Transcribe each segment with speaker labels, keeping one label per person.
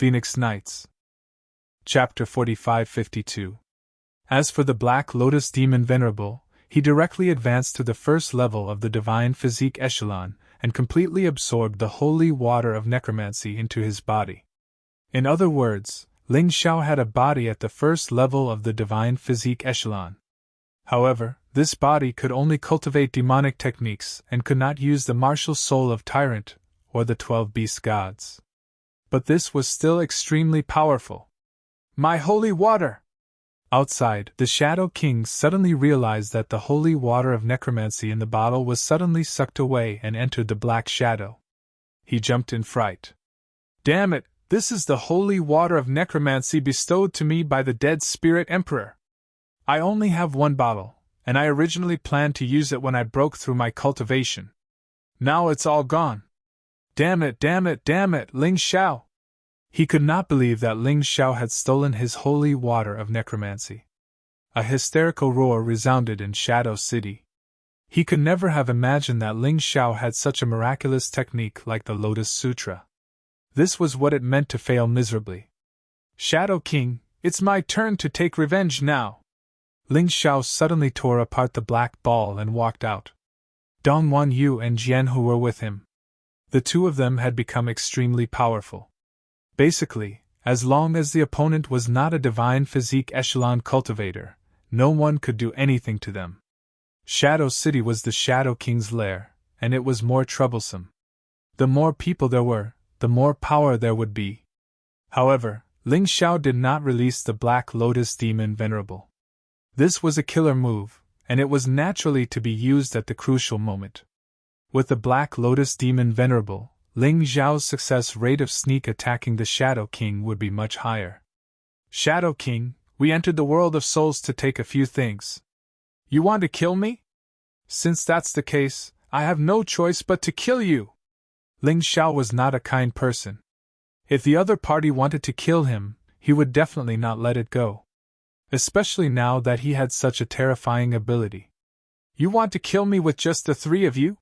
Speaker 1: Phoenix Knights. Chapter 45-52. As for the Black Lotus Demon Venerable, he directly advanced to the first level of the Divine Physique Echelon and completely absorbed the holy water of necromancy into his body. In other words, Ling Xiao had a body at the first level of the Divine Physique Echelon. However, this body could only cultivate demonic techniques and could not use the martial soul of Tyrant or the 12 beast gods. But this was still extremely powerful. My holy water! Outside, the Shadow King suddenly realized that the holy water of necromancy in the bottle was suddenly sucked away and entered the black shadow. He jumped in fright. Damn it, this is the holy water of necromancy bestowed to me by the dead spirit emperor. I only have one bottle, and I originally planned to use it when I broke through my cultivation. Now it's all gone. Damn it, damn it, damn it, Ling Xiao! He could not believe that Ling Xiao had stolen his holy water of necromancy. A hysterical roar resounded in Shadow City. He could never have imagined that Ling Xiao had such a miraculous technique like the Lotus Sutra. This was what it meant to fail miserably. Shadow King, it's my turn to take revenge now! Ling Xiao suddenly tore apart the black ball and walked out. Dong Wanyu and Jian Hu were with him. The two of them had become extremely powerful. Basically, as long as the opponent was not a Divine Physique Echelon cultivator, no one could do anything to them. Shadow City was the Shadow King's lair, and it was more troublesome. The more people there were, the more power there would be. However, Ling Xiao did not release the Black Lotus Demon Venerable. This was a killer move, and it was naturally to be used at the crucial moment. With the Black Lotus Demon Venerable, Ling Xiao's success rate of sneak attacking the Shadow King would be much higher. Shadow King, we entered the world of souls to take a few things. You want to kill me? Since that's the case, I have no choice but to kill you. Ling Xiao was not a kind person. If the other party wanted to kill him, he would definitely not let it go. Especially now that he had such a terrifying ability. You want to kill me with just the three of you?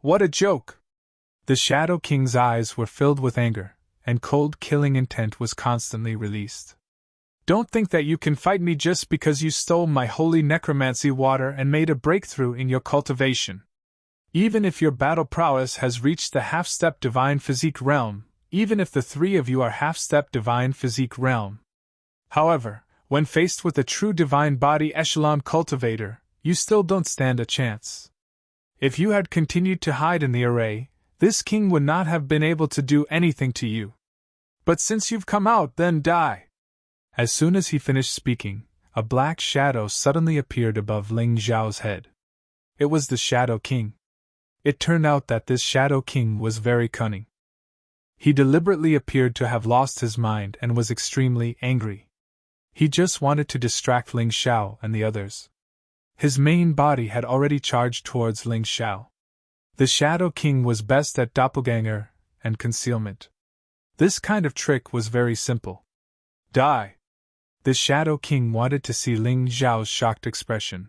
Speaker 1: What a joke! The Shadow King's eyes were filled with anger, and cold killing intent was constantly released. Don't think that you can fight me just because you stole my holy necromancy water and made a breakthrough in your cultivation. Even if your battle prowess has reached the half-step Divine Physique realm, even if the three of you are half-step Divine Physique realm. However, when faced with a true Divine Body Echelon cultivator, you still don't stand a chance. If you had continued to hide in the array, this king would not have been able to do anything to you. But since you've come out, then die! As soon as he finished speaking, a black shadow suddenly appeared above Ling Xiao's head. It was the Shadow King. It turned out that this Shadow King was very cunning. He deliberately appeared to have lost his mind and was extremely angry. He just wanted to distract Ling Xiao and the others. His main body had already charged towards Ling Xiao. The Shadow King was best at doppelganger and concealment. This kind of trick was very simple. Die! The Shadow King wanted to see Ling Xiao's shocked expression.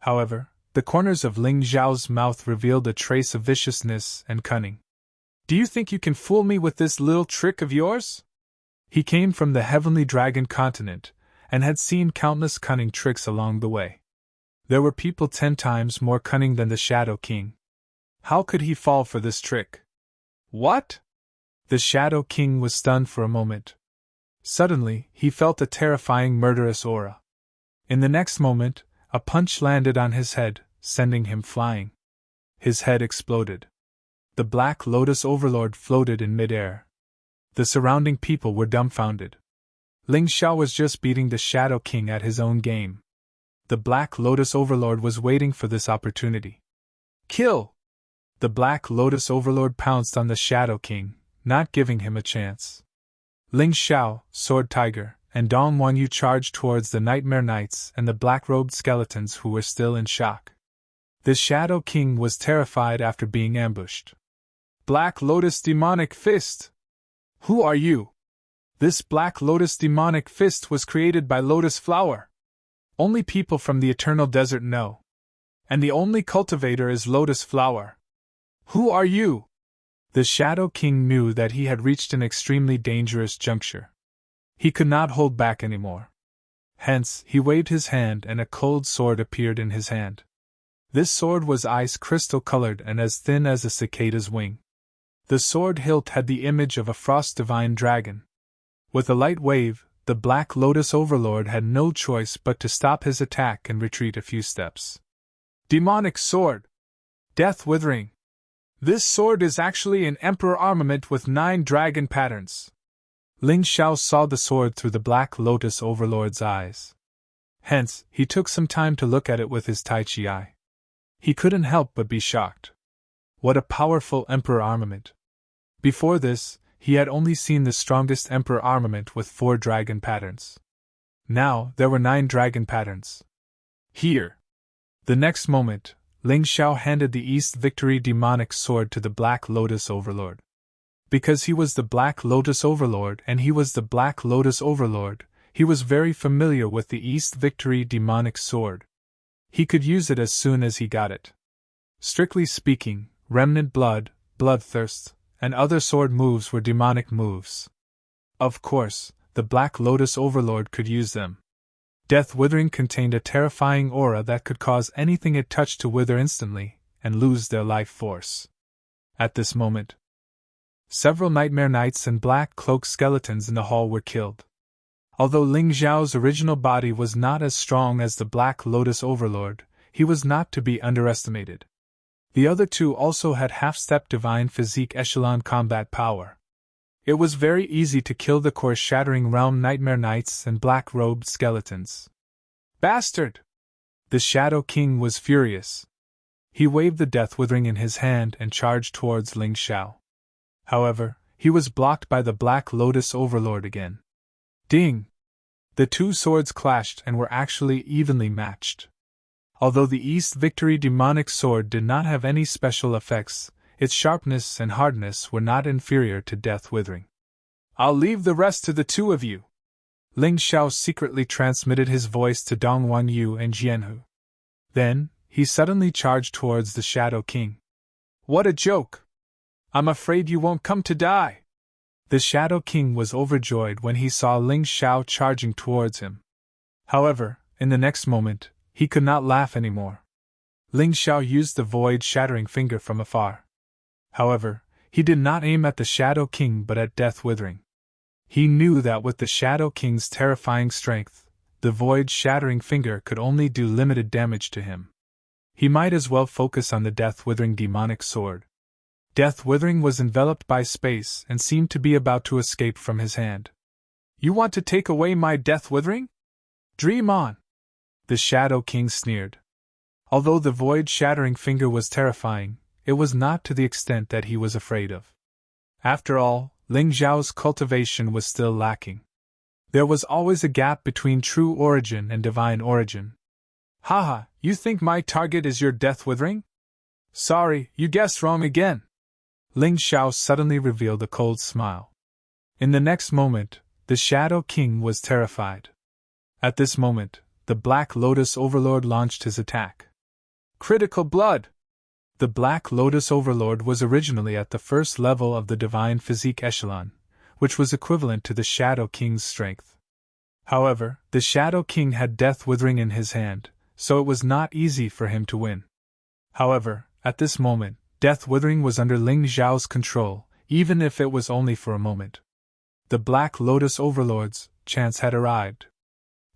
Speaker 1: However, the corners of Ling Xiao's mouth revealed a trace of viciousness and cunning. Do you think you can fool me with this little trick of yours? He came from the Heavenly Dragon continent, and had seen countless cunning tricks along the way. There were people 10 times more cunning than the Shadow King. How could he fall for this trick? What? The Shadow King was stunned for a moment. Suddenly, he felt a terrifying murderous aura. In the next moment, a punch landed on his head, sending him flying. His head exploded. The Black Lotus Overlord floated in midair. The surrounding people were dumbfounded. Ling Xiao was just beating the Shadow King at his own game. The Black Lotus Overlord was waiting for this opportunity. Kill! The Black Lotus Overlord pounced on the Shadow King, not giving him a chance. Ling Xiao, Sword Tiger, and Dong Wanyu charged towards the Nightmare Knights and the black-robed skeletons who were still in shock. The Shadow King was terrified after being ambushed. Black Lotus Demonic Fist! Who are you? This Black Lotus Demonic Fist was created by Lotus Flower. Only people from the Eternal Desert know. And the only cultivator is Lotus Flower. Who are you? The Shadow King knew that he had reached an extremely dangerous juncture. He could not hold back anymore. Hence, he waved his hand and a cold sword appeared in his hand. This sword was ice crystal colored and as thin as a cicada's wing. The sword hilt had the image of a frost divine dragon. With a light wave, the Black Lotus Overlord had no choice but to stop his attack and retreat a few steps. Demonic sword! Death withering! This sword is actually an Emperor armament with 9 dragon patterns. Ling Xiao saw the sword through the Black Lotus Overlord's eyes. Hence, he took some time to look at it with his Tai Chi eye. He couldn't help but be shocked. What a powerful Emperor armament! Before this, he had only seen the strongest Emperor armament with 4 dragon patterns. Now, there were 9 dragon patterns. Here! The next moment, Ling Xiao handed the East Victory demonic sword to the Black Lotus Overlord. Because he was the Black Lotus Overlord and he was the Black Lotus Overlord, he was very familiar with the East Victory demonic sword. He could use it as soon as he got it. Strictly speaking, Remnant Blood, Bloodthirst, and other sword moves were demonic moves. Of course, the Black Lotus Overlord could use them. Death Withering contained a terrifying aura that could cause anything it touched to wither instantly and lose their life force. At this moment, several Nightmare Knights and Black Cloak skeletons in the hall were killed. Although Ling Xiao's original body was not as strong as the Black Lotus Overlord, he was not to be underestimated. The other 2 also had half-step divine physique echelon combat power. It was very easy to kill the core-shattering realm Nightmare Knights and black-robed skeletons. Bastard! The Shadow King was furious. He waved the Death Withering in his hand and charged towards Ling Xiao. However, he was blocked by the Black Lotus Overlord again. Ding! The 2 swords clashed and were actually evenly matched. Although the East Victory demonic sword did not have any special effects, its sharpness and hardness were not inferior to Death Withering. I'll leave the rest to the 2 of you. Ling Xiao secretly transmitted his voice to Dongwan Yu and Jianhu. Then, he suddenly charged towards the Shadow King. What a joke! I'm afraid you won't come to die! The Shadow King was overjoyed when he saw Ling Xiao charging towards him. However, in the next moment, he could not laugh anymore. Ling Xiao used the void-shattering finger from afar. However, he did not aim at the Shadow King but at Death Withering. He knew that with the Shadow King's terrifying strength, the void-shattering finger could only do limited damage to him. He might as well focus on the Death Withering demonic sword. Death Withering was enveloped by space and seemed to be about to escape from his hand. You want to take away my Death Withering? Dream on! The Shadow King sneered. Although the void-shattering finger was terrifying, it was not to the extent that he was afraid of. After all, Ling Xiao's cultivation was still lacking. There was always a gap between true origin and divine origin. Haha, you think my target is your Death Withering? Sorry, you guessed wrong again. Ling Xiao suddenly revealed a cold smile. In the next moment, the Shadow King was terrified. At this moment, the Black Lotus Overlord launched his attack. Critical blood! The Black Lotus Overlord was originally at the first level of the Divine Physique Echelon, which was equivalent to the Shadow King's strength. However, the Shadow King had Death Withering in his hand, so it was not easy for him to win. However, at this moment, Death Withering was under Ling Xiao's control, even if it was only for a moment. The Black Lotus Overlord's chance had arrived.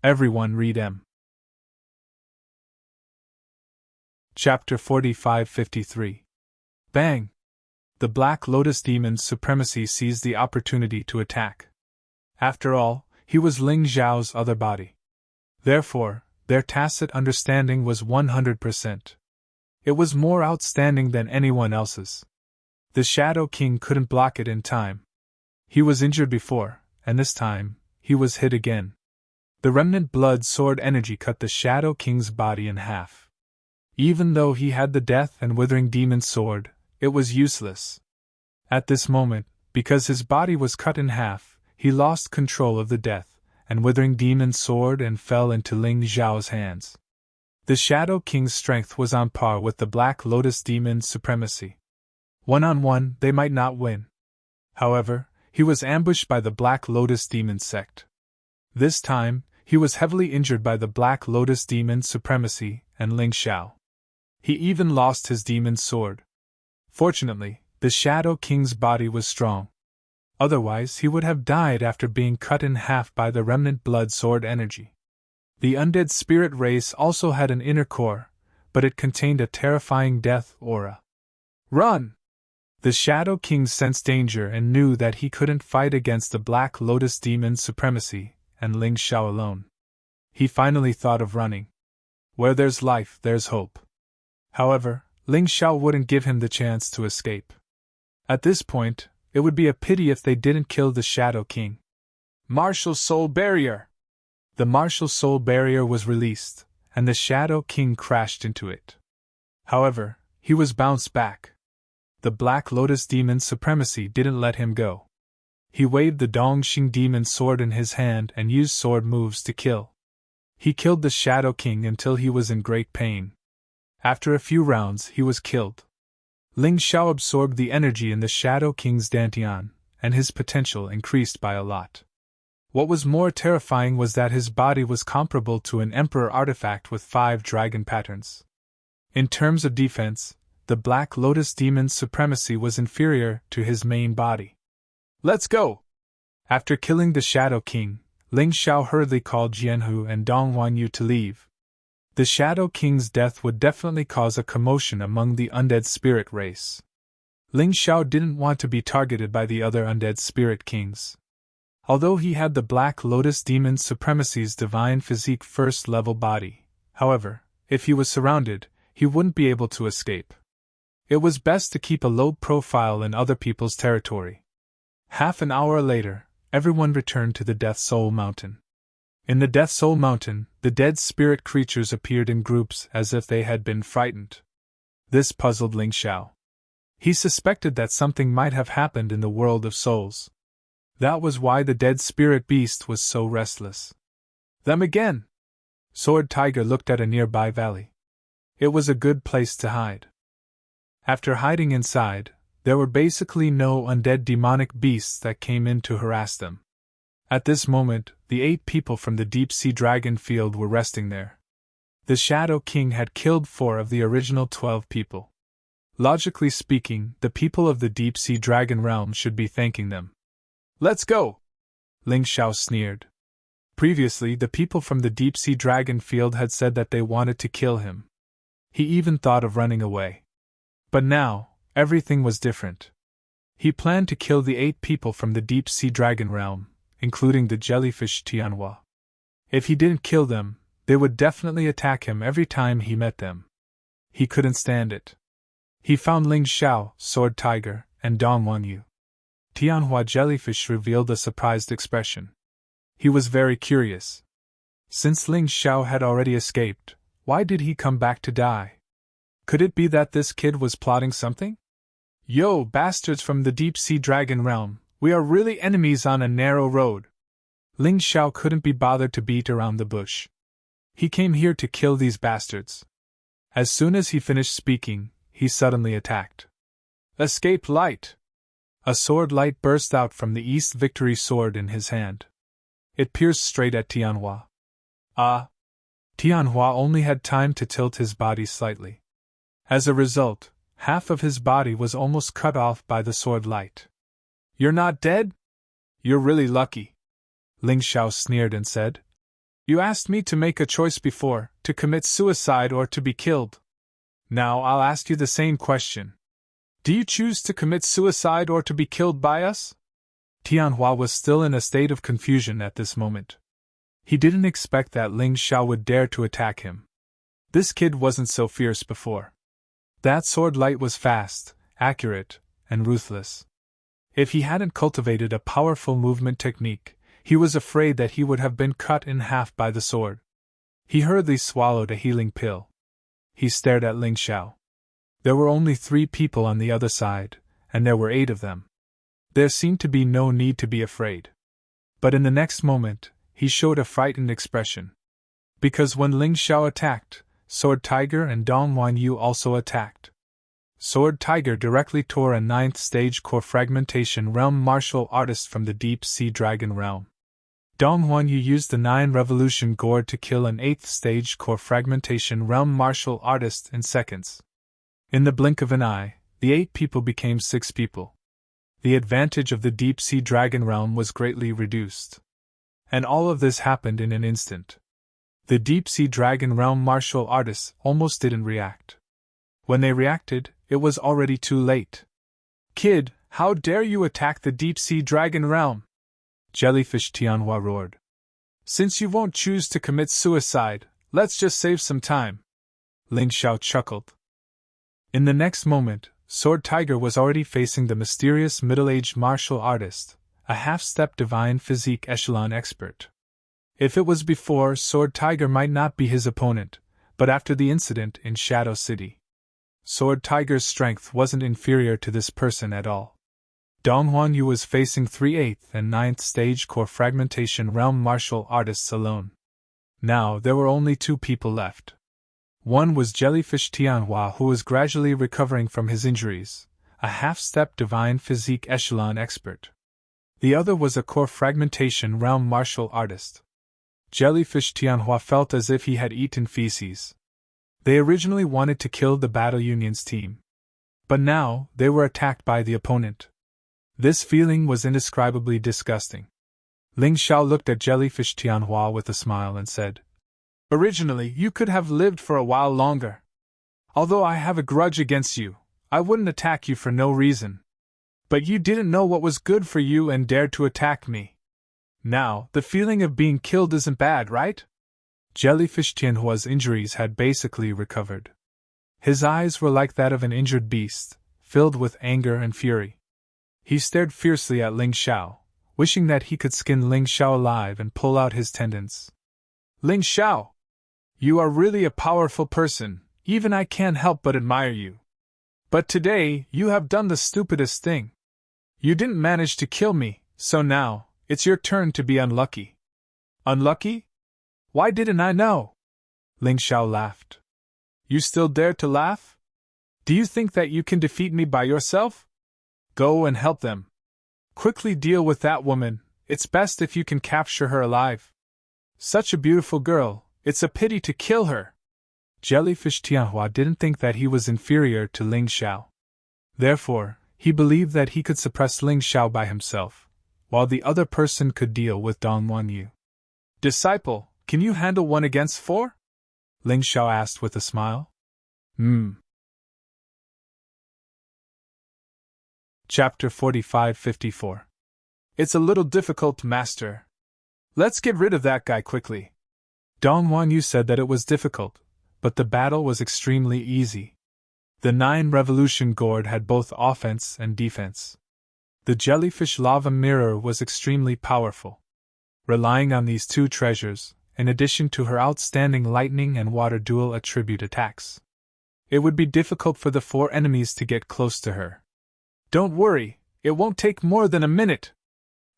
Speaker 1: Everyone read M. Chapter 45-53. Bang! The Black Lotus Demon's supremacy seized the opportunity to attack. After all, he was Ling Xiao's other body. Therefore, their tacit understanding was 100%. It was more outstanding than anyone else's. The Shadow King couldn't block it in time. He was injured before, and this time, he was hit again. The remnant blood sword energy cut the Shadow King's body in half. Even though he had the Death and Withering Demon sword, it was useless. At this moment, because his body was cut in half, he lost control of the Death and Withering Demon sword and fell into Ling Xiao's hands. The Shadow King's strength was on par with the Black Lotus Demon's supremacy. One-on-one, they might not win. However, he was ambushed by the Black Lotus Demon sect. This time, he was heavily injured by the Black Lotus Demon's supremacy and Ling Xiao. He even lost his demon sword. Fortunately, the Shadow King's body was strong. Otherwise, he would have died after being cut in half by the remnant blood sword energy. The undead spirit race also had an inner core, but it contained a terrifying death aura. Run! The Shadow King sensed danger and knew that he couldn't fight against the Black Lotus Demon's supremacy and Ling Xiao alone. He finally thought of running. Where there's life, there's hope. However, Ling Xiao wouldn't give him the chance to escape. At this point, it would be a pity if they didn't kill the Shadow King. Martial Soul Barrier! The Martial Soul Barrier was released, and the Shadow King crashed into it. However, he was bounced back. The Black Lotus Demon's supremacy didn't let him go. He waved the Dongxing Demon sword in his hand and used sword moves to kill. He killed the Shadow King until he was in great pain. After a few rounds, he was killed. Ling Xiao absorbed the energy in the Shadow King's dantian, and his potential increased by a lot. What was more terrifying was that his body was comparable to an Emperor artifact with 5 dragon patterns. In terms of defense, the Black Lotus Demon's supremacy was inferior to his main body. Let's go! After killing the Shadow King, Ling Xiao hurriedly called Jianhu and Dong Wanyu to leave. The Shadow King's death would definitely cause a commotion among the undead spirit race. Ling Xiao didn't want to be targeted by the other undead spirit kings. Although he had the Black Lotus Demon's supremacy's divine physique first-level body, however, if he was surrounded, he wouldn't be able to escape. It was best to keep a low profile in other people's territory. Half an hour later, everyone returned to the Death Soul Mountain. In the Death Soul Mountain, the dead spirit creatures appeared in groups as if they had been frightened. This puzzled Ling Xiao. He suspected that something might have happened in the world of souls. That was why the dead spirit beast was so restless. Them again! Sword Tiger looked at a nearby valley. It was a good place to hide. After hiding inside, there were basically no undead demonic beasts that came in to harass them. At this moment, the 8 people from the Deep-Sea Dragon Field were resting there. The Shadow King had killed 4 of the original 12 people. Logically speaking, the people of the Deep-Sea Dragon Realm should be thanking them. Let's go! Ling Xiao sneered. Previously, the people from the Deep-Sea Dragon Field had said that they wanted to kill him. He even thought of running away. But now, everything was different. He planned to kill the 8 people from the Deep-Sea Dragon Realm, including the jellyfish Tianhua. If he didn't kill them, they would definitely attack him every time he met them. He couldn't stand it. He found Ling Xiao, Sword Tiger, and Dong Wanyu. Tianhua jellyfish revealed a surprised expression. He was very curious. Since Ling Xiao had already escaped, why did he come back to die? Could it be that this kid was plotting something? Yo, bastards from the Deep-Sea Dragon Realm, we are really enemies on a narrow road. Ling Xiao couldn't be bothered to beat around the bush. He came here to kill these bastards. As soon as he finished speaking, he suddenly attacked. Escape light! A sword light burst out from the East Victory sword in his hand. It pierced straight at Tianhua. Tianhua only had time to tilt his body slightly. As a result, half of his body was almost cut off by the sword light. You're not dead? You're really lucky. Ling Xiao sneered and said. You asked me to make a choice before, to commit suicide or to be killed. Now I'll ask you the same question. Do you choose to commit suicide or to be killed by us? Tianhua was still in a state of confusion at this moment. He didn't expect that Ling Xiao would dare to attack him. This kid wasn't so fierce before. That sword light was fast, accurate, and ruthless. If he hadn't cultivated a powerful movement technique, he was afraid that he would have been cut in half by the sword. He hurriedly swallowed a healing pill. He stared at Ling Xiao. There were only 3 people on the other side, and there were 8 of them. There seemed to be no need to be afraid. But in the next moment, he showed a frightened expression. Because when Ling Xiao attacked, Sword Tiger and Dong Wanyu also attacked. Sword Tiger directly tore a 9th stage core fragmentation realm martial artist from the deep sea dragon realm. Donghuan Yu used the 9 revolution gourd to kill an 8th stage core fragmentation realm martial artist in seconds. In the blink of an eye, the 8 people became 6 people. The advantage of the deep sea dragon realm was greatly reduced. And all of this happened in an instant. The deep sea dragon realm martial artists almost didn't react. When they reacted, it was already too late. "Kid, how dare you attack the deep sea dragon realm?" Jellyfish Tianhua roared. "Since you won't choose to commit suicide, let's just save some time." Ling Xiao chuckled. In the next moment, Sword Tiger was already facing the mysterious middle-aged martial artist, a half-step divine physique echelon expert. If it was before, Sword Tiger might not be his opponent, but after the incident in Shadow City, Sword Tiger's strength wasn't inferior to this person at all. Donghuan Yu was facing 3 8th and 9th stage core fragmentation realm martial artists alone. Now there were only 2 people left. One was Jellyfish Tianhua, who was gradually recovering from his injuries, a half-step divine physique echelon expert. The other was a core fragmentation realm martial artist. Jellyfish Tianhua felt as if he had eaten feces. They originally wanted to kill the Battle Union's team. But now, they were attacked by the opponent. This feeling was indescribably disgusting. Ling Xiao looked at Jellyfish Tianhua with a smile and said, "Originally, you could have lived for a while longer. Although I have a grudge against you, I wouldn't attack you for no reason. But you didn't know what was good for you and dared to attack me. Now, the feeling of being killed isn't bad, right?" Jellyfish Tianhua's injuries had basically recovered. His eyes were like that of an injured beast, filled with anger and fury. He stared fiercely at Ling Xiao, wishing that he could skin Ling Xiao alive and pull out his tendons. "Ling Xiao! You are really a powerful person, even I can't help but admire you. But today, you have done the stupidest thing. You didn't manage to kill me, so now, it's your turn to be unlucky." "Unlucky? Why didn't I know?" Ling Xiao laughed. "You still dare to laugh? Do you think that you can defeat me by yourself? Go and help them. Quickly deal with that woman, it's best if you can capture her alive. Such a beautiful girl, it's a pity to kill her." Jellyfish Tianhua didn't think that he was inferior to Ling Xiao. Therefore, he believed that he could suppress Ling Xiao by himself, while the other person could deal with Donghuan Yu. "Disciple, can you handle 1 against 4? Ling Xiao asked with a smile. Chapter 45-54. It's a little difficult, Master. Let's get rid of that guy quickly. Donghuan Yu said that it was difficult, but the battle was extremely easy. The 9 revolution gourd had both offense and defense. The jellyfish lava mirror was extremely powerful. Relying on these 2 treasures, in addition to her outstanding lightning and water dual attribute attacks, it would be difficult for the 4 enemies to get close to her. "Don't worry, it won't take more than a minute."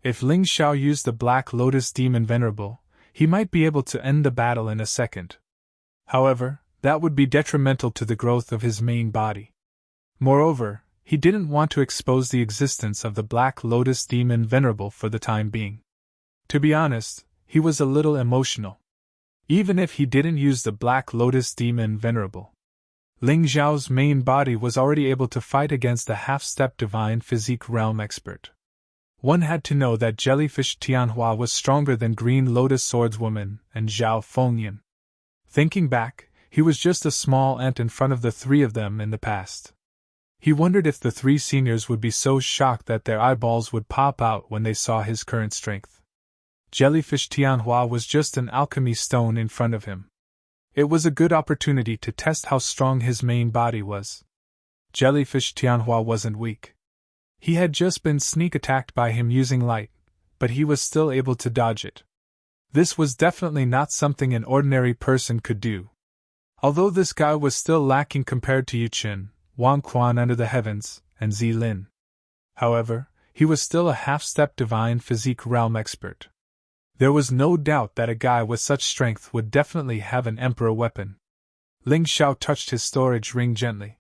Speaker 1: If Ling Xiao used the Black Lotus Demon Venerable, he might be able to end the battle in a second. However, that would be detrimental to the growth of his main body. Moreover, he didn't want to expose the existence of the Black Lotus Demon Venerable for the time being. To be honest, he was a little emotional. Even if he didn't use the Black Lotus Demon Venerable, Ling Xiao's main body was already able to fight against the half-step divine physique realm expert. One had to know that Jellyfish Tianhua was stronger than Green Lotus Swordswoman and Zhao Fengyan. Thinking back, he was just a small ant in front of the 3 of them in the past. He wondered if the 3 seniors would be so shocked that their eyeballs would pop out when they saw his current strength. Jellyfish Tianhua was just an alchemy stone in front of him. It was a good opportunity to test how strong his main body was. Jellyfish Tianhua wasn't weak. He had just been sneak attacked by him using light, but he was still able to dodge it. This was definitely not something an ordinary person could do. Although this guy was still lacking compared to Yu Qin, Wang Quan under the heavens, and Zi Lin. However, he was still a half-step divine physique realm expert. There was no doubt that a guy with such strength would definitely have an emperor weapon. Ling Xiao touched his storage ring gently.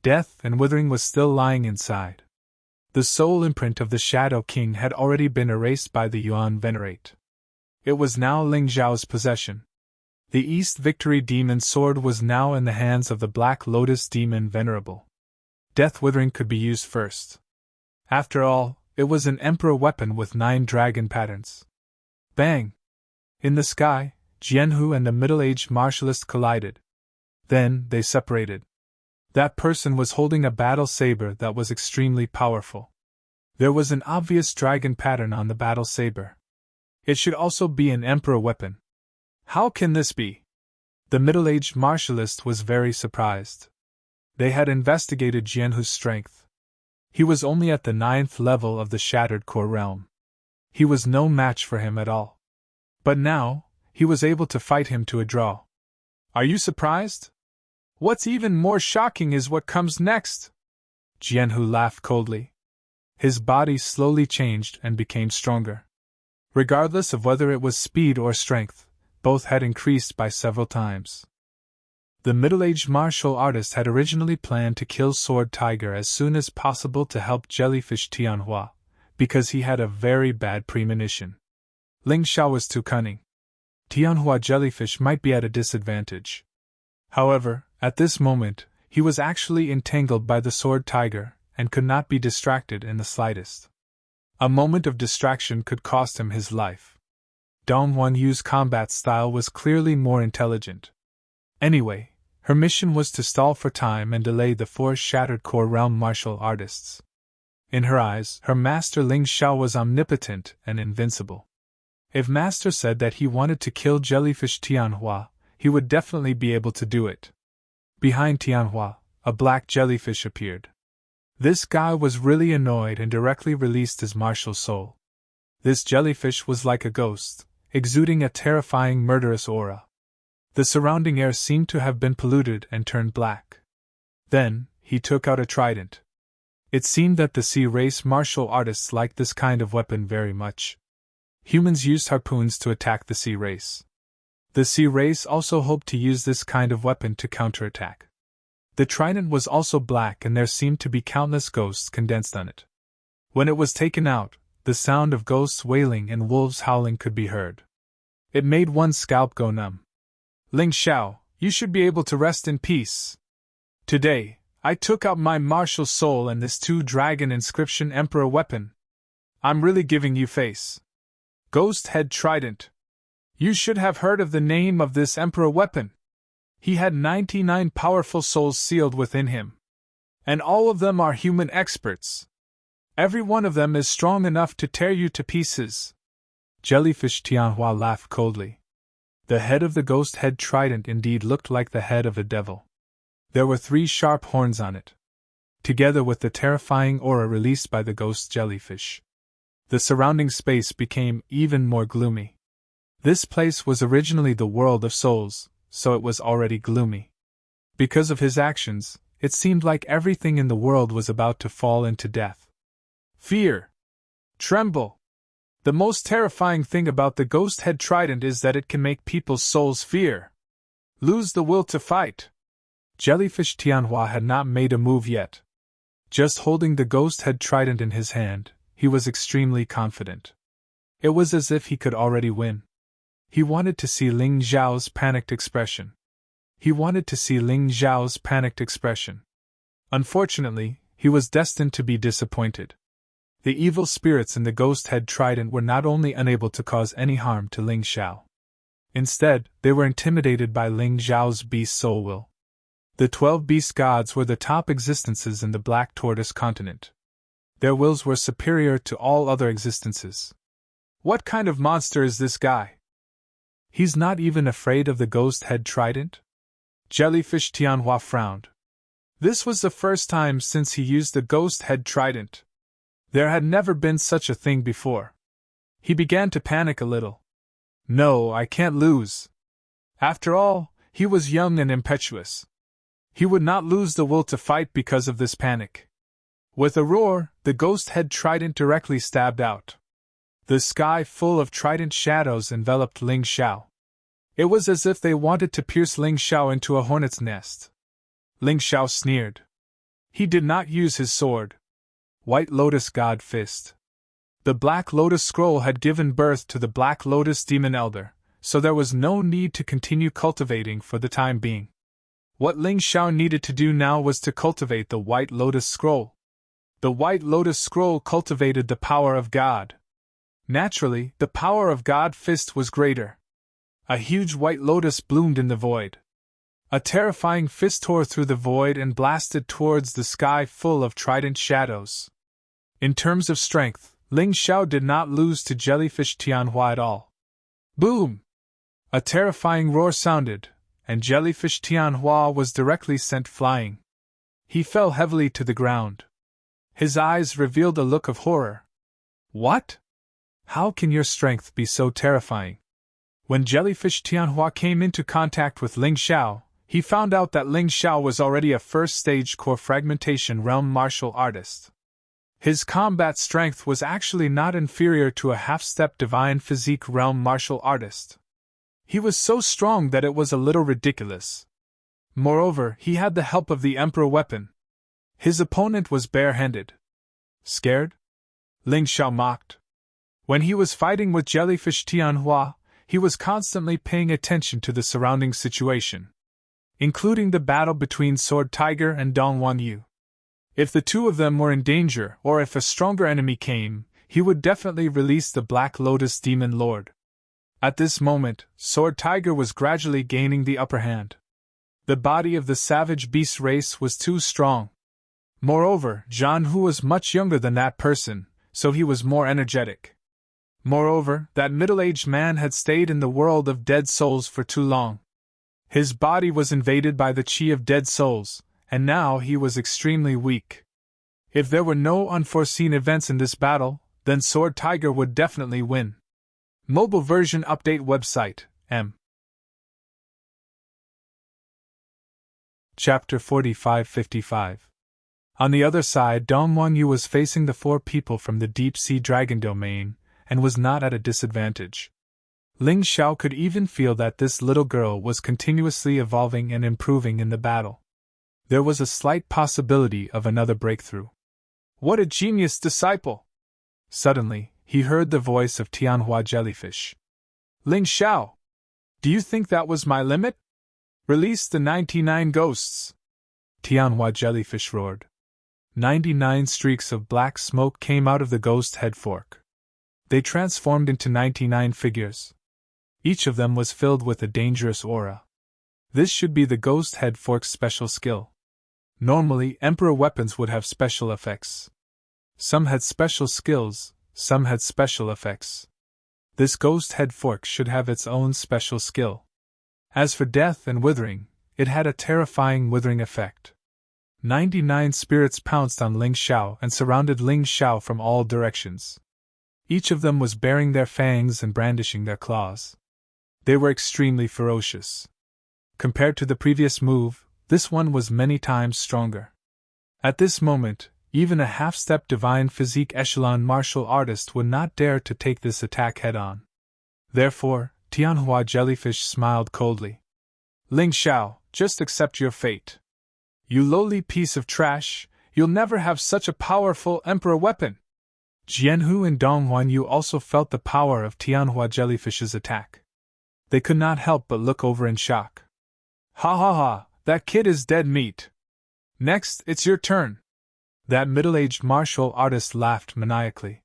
Speaker 1: Death and withering was still lying inside. The soul imprint of the Shadow King had already been erased by the Yuan Venerate. It was now Ling Zhao's possession. The East Victory Demon Sword was now in the hands of the Black Lotus Demon Venerable. Death Withering could be used first. After all, it was an Emperor weapon with 9 dragon patterns. Bang! In the sky, Jianhu and the middle-aged martialist collided. Then, they separated. That person was holding a battle saber that was extremely powerful. There was an obvious dragon pattern on the battle saber. It should also be an Emperor weapon. How can this be? The middle-aged martialist was very surprised. They had investigated Jianhu's strength. He was only at the 9th level of the Shattered Core Realm. He was no match for him at all. But now, he was able to fight him to a draw. Are you surprised? What's even more shocking is what comes next. Jianhu laughed coldly. His body slowly changed and became stronger. Regardless of whether it was speed or strength, both had increased by several times. The middle-aged martial artist had originally planned to kill Sword Tiger as soon as possible to help Jellyfish Tianhua, because he had a very bad premonition. Ling Xiao was too cunning. Tianhua Jellyfish might be at a disadvantage. However, at this moment, he was actually entangled by the Sword Tiger and could not be distracted in the slightest. A moment of distraction could cost him his life. Dong Yu's combat style was clearly more intelligent. Anyway, her mission was to stall for time and delay the 4 Shattered Core Realm martial artists. In her eyes, her master Ling Xiao was omnipotent and invincible. If Master said that he wanted to kill Jellyfish Tianhua, he would definitely be able to do it. Behind Tianhua, a black jellyfish appeared. This guy was really annoyed and directly released his martial soul. This jellyfish was like a ghost, exuding a terrifying murderous aura. The surrounding air seemed to have been polluted and turned black. Then, he took out a trident. It seemed that the sea race martial artists liked this kind of weapon very much. Humans used harpoons to attack the sea race. The sea race also hoped to use this kind of weapon to counterattack. The trident was also black and there seemed to be countless ghosts condensed on it. When it was taken out, the sound of ghosts wailing and wolves howling could be heard. It made one's scalp go numb. Ling Xiao, you should be able to rest in peace. Today, I took out my martial soul and this 2-dragon inscription Emperor weapon. I'm really giving you face. Ghost Head Trident. You should have heard of the name of this Emperor weapon. He had 99 powerful souls sealed within him. And all of them are human experts. Every one of them is strong enough to tear you to pieces. Jellyfish Tianhua laughed coldly. The head of the Ghost Head Trident indeed looked like the head of a devil. There were 3 sharp horns on it. Together with the terrifying aura released by the ghost jellyfish, the surrounding space became even more gloomy. This place was originally the world of souls, so it was already gloomy. Because of his actions, it seemed like everything in the world was about to fall into death. Fear! Tremble! The most terrifying thing about the Ghost Head Trident is that it can make people's souls fear. Lose the will to fight. Jellyfish Tianhua had not made a move yet. Just holding the Ghost Head Trident in his hand, he was extremely confident. It was as if he could already win. He wanted to see Ling Zhao's panicked expression. Unfortunately, he was destined to be disappointed. The evil spirits in the Ghost Head Trident were not only unable to cause any harm to Ling Xiao. Instead, they were intimidated by Ling Zhao's beast soul will. The 12 beast gods were the top existences in the Black Tortoise continent. Their wills were superior to all other existences. What kind of monster is this guy? He's not even afraid of the Ghost Head Trident? Jellyfish Tianhua frowned. This was the first time since he used the Ghost Head Trident. There had never been such a thing before. He began to panic a little. No, I can't lose. After all, he was young and impetuous. He would not lose the will to fight because of this panic. With a roar, the Ghost Head Trident directly stabbed out. The sky full of trident shadows enveloped Ling Xiao. It was as if they wanted to pierce Ling Xiao into a hornet's nest. Ling Xiao sneered. He did not use his sword. White Lotus God Fist. The Black Lotus Scroll had given birth to the Black Lotus Demon Elder, so there was no need to continue cultivating for the time being. What Ling Xiao needed to do now was to cultivate the White Lotus Scroll. The White Lotus Scroll cultivated the power of God. Naturally, the power of God Fist was greater. A huge white lotus bloomed in the void. A terrifying fist tore through the void and blasted towards the sky full of trident shadows. In terms of strength, Ling Xiao did not lose to Jellyfish Tianhua at all. Boom! A terrifying roar sounded, and Jellyfish Tianhua was directly sent flying. He fell heavily to the ground. His eyes revealed a look of horror. What? How can your strength be so terrifying? When Jellyfish Tianhua came into contact with Ling Xiao, he found out that Ling Xiao was already a first-stage core fragmentation realm martial artist. His combat strength was actually not inferior to a half-step divine physique realm martial artist. He was so strong that it was a little ridiculous. Moreover, he had the help of the Emperor weapon. His opponent was bare-handed. Scared? Ling Xiao mocked. When he was fighting with Jellyfish Tianhua, he was constantly paying attention to the surrounding situation, including the battle between Sword Tiger and Dongwan Yu. If the two of them were in danger, or if a stronger enemy came, he would definitely release the Black Lotus Demon Lord. At this moment, Sword Tiger was gradually gaining the upper hand. The body of the savage beast race was too strong. Moreover, Zhan Hu was much younger than that person, so he was more energetic. Moreover, that middle-aged man had stayed in the world of dead souls for too long. His body was invaded by the chi of dead souls, and now he was extremely weak. If there were no unforeseen events in this battle, then Sword Tiger would definitely win. Mobile version update website, M. Chapter 4555. On the other side, Dongwan Yu was facing the four people from the Deep Sea Dragon domain, and was not at a disadvantage. Ling Xiao could even feel that this little girl was continuously evolving and improving in the battle. There was a slight possibility of another breakthrough. What a genius disciple! Suddenly, he heard the voice of Tianhua Jellyfish. Ling Xiao! Do you think that was my limit? Release the 99 ghosts! Tianhua Jellyfish roared. 99 streaks of black smoke came out of the ghost head fork. They transformed into 99 figures. Each of them was filled with a dangerous aura. This should be the ghost head fork's special skill. Normally, Emperor weapons would have special effects. Some had special skills, some had special effects. This ghost head fork should have its own special skill. As for death and withering, it had a terrifying withering effect. 99 spirits pounced on Ling Xiao and surrounded Ling Xiao from all directions. Each of them was baring their fangs and brandishing their claws. They were extremely ferocious. Compared to the previous move, this one was many times stronger. At this moment, even a half-step divine physique echelon martial artist would not dare to take this attack head-on. Therefore, Tianhua Jellyfish smiled coldly. Ling Xiao, just accept your fate. You lowly piece of trash, you'll never have such a powerful Emperor weapon! Jianhu and Dongwan Yu also felt the power of Tianhua Jellyfish's attack. They could not help but look over in shock. Ha ha ha, that kid is dead meat. Next, it's your turn. That middle-aged martial artist laughed maniacally.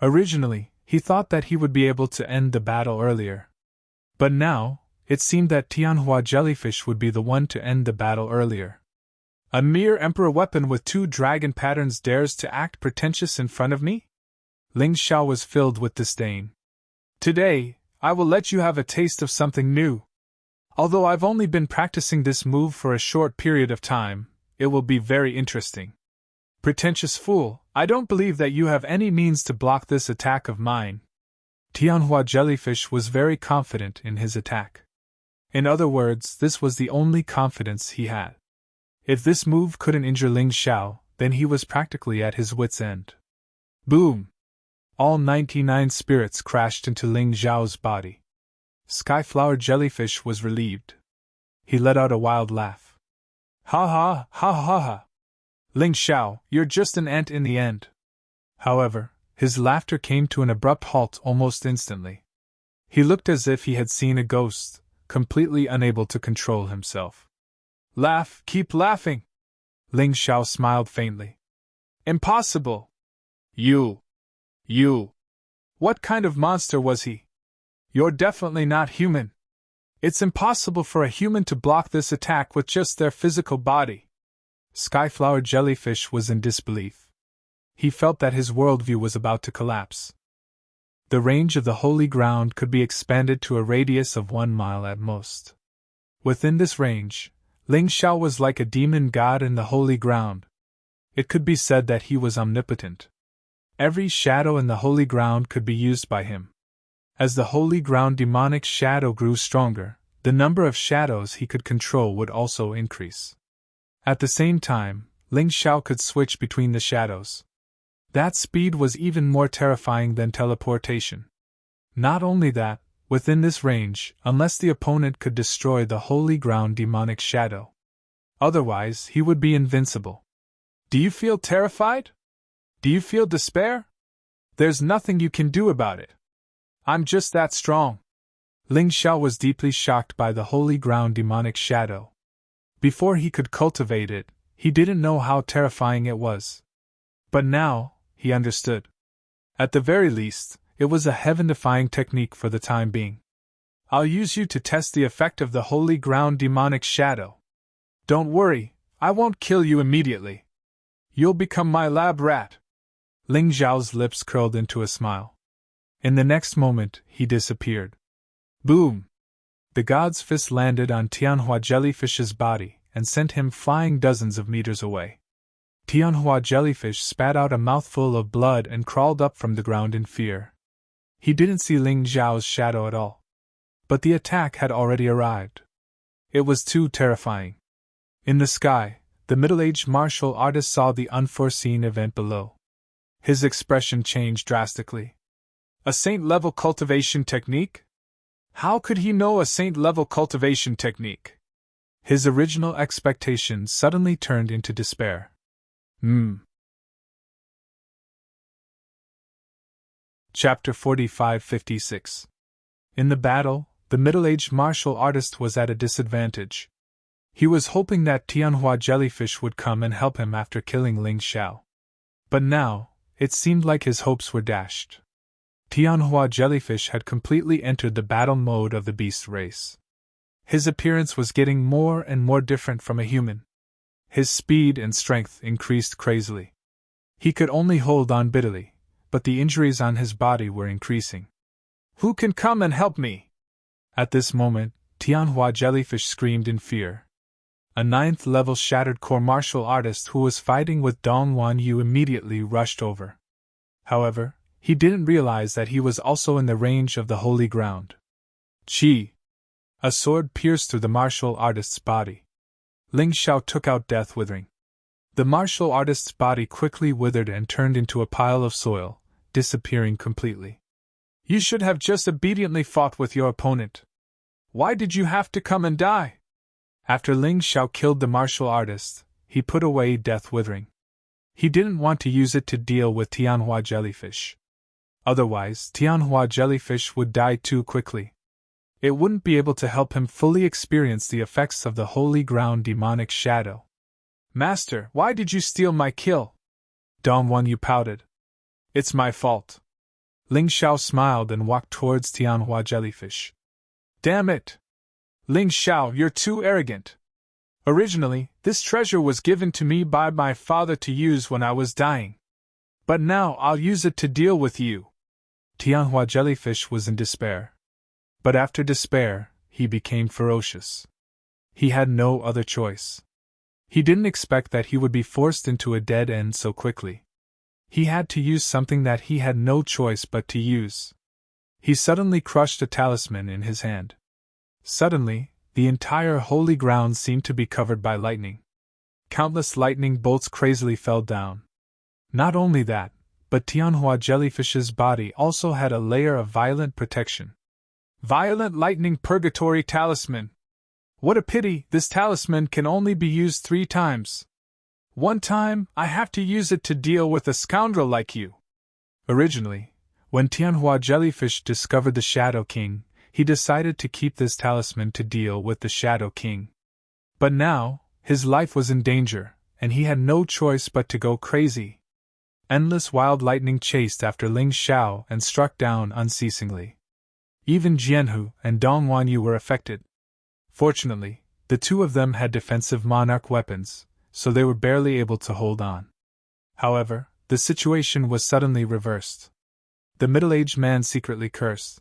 Speaker 1: Originally, he thought that he would be able to end the battle earlier. But now, it seemed that Tianhua Jellyfish would be the one to end the battle earlier. A mere Emperor weapon with 2 dragon patterns dares to act pretentious in front of me? Ling Xiao was filled with disdain. Today, I will let you have a taste of something new. Although I've only been practicing this move for a short period of time, it will be very interesting. Pretentious fool, I don't believe that you have any means to block this attack of mine. Tianhua Jellyfish was very confident in his attack. In other words, this was the only confidence he had. If this move couldn't injure Ling Xiao, then he was practically at his wit's end. Boom! All 99 spirits crashed into Ling Xiao's body. Skyflower Jellyfish was relieved. He let out a wild laugh. Ha ha, ha ha ha! Ling Xiao, you're just an ant in the end. However, his laughter came to an abrupt halt almost instantly. He looked as if he had seen a ghost, completely unable to control himself. Laugh, keep laughing! Ling Xiao smiled faintly. Impossible! You! What kind of monster was he? You're definitely not human. It's impossible for a human to block this attack with just their physical body. Skyflower Jellyfish was in disbelief. He felt that his worldview was about to collapse. The range of the holy ground could be expanded to a radius of 1 mile at most. Within this range, Ling Xiao was like a demon god in the holy ground. It could be said that he was omnipotent. Every shadow in the holy ground could be used by him. As the holy ground demonic shadow grew stronger, the number of shadows he could control would also increase. At the same time, Ling Xiao could switch between the shadows. That speed was even more terrifying than teleportation. Not only that, within this range, unless the opponent could destroy the holy ground demonic shadow. Otherwise, he would be invincible. Do you feel terrified? Do you feel despair? There's nothing you can do about it. I'm just that strong. Ling Xiao was deeply shocked by the holy ground demonic shadow. Before he could cultivate it, he didn't know how terrifying it was. But now, he understood. At the very least, it was a heaven-defying technique for the time being. I'll use you to test the effect of the holy ground demonic shadow. Don't worry, I won't kill you immediately. You'll become my lab rat. Ling Xiao's lips curled into a smile. In the next moment, he disappeared. Boom! The god's fist landed on Tianhua Jellyfish's body and sent him flying dozens of meters away. Tianhua Jellyfish spat out a mouthful of blood and crawled up from the ground in fear. He didn't see Ling Xiao's shadow at all. But the attack had already arrived. It was too terrifying. In the sky, the middle-aged martial artist saw the unforeseen event below. His expression changed drastically. A saint-level cultivation technique? How could he know a saint-level cultivation technique? His original expectations suddenly turned into despair. Chapter 45-56. In the battle, the middle-aged martial artist was at a disadvantage. He was hoping that Tianhua Jellyfish would come and help him after killing Ling Xiao. But now, it seemed like his hopes were dashed. Tianhua Jellyfish had completely entered the battle mode of the beast race. His appearance was getting more and more different from a human. His speed and strength increased crazily. He could only hold on bitterly, but the injuries on his body were increasing. Who can come and help me? At this moment, Tianhua Jellyfish screamed in fear. A 9th-level shattered core martial artist who was fighting with Dongwan Yu immediately rushed over. However, he didn't realize that he was also in the range of the holy ground. Chi! A sword pierced through the martial artist's body. Ling Xiao took out Death Withering. The martial artist's body quickly withered and turned into a pile of soil, disappearing completely. You should have just obediently fought with your opponent. Why did you have to come and die? After Ling Xiao killed the martial artist, he put away Death Withering. He didn't want to use it to deal with Tianhua Jellyfish. Otherwise, Tianhua Jellyfish would die too quickly. It wouldn't be able to help him fully experience the effects of the holy ground demonic shadow. Master, why did you steal my kill? Dongwan Yu pouted. It's my fault. Ling Xiao smiled and walked towards Tianhua Jellyfish. Damn it! Ling Xiao, you're too arrogant. Originally, this treasure was given to me by my father to use when I was dying. But now I'll use it to deal with you. Tianhua Jellyfish was in despair. But after despair, he became ferocious. He had no other choice. He didn't expect that he would be forced into a dead end so quickly. He had to use something that he had no choice but to use. He suddenly crushed a talisman in his hand. Suddenly, the entire holy ground seemed to be covered by lightning. Countless lightning bolts crazily fell down. Not only that, but Tianhua Jellyfish's body also had a layer of violent protection. Violent Lightning Purgatory Talisman. What a pity, this talisman can only be used 3 times. One time, I have to use it to deal with a scoundrel like you. Originally, when Tianhua Jellyfish discovered the Shadow King, he decided to keep this talisman to deal with the Shadow King. But now, his life was in danger, and he had no choice but to go crazy. Endless wild lightning chased after Ling Xiao and struck down unceasingly. Even Jianhu and Dong Wanyu were affected. Fortunately, the two of them had defensive monarch weapons, so they were barely able to hold on. However, the situation was suddenly reversed. The middle-aged man secretly cursed.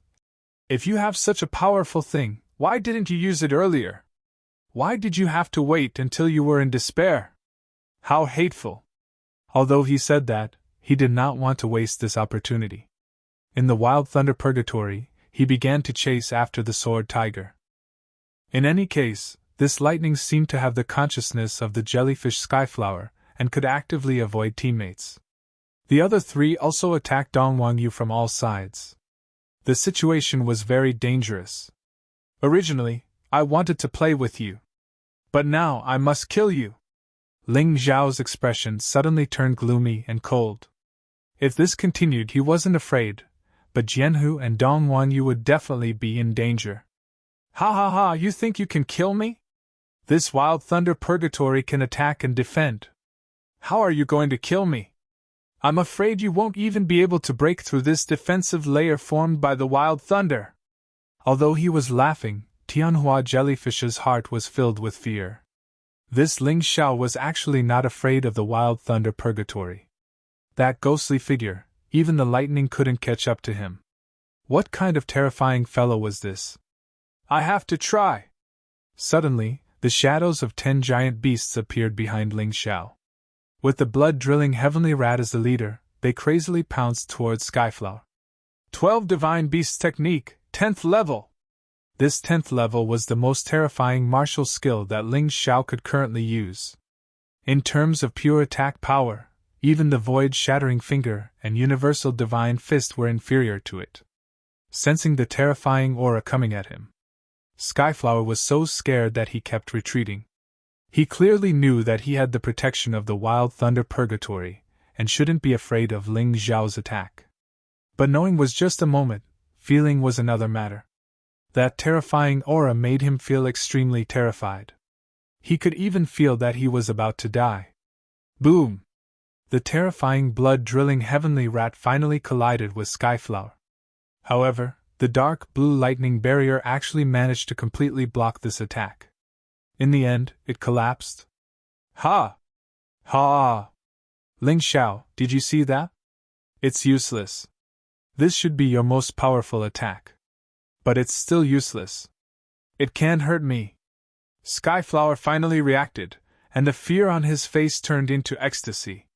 Speaker 1: If you have such a powerful thing, why didn't you use it earlier? Why did you have to wait until you were in despair? How hateful! Although he said that, he did not want to waste this opportunity. In the Wild Thunder Purgatory, he began to chase after the Sword Tiger. In any case, this lightning seemed to have the consciousness of the jellyfish Skyflower and could actively avoid teammates. The other three also attacked Dong Wanyu from all sides. The situation was very dangerous. Originally, I wanted to play with you. But now I must kill you. Ling Xiao's expression suddenly turned gloomy and cold. If this continued, he wasn't afraid, but Jianhu and Dong Wanyu would definitely be in danger. Ha ha ha, you think you can kill me? This Wild Thunder Purgatory can attack and defend. How are you going to kill me? I'm afraid you won't even be able to break through this defensive layer formed by the Wild Thunder. Although he was laughing, Tianhua Jellyfish's heart was filled with fear. This Ling Xiao was actually not afraid of the Wild Thunder Purgatory. That ghostly figure, even the lightning couldn't catch up to him. What kind of terrifying fellow was this? I have to try! Suddenly, the shadows of 10 giant beasts appeared behind Ling Xiao. With the blood-drilling heavenly rat as the leader, they crazily pounced towards Skyflower. 12 Divine Beasts Technique, 10th level! This 10th level was the most terrifying martial skill that Ling Xiao could currently use. In terms of pure attack power, even the Void-Shattering Finger and Universal Divine Fist were inferior to it. Sensing the terrifying aura coming at him, Skyflower was so scared that he kept retreating. He clearly knew that he had the protection of the Wild Thunder Purgatory, and shouldn't be afraid of Ling Xiao's attack. But knowing was just a moment, feeling was another matter. That terrifying aura made him feel extremely terrified. He could even feel that he was about to die. Boom! The terrifying blood-drilling heavenly rat finally collided with Skyflower. However, the dark blue lightning barrier actually managed to completely block this attack. In the end, it collapsed. Ha! Ha! Ling Xiao, did you see that? It's useless. This should be your most powerful attack. But it's still useless. It can't hurt me. Skyflower finally reacted, and the fear on his face turned into ecstasy.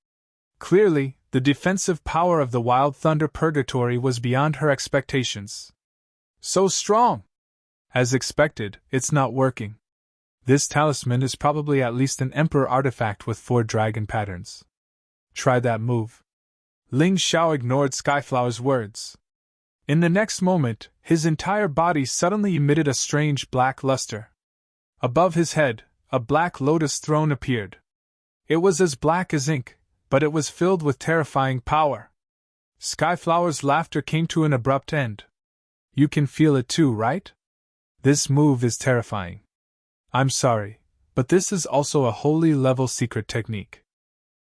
Speaker 1: Clearly, the defensive power of the Wild Thunder Purgatory was beyond her expectations. So strong! As expected, it's not working. This talisman is probably at least an Emperor artifact with 4 dragon patterns. Try that move. Ling Xiao ignored Skyflower's words. In the next moment, his entire body suddenly emitted a strange black luster. Above his head, a black lotus throne appeared. It was as black as ink, but it was filled with terrifying power. Skyflower's laughter came to an abrupt end. You can feel it too, right? This move is terrifying. I'm sorry, but this is also a holy level secret technique.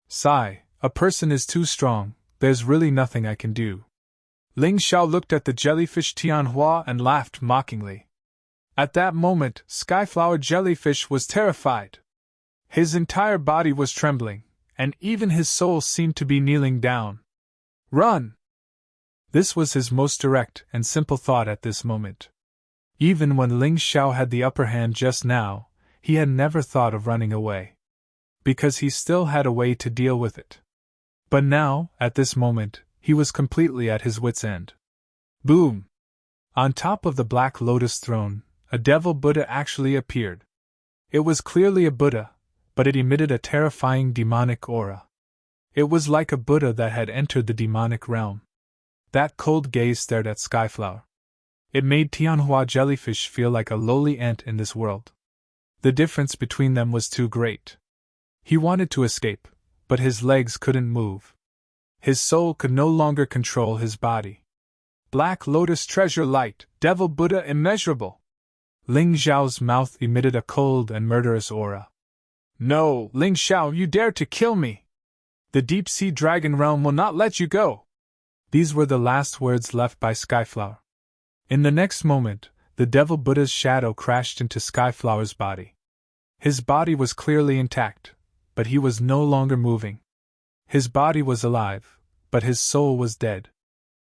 Speaker 1: Sigh, a person is too strong, there's really nothing I can do. Ling Xiao looked at the jellyfish Tianhua and laughed mockingly. At that moment, Skyflower Jellyfish was terrified. His entire body was trembling, and even his soul seemed to be kneeling down. Run! This was his most direct and simple thought at this moment. Even when Ling Xiao had the upper hand just now, he had never thought of running away. Because he still had a way to deal with it. But now, at this moment, he was completely at his wit's end. Boom! On top of the Black Lotus throne, a devil Buddha actually appeared. It was clearly a Buddha, but it emitted a terrifying demonic aura. It was like a Buddha that had entered the demonic realm. That cold gaze stared at Skyflower. It made Tianhua Jellyfish feel like a lowly ant in this world. The difference between them was too great. He wanted to escape, but his legs couldn't move. His soul could no longer control his body. Black Lotus treasure light, Devil Buddha immeasurable! Ling Xiao's mouth emitted a cold and murderous aura. No, Ling Xiao, you dare to kill me! The deep sea dragon realm will not let you go! These were the last words left by Skyflower. In the next moment, the Devil Buddha's shadow crashed into Skyflower's body. His body was clearly intact, but he was no longer moving. His body was alive, but his soul was dead.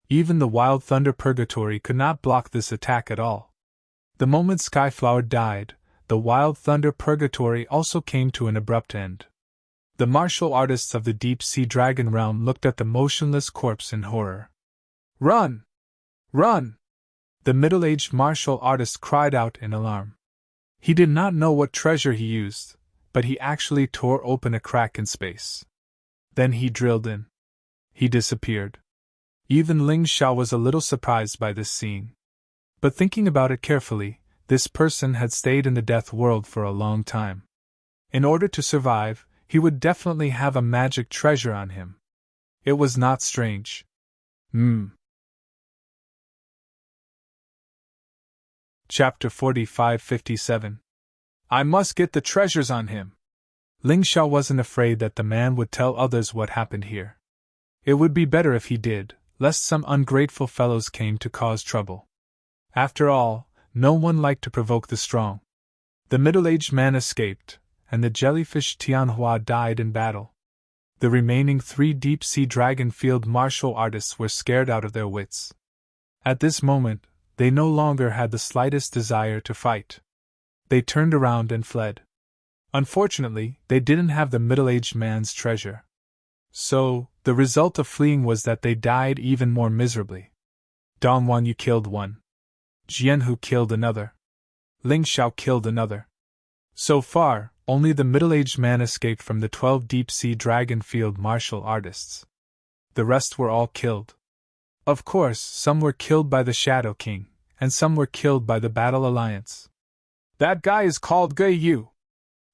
Speaker 1: Even the Wild Thunder Purgatory could not block this attack at all. The moment Skyflower died, the Wild Thunder Purgatory also came to an abrupt end. The martial artists of the Deep Sea Dragon Realm looked at the motionless corpse in horror. Run! Run! The middle-aged martial artist cried out in alarm. He did not know what treasure he used, but he actually tore open a crack in space. Then he drilled in. He disappeared. Even Ling Xiao was a little surprised by this scene. But thinking about it carefully, this person had stayed in the death world for a long time. In order to survive, he would definitely have a magic treasure on him. It was not strange. Chapter 45-57. I must get the treasures on him. Ling Xiao wasn't afraid that the man would tell others what happened here. It would be better if he did, lest some ungrateful fellows came to cause trouble. After all, no one liked to provoke the strong. The middle-aged man escaped, and the jellyfish Tianhua died in battle. The remaining 3 deep-sea dragon field martial artists were scared out of their wits. At this moment, they no longer had the slightest desire to fight. They turned around and fled. Unfortunately, they didn't have the middle-aged man's treasure. So, the result of fleeing was that they died even more miserably. Dongwan Yu killed one. Jianhu killed another. Ling Xiao killed another. So far, only the middle-aged man escaped from the 12 deep-sea dragon field martial artists. The rest were all killed. Of course, some were killed by the Shadow King, and some were killed by the Battle Alliance. That guy is called Gui Yu.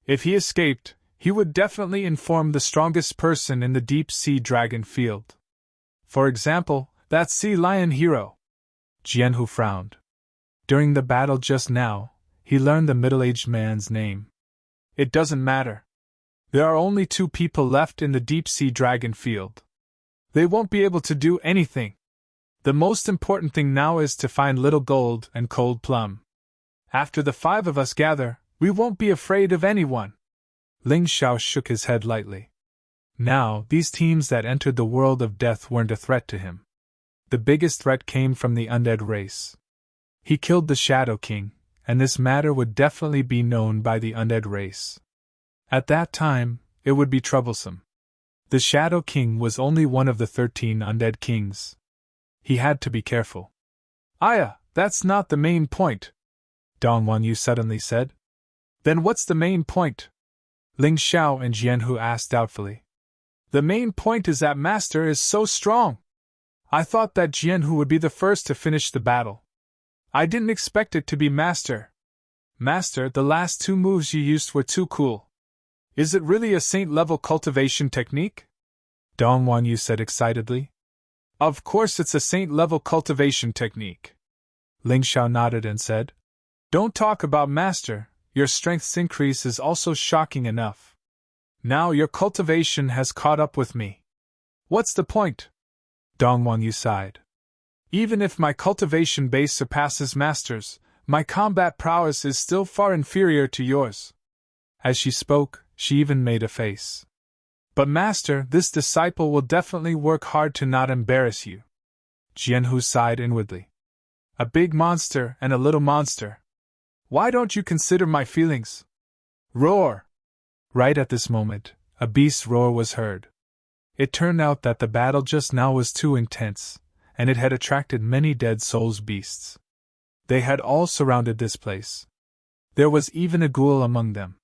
Speaker 1: If he escaped, he would definitely inform the strongest person in the deep-sea dragon field. For example, that sea lion hero. Jianhu frowned. During the battle just now, he learned the middle-aged man's name. It doesn't matter. There are only 2 people left in the deep-sea dragon field. They won't be able to do anything. The most important thing now is to find Little Gold and Cold Plum. After the 5 of us gather, we won't be afraid of anyone. Ling Xiao shook his head lightly. Now, these teams that entered the world of death weren't a threat to him. The biggest threat came from the undead race. He killed the Shadow King, and this matter would definitely be known by the undead race. At that time, it would be troublesome. The Shadow King was only one of the 13 undead kings. He had to be careful. Aya, that's not the main point, Dongwan Yu suddenly said. Then what's the main point? Ling Xiao and Jianhu asked doubtfully. The main point is that Master is so strong. I thought that Jianhu would be the first to finish the battle. I didn't expect it to be Master. Master, the last 2 moves you used were too cool. Is it really a saint-level cultivation technique? Dongwan Yu said excitedly. Of course it's a saint-level cultivation technique. Ling Xiao nodded and said. Don't talk about Master, your strength's increase is also shocking enough. Now your cultivation has caught up with me. What's the point? Dongwan Yu sighed. Even if my cultivation base surpasses Master's, my combat prowess is still far inferior to yours. As she spoke, she even made a face. But Master, this disciple will definitely work hard to not embarrass you. Jianhu sighed inwardly. A big monster and a little monster. Why don't you consider my feelings? Roar! Right at this moment, a beast's roar was heard. It turned out that the battle just now was too intense, and it had attracted many Dead Souls beasts. They had all surrounded this place. There was even a ghoul among them.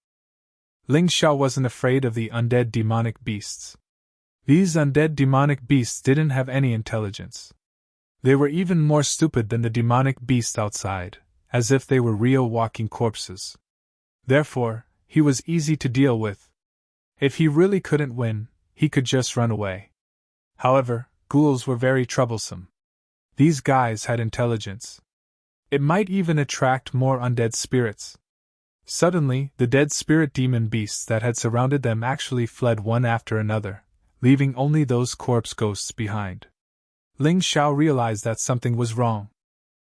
Speaker 1: Ling Xiao wasn't afraid of the undead demonic beasts. These undead demonic beasts didn't have any intelligence. They were even more stupid than the demonic beasts outside, as if they were real walking corpses. Therefore, he was easy to deal with. If he really couldn't win, he could just run away. However, ghouls were very troublesome. These guys had intelligence. It might even attract more undead spirits. Suddenly, the dead spirit demon beasts that had surrounded them actually fled one after another, leaving only those corpse ghosts behind. Ling Xiao realized that something was wrong.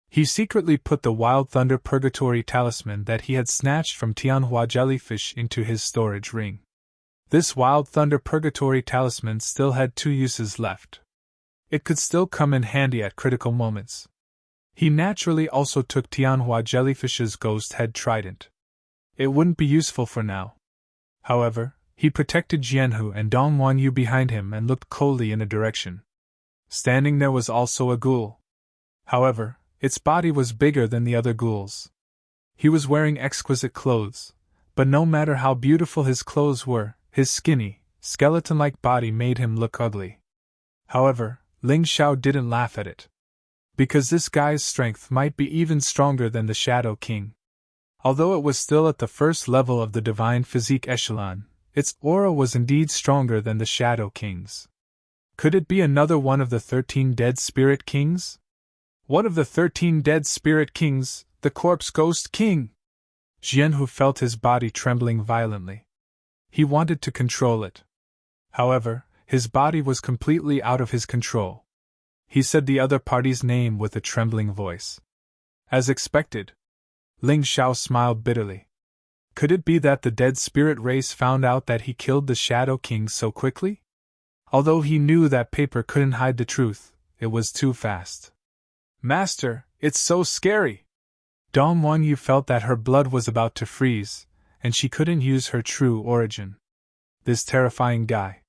Speaker 1: He secretly put the Wild Thunder Purgatory talisman that he had snatched from Tianhua Jellyfish into his storage ring. This Wild Thunder Purgatory talisman still had 2 uses left. It could still come in handy at critical moments. He naturally also took Tianhua Jellyfish's ghost head trident. It wouldn't be useful for now. However, he protected Jianhu and Dong Wanyu behind him and looked coldly in a direction. Standing there was also a ghoul. However, its body was bigger than the other ghouls. He was wearing exquisite clothes, but no matter how beautiful his clothes were, his skinny, skeleton-like body made him look ugly. However, Ling Xiao didn't laugh at it. Because this guy's strength might be even stronger than the Shadow King. Although it was still at the first level of the Divine Physique Echelon, its aura was indeed stronger than the Shadow King's. Could it be another one of the 13 Dead Spirit Kings? One of the 13 Dead Spirit Kings, the Corpse Ghost King! Jianhu felt his body trembling violently. He wanted to control it. However, his body was completely out of his control. He said the other party's name with a trembling voice. As expected. Ling Xiao smiled bitterly. Could it be that the dead spirit race found out that he killed the Shadow King so quickly? Although he knew that paper couldn't hide the truth, it was too fast. Master, it's so scary! Dong Wanyu felt that her blood was about to freeze, and she couldn't use her true origin. This terrifying guy.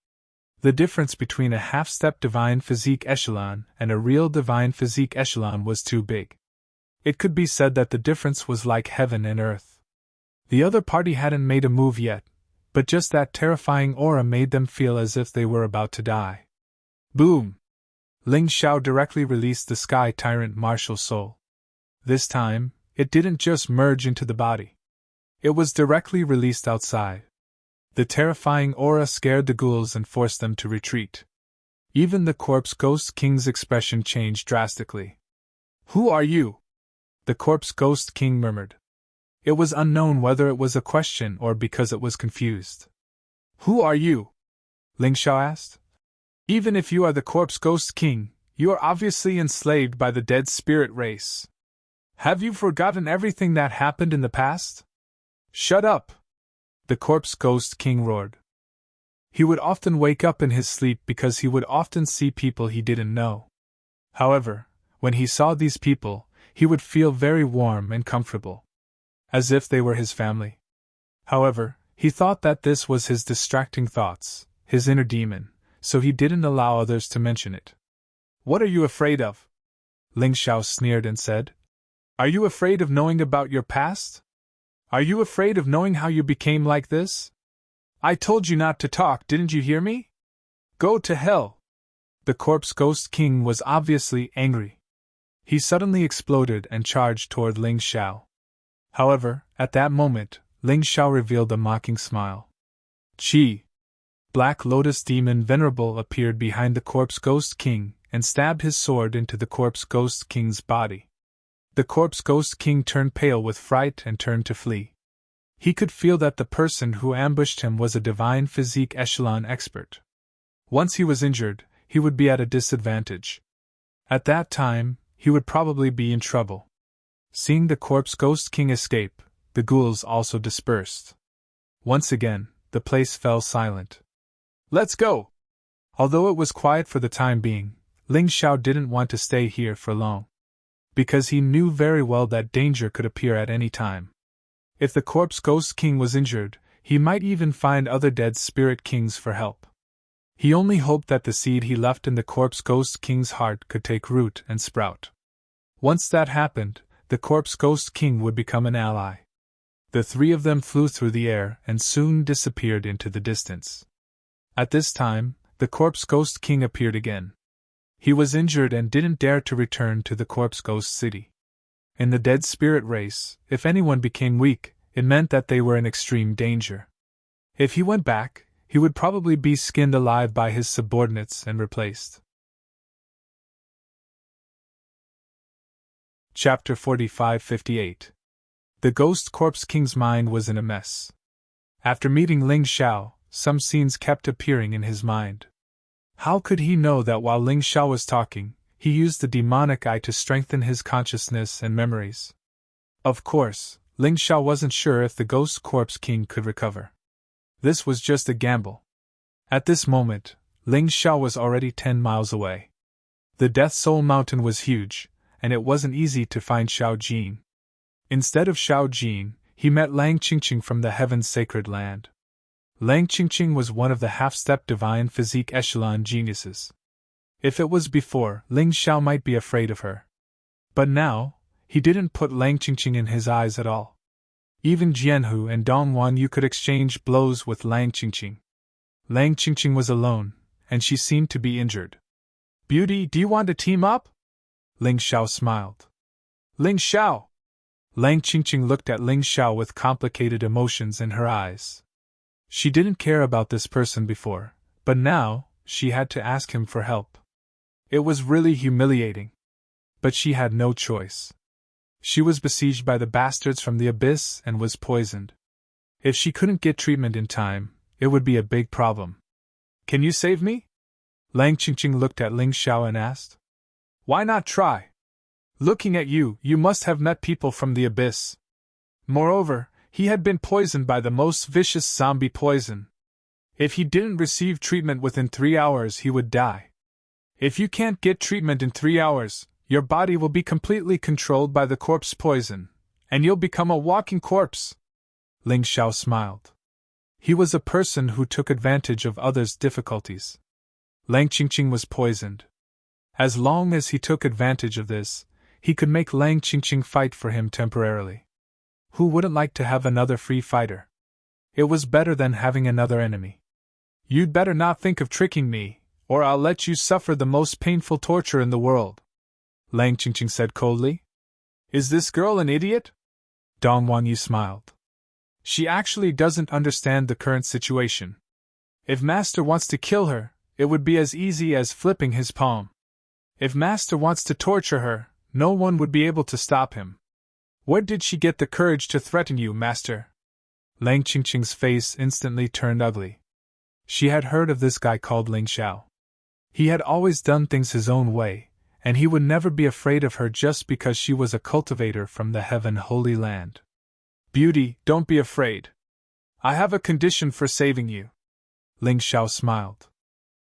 Speaker 1: The difference between a half-step Divine Physique Echelon and a real Divine Physique Echelon was too big. It could be said that the difference was like heaven and earth. The other party hadn't made a move yet, but just that terrifying aura made them feel as if they were about to die. Boom! Ling Xiao directly released the Sky Tyrant Martial Soul. This time, it didn't just merge into the body. It was directly released outside. The terrifying aura scared the ghouls and forced them to retreat. Even the Corpse Ghost King's expression changed drastically. Who are you? The Corpse Ghost King murmured. It was unknown whether it was a question or because it was confused. Who are you? Ling Xiao asked. Even if you are the Corpse Ghost King, you are obviously enslaved by the dead spirit race. Have you forgotten everything that happened in the past? Shut up! The Corpse Ghost King roared. He would often wake up in his sleep because he would often see people he didn't know. However, when he saw these people, he would feel very warm and comfortable. As if they were his family. However, he thought that this was his distracting thoughts, his inner demon, so he didn't allow others to mention it. What are you afraid of? Ling Xiao sneered and said. Are you afraid of knowing about your past? Are you afraid of knowing how you became like this? I told you not to talk, didn't you hear me? Go to hell! The Corpse Ghost King was obviously angry. He suddenly exploded and charged toward Ling Xiao. However, at that moment, Ling Xiao revealed a mocking smile. Chi! Black Lotus Demon Venerable appeared behind the Corpse Ghost King and stabbed his sword into the Corpse Ghost King's body. The Corpse Ghost King turned pale with fright and turned to flee. He could feel that the person who ambushed him was a Divine Physique Echelon expert. Once he was injured, he would be at a disadvantage. At that time, he would probably be in trouble. Seeing the Corpse Ghost King escape, the ghouls also dispersed. Once again, the place fell silent. Let's go! Although it was quiet for the time being, Ling Xiao didn't want to stay here for long. Because he knew very well that danger could appear at any time. If the Corpse Ghost King was injured, he might even find other dead spirit kings for help. He only hoped that the seed he left in the Corpse Ghost King's heart could take root and sprout. Once that happened, the Corpse Ghost King would become an ally. The 3 of them flew through the air and soon disappeared into the distance. At this time, the Corpse Ghost King appeared again. He was injured and didn't dare to return to the Corpse Ghost City. In the dead spirit race, if anyone became weak, it meant that they were in extreme danger. If he went back, he would probably be skinned alive by his subordinates and replaced. Chapter 45-58. The Ghost Corpse King's mind was in a mess. After meeting Ling Xiao, some scenes kept appearing in his mind. How could he know that while Ling Xiao was talking, he used the demonic eye to strengthen his consciousness and memories? Of course, Ling Xiao wasn't sure if the Ghost Corpse King could recover. This was just a gamble. At this moment, Ling Xiao was already 10 miles away. The Death Soul Mountain was huge, and it wasn't easy to find Xiao Jin. Instead of Xiao Jin, he met Lang Qingqing from the Heaven's Sacred Land. Lang Qingqing was one of the half-step divine physique echelon geniuses. If it was before, Ling Xiao might be afraid of her. But now, he didn't put Lang Qingqing in his eyes at all. Even Jianhu and Dong Wanyu could exchange blows with Lang Qingqing. Lang Qingqing was alone, and she seemed to be injured. "Beauty, do you want to team up?" Ling Xiao smiled. "Ling Xiao!" Lang Qingqing looked at Ling Xiao with complicated emotions in her eyes. She didn't care about this person before, but now, she had to ask him for help. It was really humiliating. But she had no choice. She was besieged by the bastards from the abyss and was poisoned. If she couldn't get treatment in time, it would be a big problem. "Can you save me?" Lang Qingqing looked at Ling Xiao and asked. "Why not try? Looking at you, you must have met people from the abyss. Moreover, he had been poisoned by the most vicious zombie poison. If he didn't receive treatment within 3 hours, he would die. If you can't get treatment in 3 hours, your body will be completely controlled by the corpse poison, and you'll become a walking corpse." Ling Xiao smiled. He was a person who took advantage of others' difficulties. Lang Qingqing was poisoned. As long as he took advantage of this, he could make Lang Qingqing fight for him temporarily. Who wouldn't like to have another free fighter? It was better than having another enemy. "You'd better not think of tricking me, or I'll let you suffer the most painful torture in the world," Lang Qingqing said coldly. "Is this girl an idiot?" Dong Wanyu smiled. "She actually doesn't understand the current situation. If Master wants to kill her, it would be as easy as flipping his palm. If Master wants to torture her, no one would be able to stop him. Where did she get the courage to threaten you, Master?" Lang Qingqing's face instantly turned ugly. She had heard of this guy called Ling Xiao. He had always done things his own way, and he would never be afraid of her just because she was a cultivator from the Heaven Holy Land. "Beauty, don't be afraid. I have a condition for saving you." Ling Xiao smiled.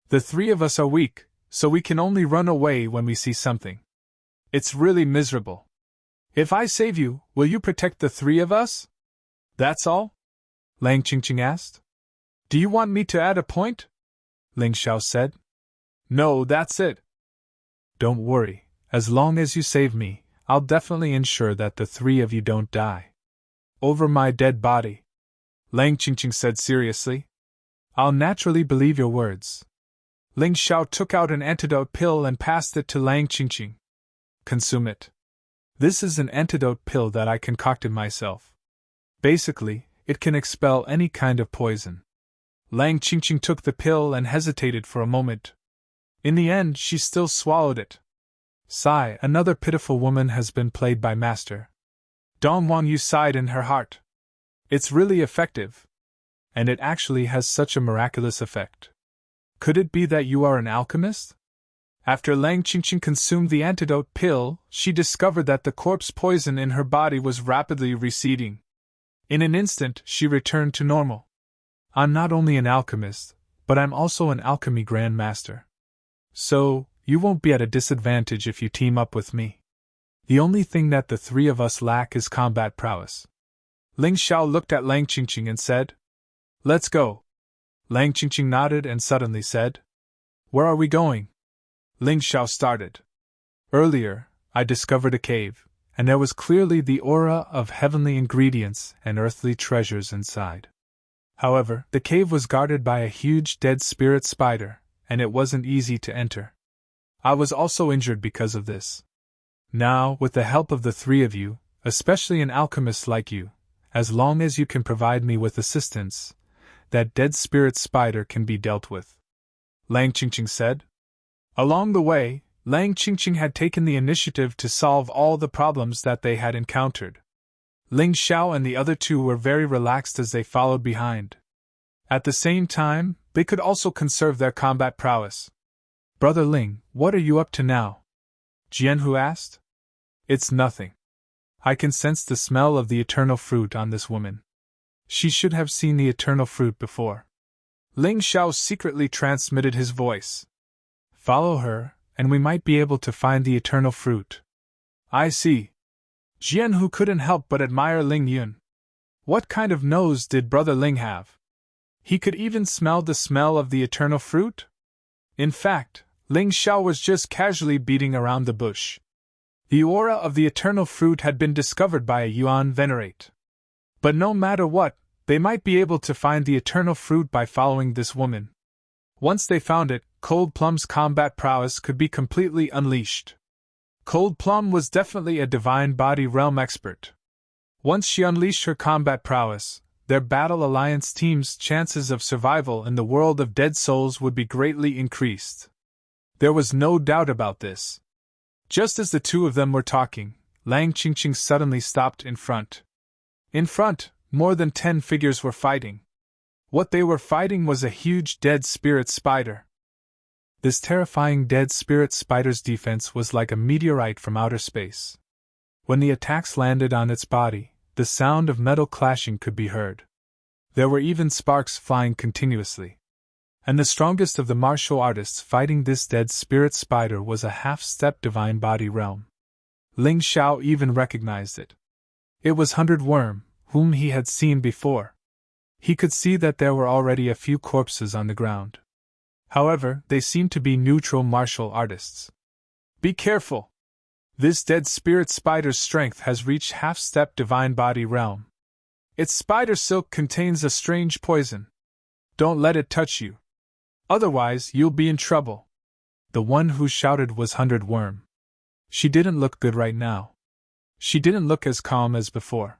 Speaker 1: "The 3 of us are weak, so we can only run away when we see something. It's really miserable. If I save you, will you protect the 3 of us? That's all?" Lang Qingqing asked. "Do you want me to add a point?" Ling Xiao said. "No, that's it." "Don't worry, as long as you save me, I'll definitely ensure that the 3 of you don't die." "Over my dead body," Lang Qingqing said seriously. "I'll naturally believe your words." Ling Xiao took out an antidote pill and passed it to Lang Qingqing. "Consume it. This is an antidote pill that I concocted myself. Basically, it can expel any kind of poison." Lang Qingqing took the pill and hesitated for a moment. In the end, she still swallowed it. Sigh, another pitiful woman has been played by Master. Dong Wanyu sighed in her heart. "It's really effective. And it actually has such a miraculous effect. Could it be that you are an alchemist?" After Lang Qingqing consumed the antidote pill, she discovered that the corpse poison in her body was rapidly receding. In an instant, she returned to normal. "I'm not only an alchemist, but I'm also an alchemy grandmaster. So, you won't be at a disadvantage if you team up with me. The only thing that the 3 of us lack is combat prowess." Ling Xiao looked at Lang Qingqing and said, "Let's go." Lang Qingqing nodded and suddenly said, "Where are we going?" Ling Xiao started. "Earlier, I discovered a cave, and there was clearly the aura of heavenly ingredients and earthly treasures inside. However, the cave was guarded by a huge dead spirit spider, and it wasn't easy to enter. I was also injured because of this. Now, with the help of the 3 of you, especially an alchemist like you, as long as you can provide me with assistance, that dead spirit spider can be dealt with," Lang Qingqing said. Along the way, Lang Qingqing had taken the initiative to solve all the problems that they had encountered. Ling Xiao and the other two were very relaxed as they followed behind. At the same time, they could also conserve their combat prowess. "Brother Ling, what are you up to now?" Jianhu asked. "It's nothing. I can sense the smell of the eternal fruit on this woman. She should have seen the eternal fruit before." Ling Xiao secretly transmitted his voice. "Follow her, and we might be able to find the eternal fruit." "I see." Jianhu couldn't help but admire Ling Yun. What kind of nose did Brother Ling have? He could even smell the smell of the eternal fruit? In fact, Ling Xiao was just casually beating around the bush. The aura of the eternal fruit had been discovered by a Yuan Venerate. But no matter what, they might be able to find the eternal fruit by following this woman. Once they found it, Cold Plum's combat prowess could be completely unleashed. Cold Plum was definitely a divine body realm expert. Once she unleashed her combat prowess, their Battle Alliance team's chances of survival in the world of dead souls would be greatly increased. There was no doubt about this. Just as the two of them were talking, Lang Qingqing suddenly stopped in front. In front, more than 10 figures were fighting. What they were fighting was a huge dead spirit spider. This terrifying dead spirit spider's defense was like a meteorite from outer space. When the attacks landed on its body, the sound of metal clashing could be heard. There were even sparks flying continuously. And the strongest of the martial artists fighting this dead spirit spider was a half-step divine body realm. Ling Xiao even recognized it. It was 100 Worm, whom he had seen before. He could see that there were already a few corpses on the ground. However, they seemed to be neutral martial artists. "Be careful! This dead spirit spider's strength has reached half-step divine body realm. Its spider silk contains a strange poison. Don't let it touch you. Otherwise, you'll be in trouble." The one who shouted was 100 Worm. She didn't look good right now. She didn't look as calm as before.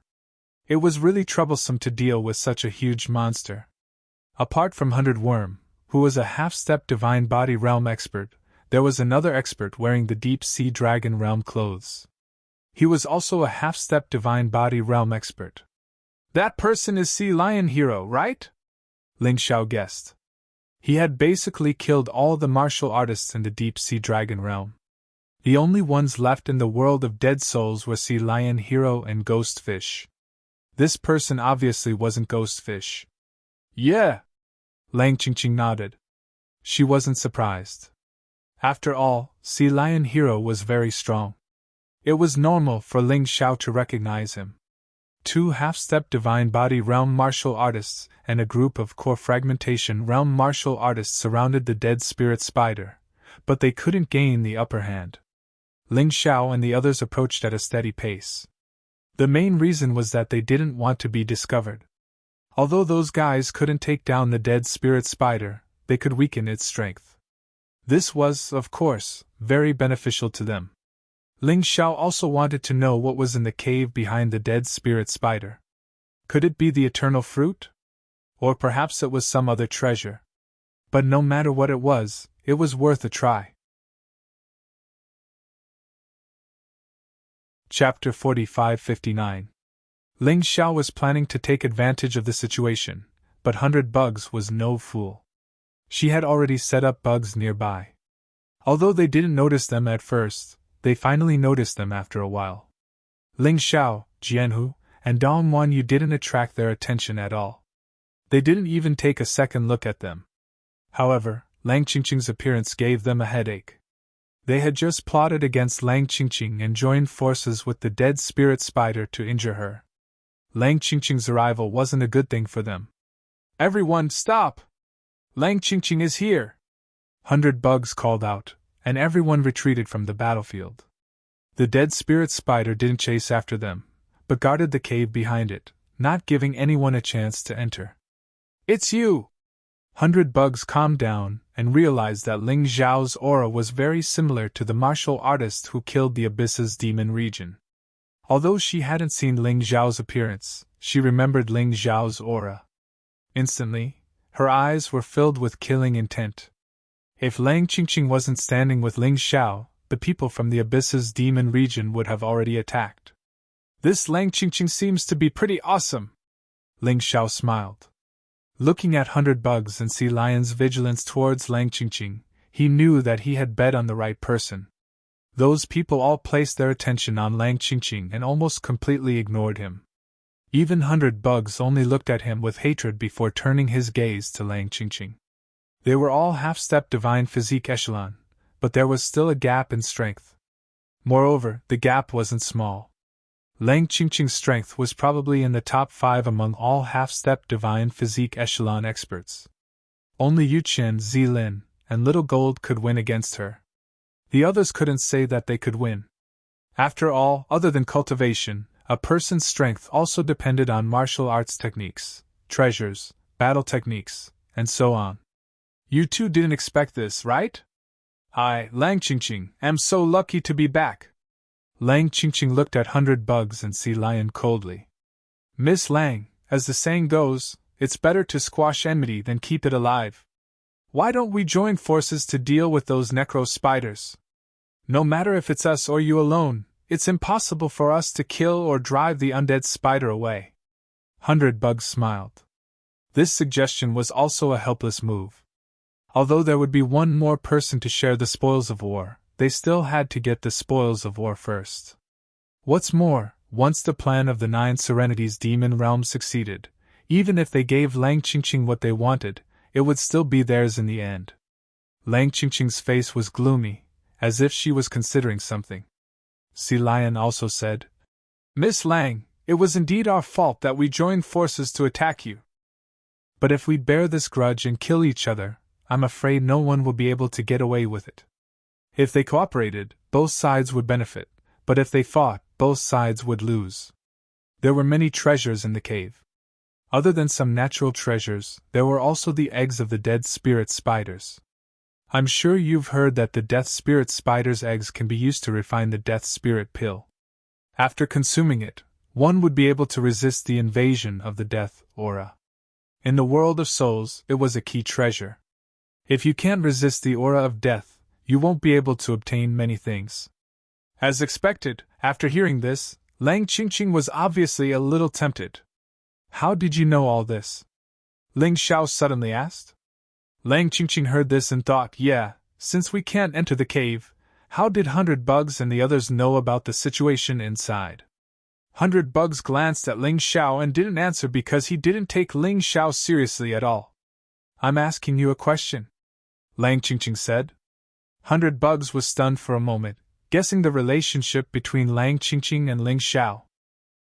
Speaker 1: It was really troublesome to deal with such a huge monster. Apart from 100 Worm, who was a half-step divine body realm expert, there was another expert wearing the deep-sea dragon realm clothes. He was also a half-step divine body realm expert. "That person is Sea Lion Hero, right?" Ling Xiao guessed. He had basically killed all the martial artists in the deep-sea dragon realm. The only ones left in the world of dead souls were Sea Lion Hero and Ghostfish. This person obviously wasn't Ghostfish. "Yeah." Lang Qingqing nodded. She wasn't surprised. After all, Sea Lion Hero was very strong. It was normal for Ling Xiao to recognize him. 2 half-step divine body realm martial artists and a group of core fragmentation realm martial artists surrounded the dead spirit spider, but they couldn't gain the upper hand. Ling Xiao and the others approached at a steady pace. The main reason was that they didn't want to be discovered. Although those guys couldn't take down the dead spirit spider, they could weaken its strength. This was, of course, very beneficial to them. Ling Xiao also wanted to know what was in the cave behind the dead spirit spider. Could it be the eternal fruit? Or perhaps it was some other treasure. But no matter what it was worth a try. Chapter 45-59. Ling Xiao was planning to take advantage of the situation, but 100 Bugs was no fool. She had already set up bugs nearby. Although they didn't notice them at first, they finally noticed them after a while. Ling Xiao, Jianhu, and Dong Wanyu didn't attract their attention at all. They didn't even take a second look at them. However, Lang Qingqing's appearance gave them a headache. They had just plotted against Lang Qingqing and joined forces with the dead spirit spider to injure her. Lang Qingqing's arrival wasn't a good thing for them. "Everyone, stop! Lang Qingqing is here!" 100 Bugs called out, and everyone retreated from the battlefield. The dead spirit spider didn't chase after them, but guarded the cave behind it, not giving anyone a chance to enter. "It's you!" 100 Bugs calmed down and realized that Ling Xiao's aura was very similar to the martial artist who killed the Abyss's demon region. Although she hadn't seen Ling Xiao's appearance, she remembered Ling Xiao's aura. Instantly, Her eyes were filled with killing intent. If Lang Qingqing wasn't standing with Ling Xiao, the people from the Abyss's demon region would have already attacked. This Lang Qingqing seems to be pretty awesome. Ling Xiao smiled. Looking at 100 Bugs and Sea Lion's vigilance towards Lang Qingqing, he knew that he had bet on the right person. Those people all placed their attention on Lang Qingqing and almost completely ignored him. Even 100 Bugs only looked at him with hatred before turning his gaze to Lang Qingqing. They were all half-step divine physique echelon, but there was still a gap in strength. Moreover, the gap wasn't small. Lang Qingqing's strength was probably in the top 5 among all half-step divine physique echelon experts. Only Yuqian, Zilin, and Little Gold could win against her. The others couldn't say that they could win. After all, other than cultivation, a person's strength also depended on martial arts techniques, treasures, battle techniques, and so on. You two didn't expect this, right? I, Lang Qingqing, am so lucky to be back. Lang Qingqing looked at 100 Bugs and Sea Lion coldly. Miss Lang, as the saying goes, it's better to squash enmity than keep it alive. Why don't we join forces to deal with those necro spiders? No matter if it's us or you alone, it's impossible for us to kill or drive the undead spider away. 100 Bugs smiled. This suggestion was also a helpless move. Although there would be one more person to share the spoils of war, they still had to get the spoils of war first. What's more, once the plan of the 9 Serenity's demon realm succeeded, even if they gave Lang Qingqing what they wanted, it would still be theirs in the end. Lang Qingqing's face was gloomy, as if she was considering something. Sea Lion also said, Miss Lang, it was indeed our fault that we joined forces to attack you. But if we bear this grudge and kill each other, I'm afraid no one will be able to get away with it. If they cooperated, both sides would benefit, but if they fought, both sides would lose. There were many treasures in the cave. Other than some natural treasures, there were also the eggs of the dead spirit spiders. I'm sure you've heard that the death spirit spider's eggs can be used to refine the death spirit pill. After consuming it, one would be able to resist the invasion of the death aura. In the world of souls, it was a key treasure. If you can't resist the aura of death, you won't be able to obtain many things. As expected, after hearing this, Lang Qingqing was obviously a little tempted. How did you know all this? Ling Xiao suddenly asked. Lang Qingqing heard this and thought, yeah, since we can't enter the cave, how did 100 Bugs and the others know about the situation inside? 100 Bugs glanced at Ling Xiao and didn't answer because he didn't take Ling Xiao seriously at all. I'm asking you a question, Lang Qingqing said. 100 Bugs was stunned for a moment, guessing the relationship between Lang Qingqing and Ling Xiao.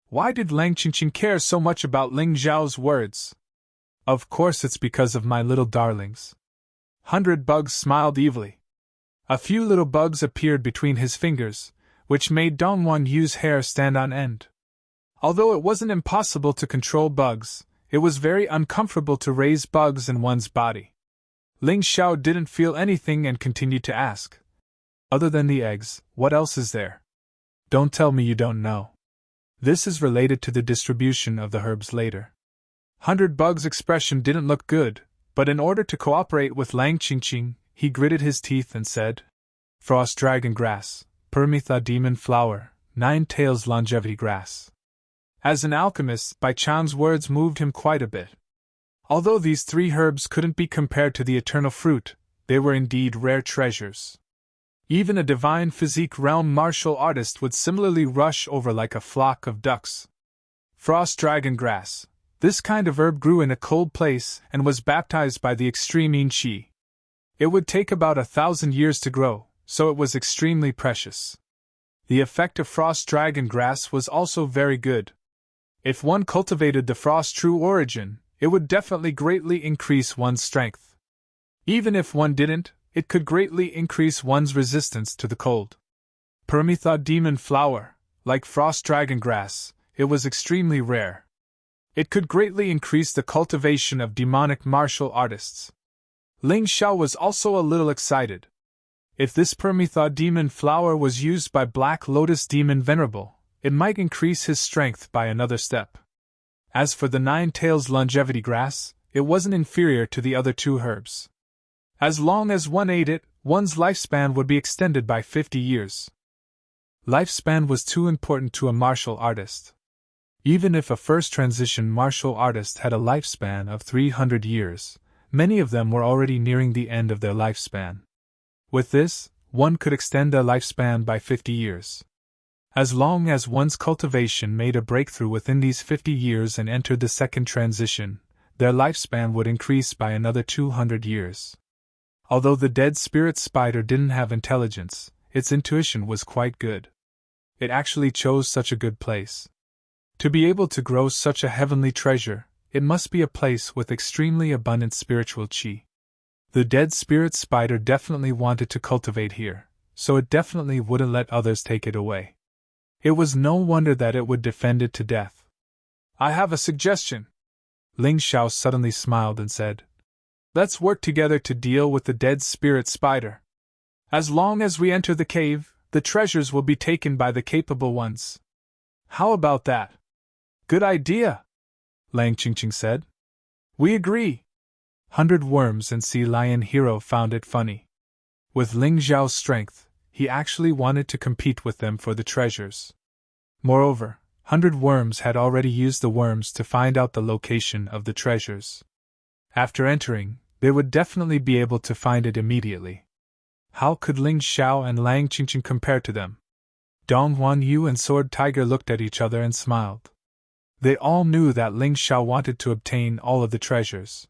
Speaker 1: Why did Lang Qingqing care so much about Ling Xiao's words? Of course it's because of my little darlings. 100 Bugs smiled evilly. A few little bugs appeared between his fingers, which made Dongwon Yu's hair stand on end. Although it wasn't impossible to control bugs, it was very uncomfortable to raise bugs in one's body. Ling Xiao didn't feel anything and continued to ask. Other than the eggs, what else is there? Don't tell me you don't know. This is related to the distribution of the herbs later. 100 Bugs' expression didn't look good, but in order to cooperate with Lang Qingqing, he gritted his teeth and said, Frost Dragon Grass, Permitha Demon Flower, 9 Tails Longevity Grass. As an alchemist, Bai Chan's words moved him quite a bit. Although these 3 herbs couldn't be compared to the eternal fruit, they were indeed rare treasures. Even a divine physique realm martial artist would similarly rush over like a flock of ducks. Frost Dragon Grass. This kind of herb grew in a cold place and was baptized by the extreme Yin Qi. It would take about 1,000 years to grow, so it was extremely precious. The effect of frost dragon grass was also very good. If one cultivated the frost true origin, it would definitely greatly increase one's strength. Even if one didn't, it could greatly increase one's resistance to the cold. Permitha Demon Flower, like frost dragon grass, it was extremely rare. It could greatly increase the cultivation of demonic martial artists. Ling Xiao was also a little excited. If this Permitha demon flower was used by Black Lotus Demon Venerable, it might increase his strength by another step. As for the 9 Tails Longevity Grass, it wasn't inferior to the other two herbs. As long as one ate it, one's lifespan would be extended by 50 years. Lifespan was too important to a martial artist. Even if a first transition martial artist had a lifespan of 300 years, many of them were already nearing the end of their lifespan. With this, one could extend their lifespan by 50 years. As long as one's cultivation made a breakthrough within these 50 years and entered the second transition, their lifespan would increase by another 200 years. Although the dead spirit spider didn't have intelligence, its intuition was quite good. It actually chose such a good place. To be able to grow such a heavenly treasure, it must be a place with extremely abundant spiritual chi. The dead spirit spider definitely wanted to cultivate here, so it definitely wouldn't let others take it away. It was no wonder that it would defend it to death. I have a suggestion. Ling Xiao suddenly smiled and said, Let's work together to deal with the dead spirit spider. As long as we enter the cave, the treasures will be taken by the capable ones. How about that? Good idea, Lang Qingqing said. We agree. 100 Worms and Sea Lion Hero found it funny. With Ling Xiao's strength, he actually wanted to compete with them for the treasures. Moreover, 100 Worms had already used the worms to find out the location of the treasures. After entering, they would definitely be able to find it immediately. How could Ling Xiao and Lang Qingqing compare to them? Dong Huanyu and Sword Tiger looked at each other and smiled. They all knew that Ling Xiao wanted to obtain all of the treasures.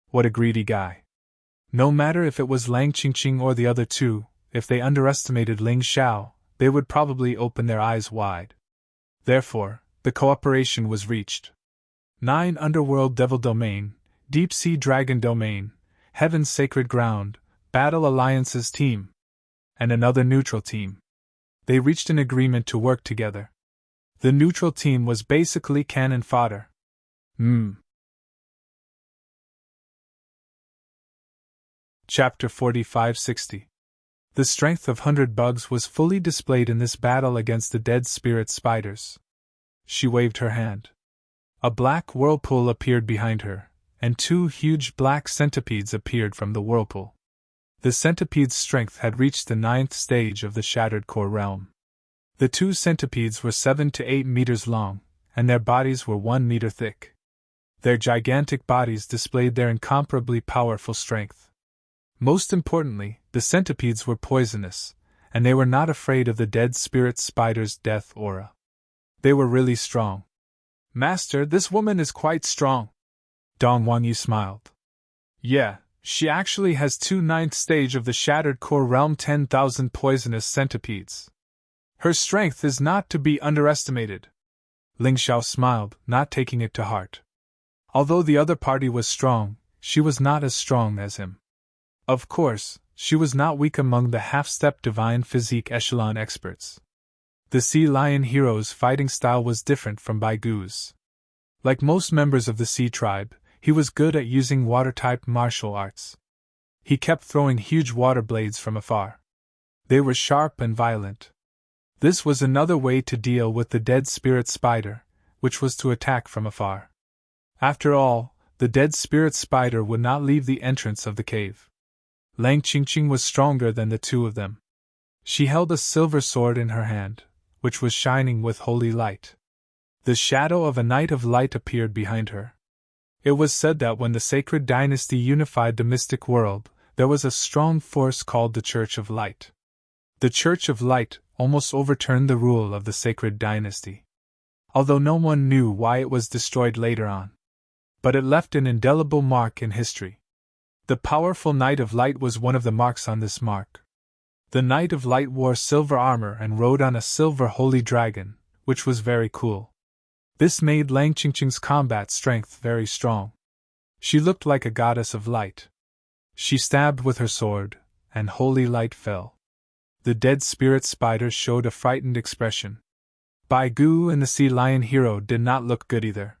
Speaker 1: What a greedy guy. No matter if it was Lang Qingqing or the other two, if they underestimated Ling Xiao, they would probably open their eyes wide. Therefore, the cooperation was reached. 9 Underworld Devil Domain, Deep Sea Dragon Domain, Heaven's Sacred Ground, Battle Alliances Team, and another neutral team. They reached an agreement to work together. The neutral team was basically cannon fodder. Chapter 4560. The strength of 100 bugs was fully displayed in this battle against the dead spirit spiders. She waved her hand. A black whirlpool appeared behind her, and 2 huge black centipedes appeared from the whirlpool. The centipede's strength had reached the 9th stage of the Shattered Core realm. The 2 centipedes were 7 to 8 meters long, and their bodies were 1 meter thick. Their gigantic bodies displayed their incomparably powerful strength. Most importantly, the centipedes were poisonous, and they were not afraid of the dead spirit spider's death aura. They were really strong. Master, this woman is quite strong. Dong Huanyu smiled. Yeah, she actually has 2 9th stage of the Shattered Core realm 10,000 poisonous centipedes. Her strength is not to be underestimated. Ling Xiao smiled, not taking it to heart. Although the other party was strong, she was not as strong as him. Of course, she was not weak among the half-step divine physique echelon experts. The Sea Lion Hero's fighting style was different from Bai Gu's. Like most members of the Sea Tribe, he was good at using water-type martial arts. He kept throwing huge water blades from afar. They were sharp and violent. This was another way to deal with the dead spirit spider, which was to attack from afar. After all, the dead spirit spider would not leave the entrance of the cave. Lang Qingqing was stronger than the 2 of them. She held a silver sword in her hand, which was shining with holy light. The shadow of a Knight of Light appeared behind her. It was said that when the Sacred Dynasty unified the mystic world, there was a strong force called the Church of Light. The Church of Light almost overturned the rule of the Sacred Dynasty. Although no one knew why it was destroyed later on. But it left an indelible mark in history. The powerful Knight of Light was one of the marks on this mark. The Knight of Light wore silver armor and rode on a silver holy dragon, which was very cool. This made Lang Qingqing's combat strength very strong. She looked like a goddess of light. She stabbed with her sword, and holy light fell. The dead spirit spider showed a frightened expression. Bai Gu and the Sea Lion Hero did not look good either.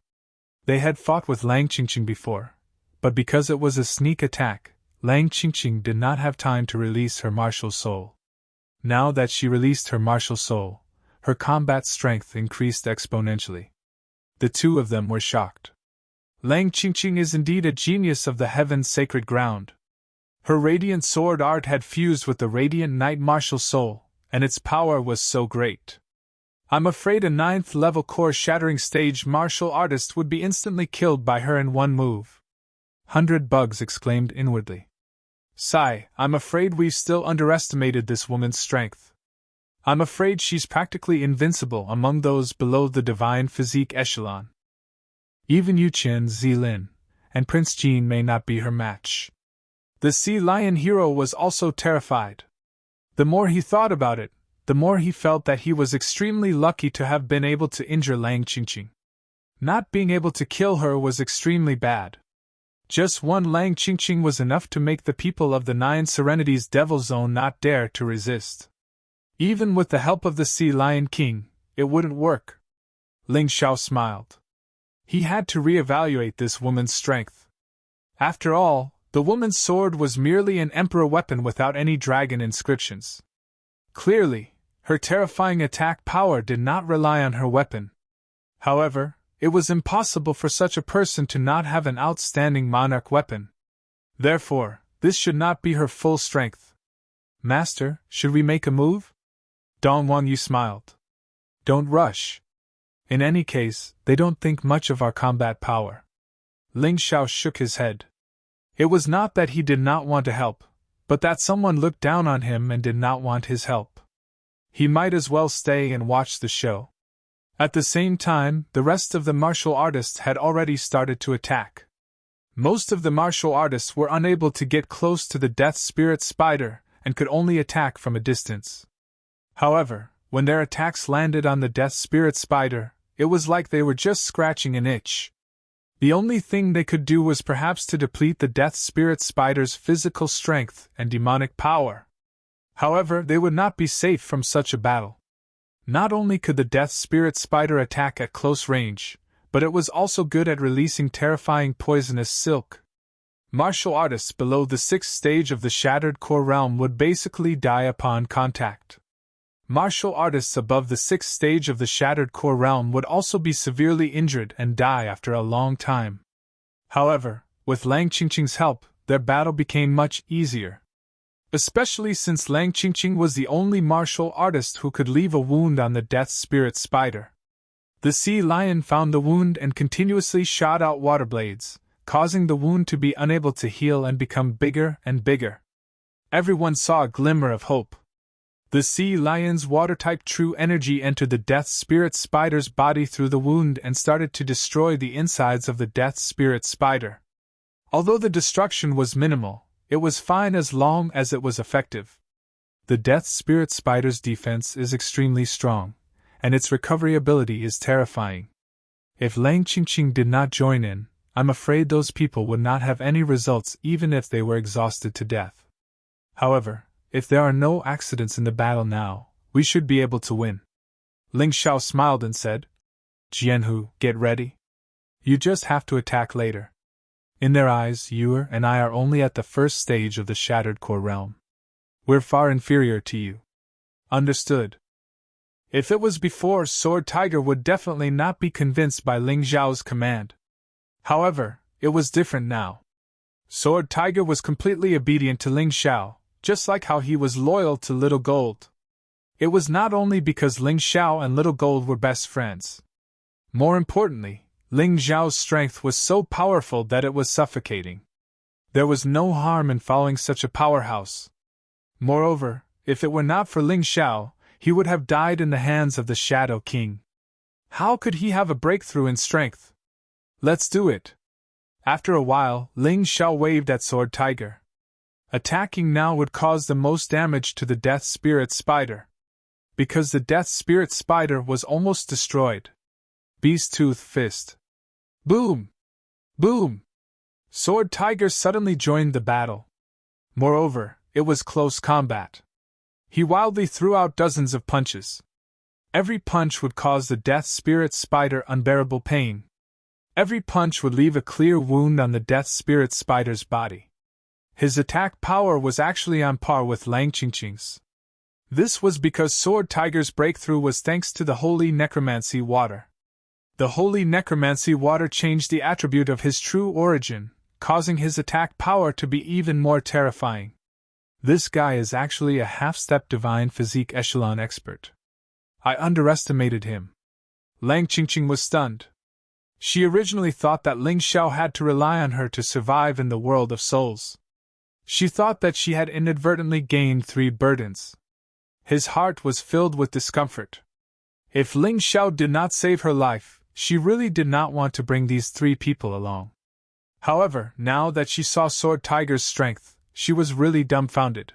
Speaker 1: They had fought with Lang Qingqing before, but because it was a sneak attack, Lang Qingqing did not have time to release her martial soul. Now that she released her martial soul, her combat strength increased exponentially. The 2 of them were shocked. Lang Qingqing is indeed a genius of the heaven's sacred ground. Her radiant sword art had fused with the radiant night martial soul, and its power was so great. I'm afraid a 9th-level core-shattering stage martial artist would be instantly killed by her in one move. 100 Bugs exclaimed inwardly. Sigh, I'm afraid we've still underestimated this woman's strength. I'm afraid she's practically invincible among those below the divine physique echelon. Even Yu Qian Zilin and Prince Jean may not be her match. The Sea Lion hero was also terrified. The more he thought about it, the more he felt that he was extremely lucky to have been able to injure Lang Qingqing. Not being able to kill her was extremely bad. Just one Lang Qingqing was enough to make the people of the 9 Serenities Devil Zone not dare to resist. Even with the help of the Sea Lion King, it wouldn't work. Ling Xiao smiled. He had to reevaluate this woman's strength. After all, the woman's sword was merely an emperor weapon without any dragon inscriptions. Clearly, her terrifying attack power did not rely on her weapon. However, it was impossible for such a person to not have an outstanding monarch weapon. Therefore, this should not be her full strength. Master, should we make a move? Dong Wangyu smiled. Don't rush. In any case, they don't think much of our combat power. Ling Xiao shook his head. It was not that he did not want to help, but that someone looked down on him and did not want his help. He might as well stay and watch the show. At the same time, the rest of the martial artists had already started to attack. Most of the martial artists were unable to get close to the Death Spirit Spider and could only attack from a distance. However, when their attacks landed on the Death Spirit Spider, it was like they were just scratching an itch. The only thing they could do was perhaps to deplete the Death Spirit Spider's physical strength and demonic power. However, they would not be safe from such a battle. Not only could the Death Spirit Spider attack at close range, but it was also good at releasing terrifying poisonous silk. Martial artists below the 6th stage of the Shattered Core Realm would basically die upon contact. Martial artists above the 6th stage of the Shattered Core Realm would also be severely injured and die after a long time. However, with Lang Qingqing's help, their battle became much easier. Especially since Lang Qingqing was the only martial artist who could leave a wound on the Death Spirit Spider. The Sea Lion found the wound and continuously shot out water blades, causing the wound to be unable to heal and become bigger and bigger. Everyone saw a glimmer of hope. The Sea Lion's water-type true energy entered the Death Spirit Spider's body through the wound and started to destroy the insides of the Death Spirit Spider. Although the destruction was minimal, it was fine as long as it was effective. The Death Spirit Spider's defense is extremely strong, and its recovery ability is terrifying. If Lang Qingqing did not join in, I'm afraid those people would not have any results even if they were exhausted to death. However, if there are no accidents in the battle now, we should be able to win. Ling Xiao smiled and said, Jianhu, get ready. You just have to attack later. In their eyes, you and I are only at the 1st stage of the Shattered Core Realm. We're far inferior to you. Understood. If it was before, Sword Tiger would definitely not be convinced by Ling Xiao's command. However, it was different now. Sword Tiger was completely obedient to Ling Xiao, just like how he was loyal to Little Gold. It was not only because Ling Xiao and Little Gold were best friends. More importantly, Ling Xiao's strength was so powerful that it was suffocating. There was no harm in following such a powerhouse. Moreover, if it were not for Ling Xiao, he would have died in the hands of the Shadow King. How could he have a breakthrough in strength? Let's do it. After a while, Ling Xiao waved at Sword Tiger. Attacking now would cause the most damage to the Death Spirit Spider. Because the Death Spirit Spider was almost destroyed. Beast Tooth Fist. Boom! Boom! Sword Tiger suddenly joined the battle. Moreover, it was close combat. He wildly threw out dozens of punches. Every punch would cause the Death Spirit Spider unbearable pain. Every punch would leave a clear wound on the Death Spirit Spider's body. His attack power was actually on par with Lang Qingqing's. This was because Sword Tiger's breakthrough was thanks to the holy necromancy water. The holy necromancy water changed the attribute of his true origin, causing his attack power to be even more terrifying. This guy is actually a half-step divine physique echelon expert. I underestimated him. Lang Qingqing was stunned. She originally thought that Ling Xiao had to rely on her to survive in the world of souls. She thought that she had inadvertently gained 3 burdens. His heart was filled with discomfort. If Ling Xiao did not save her life, she really did not want to bring these 3 people along. However, now that she saw Sword Tiger's strength, she was really dumbfounded.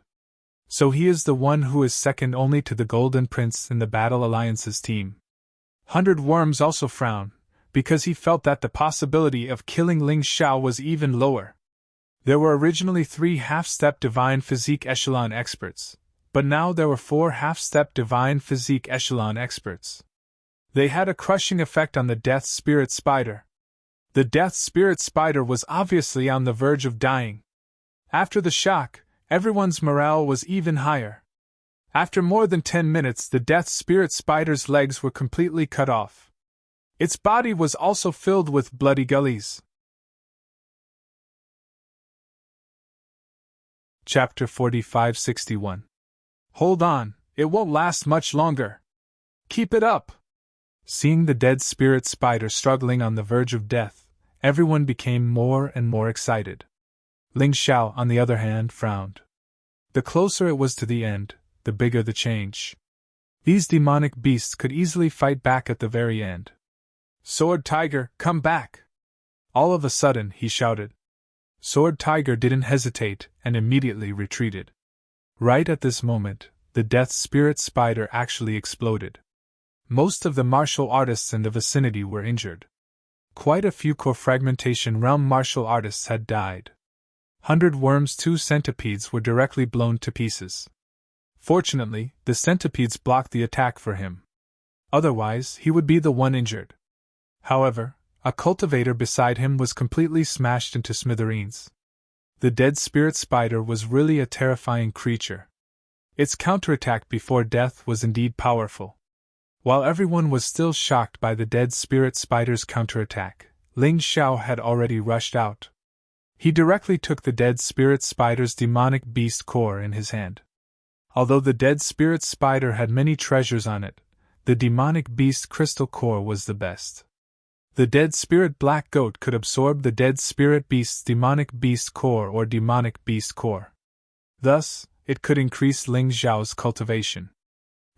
Speaker 1: So he is the one who is second only to the Golden Prince in the Battle Alliance's team. 100 Worms also frowned, because he felt that the possibility of killing Ling Xiao was even lower. There were originally 3 half-step divine physique echelon experts, but now there were 4 half-step divine physique echelon experts. They had a crushing effect on the Death Spirit Spider. The Death Spirit Spider was obviously on the verge of dying. After the shock, everyone's morale was even higher. After more than 10 minutes, the Death Spirit Spider's legs were completely cut off. Its body was also filled with bloody gullies. Chapter 4561. Hold on, it won't last much longer. Keep it up. Seeing the dead spirit spider struggling on the verge of death, everyone became more and more excited. Ling Xiao, on the other hand, frowned. The closer it was to the end, the bigger the change. These demonic beasts could easily fight back at the very end. Sword Tiger, come back! All of a sudden, he shouted. Sword Tiger didn't hesitate and immediately retreated. Right at this moment, the Death Spirit Spider actually exploded. Most of the martial artists in the vicinity were injured. Quite a few co-fragmentation realm martial artists had died. 100 Worms' 2 centipedes were directly blown to pieces. Fortunately, the centipedes blocked the attack for him. Otherwise, he would be the one injured. However, a cultivator beside him was completely smashed into smithereens. The dead spirit spider was really a terrifying creature. Its counterattack before death was indeed powerful. While everyone was still shocked by the dead spirit spider's counterattack, Ling Xiao had already rushed out. He directly took the dead spirit spider's demonic beast core in his hand. Although the dead spirit spider had many treasures on it, the demonic beast crystal core was the best. The dead spirit black goat could absorb the dead spirit beast's demonic beast core or demonic beast core. Thus, it could increase Ling Xiao's cultivation.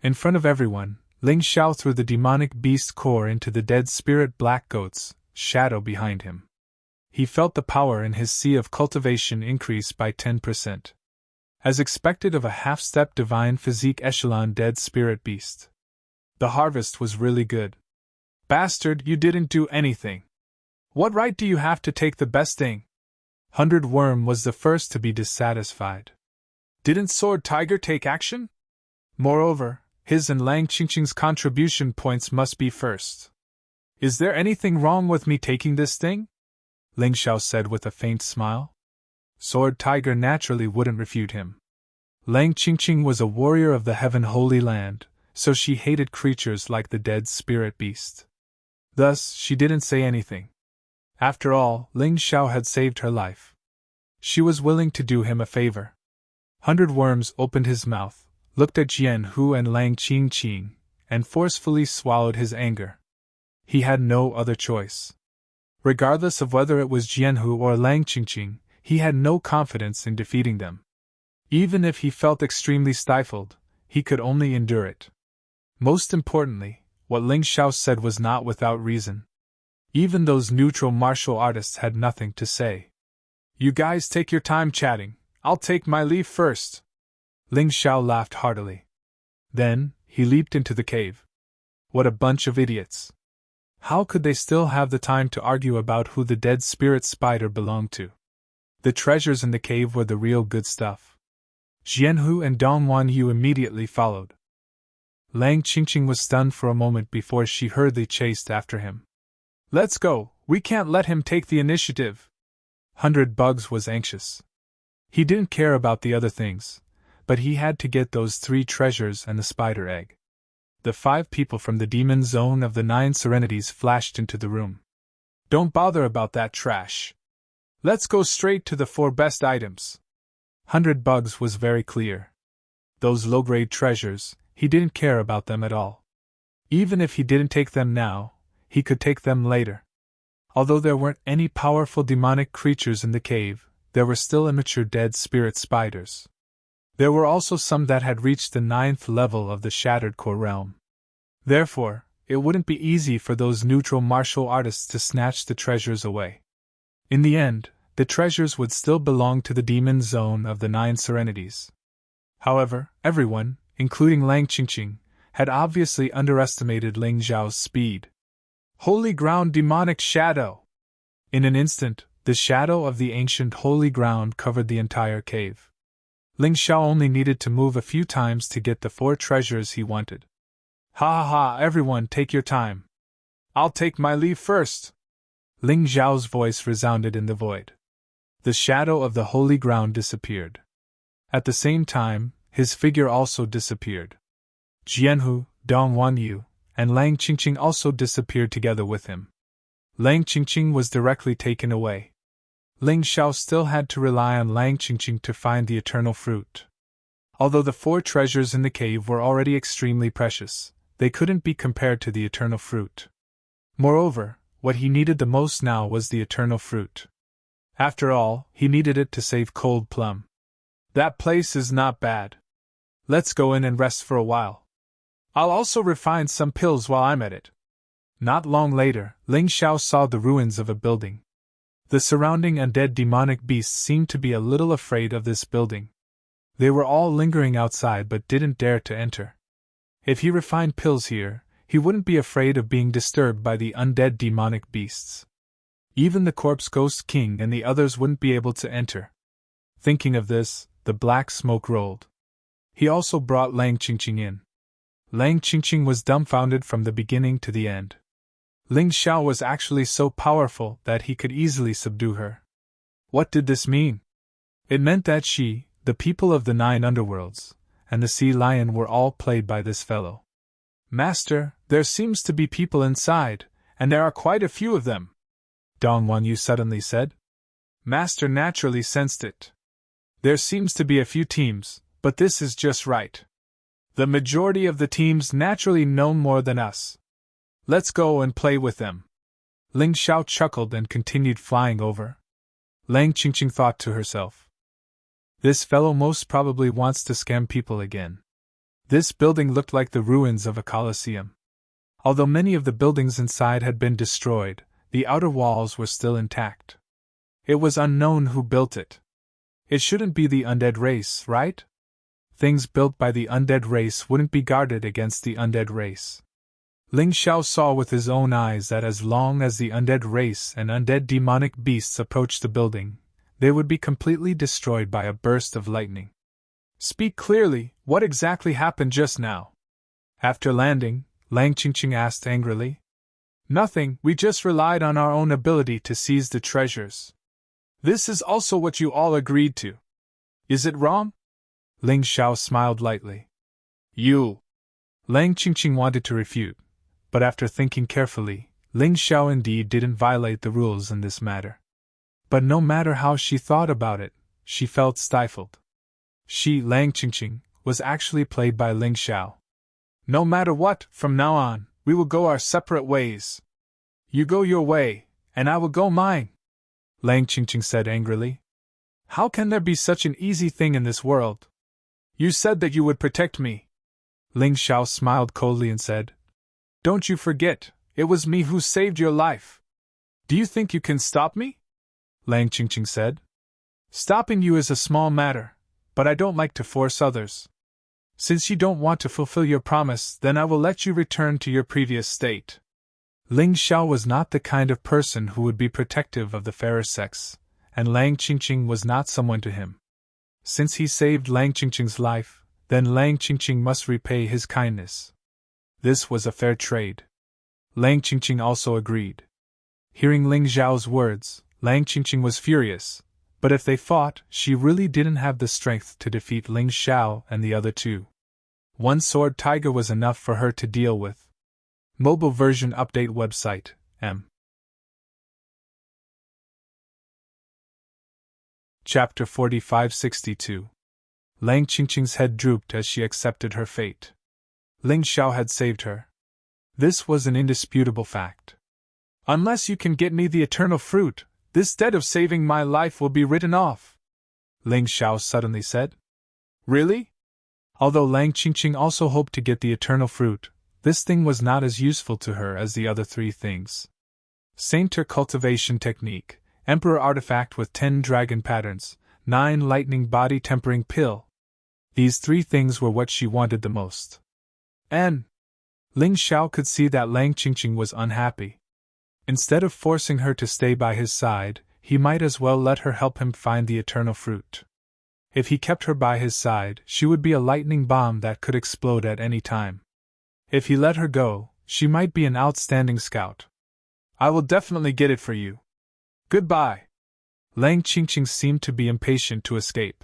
Speaker 1: In front of everyone, Ling Xiao threw the demonic beast core into the dead spirit black goat's shadow behind him. He felt the power in his sea of cultivation increase by 10%. As expected of a half-step divine physique echelon dead spirit beast. The harvest was really good. Bastard, you didn't do anything. What right do you have to take the best thing? 100 Worm was the first to be dissatisfied. Didn't Sword Tiger take action? Moreover, his and Lang Qingqing's contribution points must be first. Is there anything wrong with me taking this thing? Ling Xiao said with a faint smile. Sword Tiger naturally wouldn't refute him. Lang Qingqing was a warrior of the Heaven Holy Land, so she hated creatures like the dead spirit beast. Thus, she didn't say anything. After all, Ling Xiao had saved her life. She was willing to do him a favor. 100 Worms opened his mouth, looked at Jian Hu and Lang Qingqing, and forcefully swallowed his anger. He had no other choice. Regardless of whether it was Jian Hu or Lang Qingqing, he had no confidence in defeating them. Even if he felt extremely stifled, he could only endure it. Most importantly, what Ling Xiao said was not without reason. Even those neutral martial artists had nothing to say. You guys take your time chatting, I'll take my leave first. Ling Xiao laughed heartily. Then, he leaped into the cave. What a bunch of idiots. How could they still have the time to argue about who the dead spirit spider belonged to? The treasures in the cave were the real good stuff. Jianhu and Dong Wanyu immediately followed. Lang Qingqing was stunned for a moment before she hurriedly chased after him. Let's go, we can't let him take the initiative. 100 Bugs was anxious. He didn't care about the other things, but he had to get those 3 treasures and the spider egg. The 5 people from the demon zone of the 9 serenities flashed into the room. Don't bother about that trash. Let's go straight to the 4 best items. 100 Bugs was very clear. Those low-grade treasures, he didn't care about them at all. Even if he didn't take them now, he could take them later. Although there weren't any powerful demonic creatures in the cave, there were still immature dead spirit spiders. There were also some that had reached the 9th level of the Shattered Core realm. Therefore, it wouldn't be easy for those neutral martial artists to snatch the treasures away. In the end, the treasures would still belong to the demon zone of the 9 serenities. However, everyone, including Lang Qingqing, had obviously underestimated Ling Xiao's speed. Holy ground demonic shadow! In an instant, the shadow of the ancient holy ground covered the entire cave. Ling Xiao only needed to move a few times to get the 4 treasures he wanted. Ha ha ha, everyone take your time. I'll take my leave first. Ling Xiao's voice resounded in the void. The shadow of the holy ground disappeared. At the same time, his figure also disappeared. Jianhu, Dong Wanyu, and Lang Qingqing also disappeared together with him. Lang Qingqing was directly taken away. Ling Xiao still had to rely on Lang Qingqing to find the eternal fruit. Although the 4 treasures in the cave were already extremely precious, they couldn't be compared to the eternal fruit. Moreover, what he needed the most now was the eternal fruit. After all, he needed it to save Cold Plum. That place is not bad. Let's go in and rest for a while. I'll also refine some pills while I'm at it. Not long later, Ling Xiao saw the ruins of a building. The surrounding undead demonic beasts seemed to be a little afraid of this building. They were all lingering outside but didn't dare to enter. If he refined pills here, he wouldn't be afraid of being disturbed by the undead demonic beasts. Even the Corpse Ghost King and the others wouldn't be able to enter. Thinking of this, the black smoke rolled. He also brought Lang Qingqing in. Lang Qingqing was dumbfounded from the beginning to the end. Ling Xiao was actually so powerful that he could easily subdue her. What did this mean? It meant that she, the people of the 9 underworlds, and the sea lion were all played by this fellow. Master, there seems to be people inside, and there are quite a few of them, Dong Wanyu suddenly said. Master naturally sensed it. There seems to be a few teams, but this is just right. The majority of the teams naturally know more than us. Let's go and play with them. Ling Xiao chuckled and continued flying over. Lang Qingqing thought to herself. This fellow most probably wants to scam people again. This building looked like the ruins of a coliseum. Although many of the buildings inside had been destroyed, the outer walls were still intact. It was unknown who built it. It shouldn't be the undead race, right? Things built by the undead race wouldn't be guarded against the undead race. Ling Xiao saw with his own eyes that as long as the undead race and undead demonic beasts approached the building, they would be completely destroyed by a burst of lightning. Speak clearly, what exactly happened just now? After landing, Lang Qingqing asked angrily. Nothing, we just relied on our own ability to seize the treasures. This is also what you all agreed to. Is it wrong? Ling Xiao smiled lightly. You! Lang Qingqing wanted to refute, but after thinking carefully, Ling Xiao indeed didn't violate the rules in this matter. But no matter how she thought about it, she felt stifled. She, Lang Qingqing, was actually played by Ling Xiao. No matter what, from now on, we will go our separate ways. You go your way, and I will go mine, Lang Qingqing said angrily. How can there be such an easy thing in this world? You said that you would protect me. Ling Xiao smiled coldly and said, Don't you forget, it was me who saved your life. Do you think you can stop me? Lang Qingqing said. Stopping you is a small matter, but I don't like to force others. Since you don't want to fulfill your promise, then I will let you return to your previous state. Ling Xiao was not the kind of person who would be protective of the fairer sex, and Lang Qingqing was not someone to him. Since he saved Lang Qingqing's life, then Lang Qingqing must repay his kindness. This was a fair trade. Lang Qingqing also agreed. Hearing Ling Xiao's words, Lang Qingqing was furious, but if they fought, she really didn't have the strength to defeat Ling Xiao and the other two. One sword tiger was enough for her to deal with. Mobile version update website, M. Chapter 4562. Lang Qingqing's head drooped as she accepted her fate. Ling Xiao had saved her. This was an indisputable fact. Unless you can get me the eternal fruit, this debt of saving my life will be written off, Ling Xiao suddenly said. Really? Although Lang Qingqing also hoped to get the eternal fruit, this thing was not as useful to her as the other three things. Sainter cultivation technique, Emperor artifact with 10 dragon patterns, 9 lightning body tempering pill. These three things were what she wanted the most. And Ling Xiao could see that Lang Qingqing was unhappy. Instead of forcing her to stay by his side, he might as well let her help him find the eternal fruit. If he kept her by his side, she would be a lightning bomb that could explode at any time. If he let her go, she might be an outstanding scout. I will definitely get it for you. Goodbye. Lang Qingqing seemed to be impatient to escape.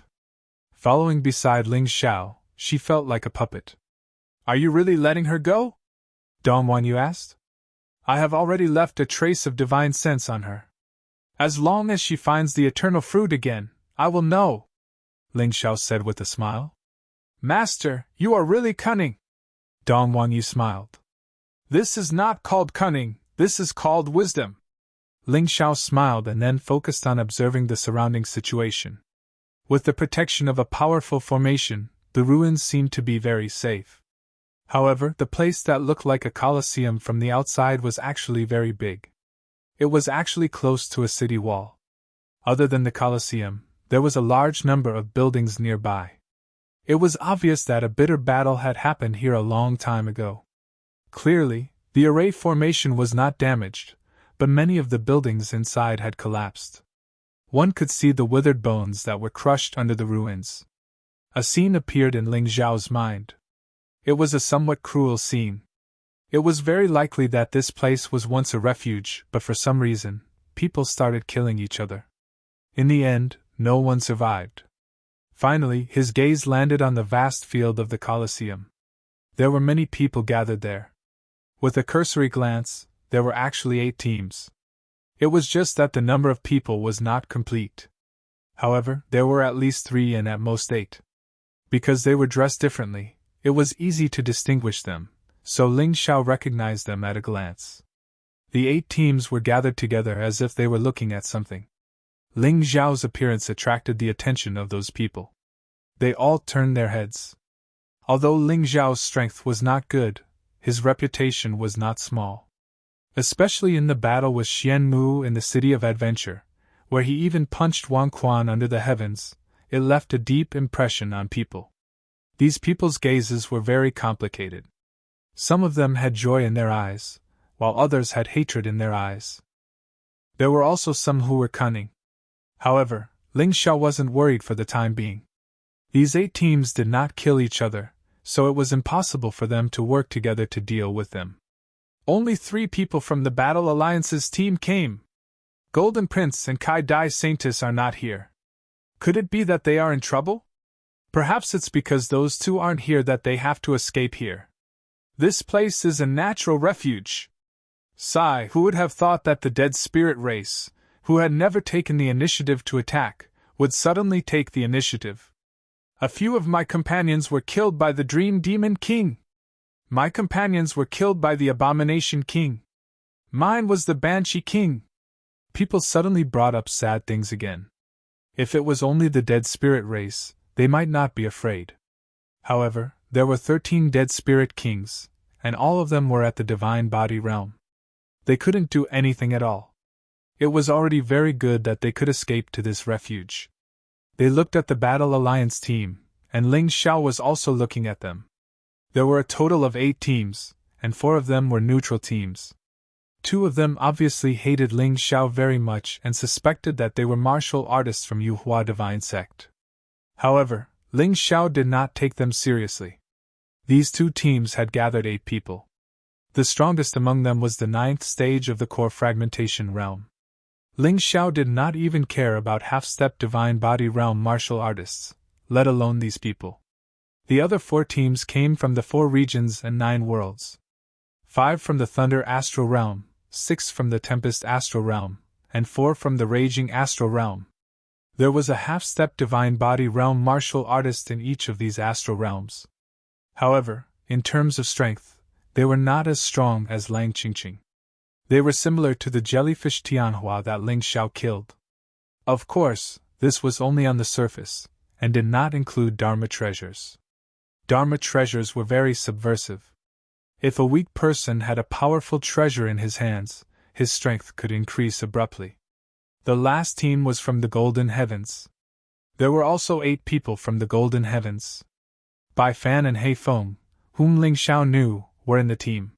Speaker 1: Following beside Ling Xiao, she felt like a puppet. Are you really letting her go? Dong Wanyu asked. I have already left a trace of divine sense on her. As long as she finds the eternal fruit again, I will know, Ling Xiao said with a smile. Master, you are really cunning. Dong Wanyu smiled. This is not called cunning, this is called wisdom. Ling Xiao smiled and then focused on observing the surrounding situation. With the protection of a powerful formation, the ruins seemed to be very safe. However, the place that looked like a coliseum from the outside was actually very big. It was actually close to a city wall. Other than the coliseum, there was a large number of buildings nearby. It was obvious that a bitter battle had happened here a long time ago. Clearly, the array formation was not damaged, but many of the buildings inside had collapsed. One could see the withered bones that were crushed under the ruins. A scene appeared in Ling Xiao's mind. It was a somewhat cruel scene. It was very likely that this place was once a refuge, but for some reason, people started killing each other. In the end, no one survived. Finally, his gaze landed on the vast field of the Colosseum. There were many people gathered there. With a cursory glance, there were actually 8 teams. It was just that the number of people was not complete. However, there were at least 3 and at most 8. Because they were dressed differently, it was easy to distinguish them, so Ling Xiao recognized them at a glance. The 8 teams were gathered together as if they were looking at something. Ling Xiao's appearance attracted the attention of those people. They all turned their heads. Although Ling Xiao's strength was not good, his reputation was not small. Especially in the battle with Xian Mu in the City of Adventure, where he even punched Wang Quan under the heavens, it left a deep impression on people. These people's gazes were very complicated. Some of them had joy in their eyes, while others had hatred in their eyes. There were also some who were cunning. However, Ling Xiao wasn't worried for the time being. These 8 teams did not kill each other, so it was impossible for them to work together to deal with them. Only 3 people from the Battle Alliance's team came. Golden Prince and Kai Dai Saintis are not here. Could it be that they are in trouble? Perhaps it's because those 2 aren't here that they have to escape here. This place is a natural refuge. Sigh, who would have thought that the dead spirit race, who had never taken the initiative to attack, would suddenly take the initiative. A few of my companions were killed by the Dream Demon King. My companions were killed by the Abomination King. Mine was the Banshee King. People suddenly brought up sad things again. If it was only the dead spirit race, they might not be afraid. However, there were 13 dead spirit kings, and all of them were at the divine body realm. They couldn't do anything at all. It was already very good that they could escape to this refuge. They looked at the Battle Alliance team, and Ling Xiao was also looking at them. There were a total of 8 teams, and 4 of them were neutral teams. 2 of them obviously hated Ling Xiao very much and suspected that they were martial artists from Yuhua Divine Sect. However, Ling Xiao did not take them seriously. These 2 teams had gathered 8 people. The strongest among them was the 9th stage of the core fragmentation realm. Ling Xiao did not even care about half-step divine body realm martial artists, let alone these people. The other 4 teams came from the 4 regions and 9 worlds. 5 from the Thunder Astral Realm, 6 from the Tempest Astral Realm, and 4 from the Raging Astral Realm. There was a half-step Divine Body Realm martial artist in each of these astral realms. However, in terms of strength, they were not as strong as Lang Qingqing. They were similar to the jellyfish Tianhua that Ling Xiao killed. Of course, this was only on the surface, and did not include Dharma treasures. Dharma treasures were very subversive. If a weak person had a powerful treasure in his hands, his strength could increase abruptly. The last team was from the Golden Heavens. There were also 8 people from the Golden Heavens. Bai Fan and Hei Feng, whom Ling Xiao knew, were in the team.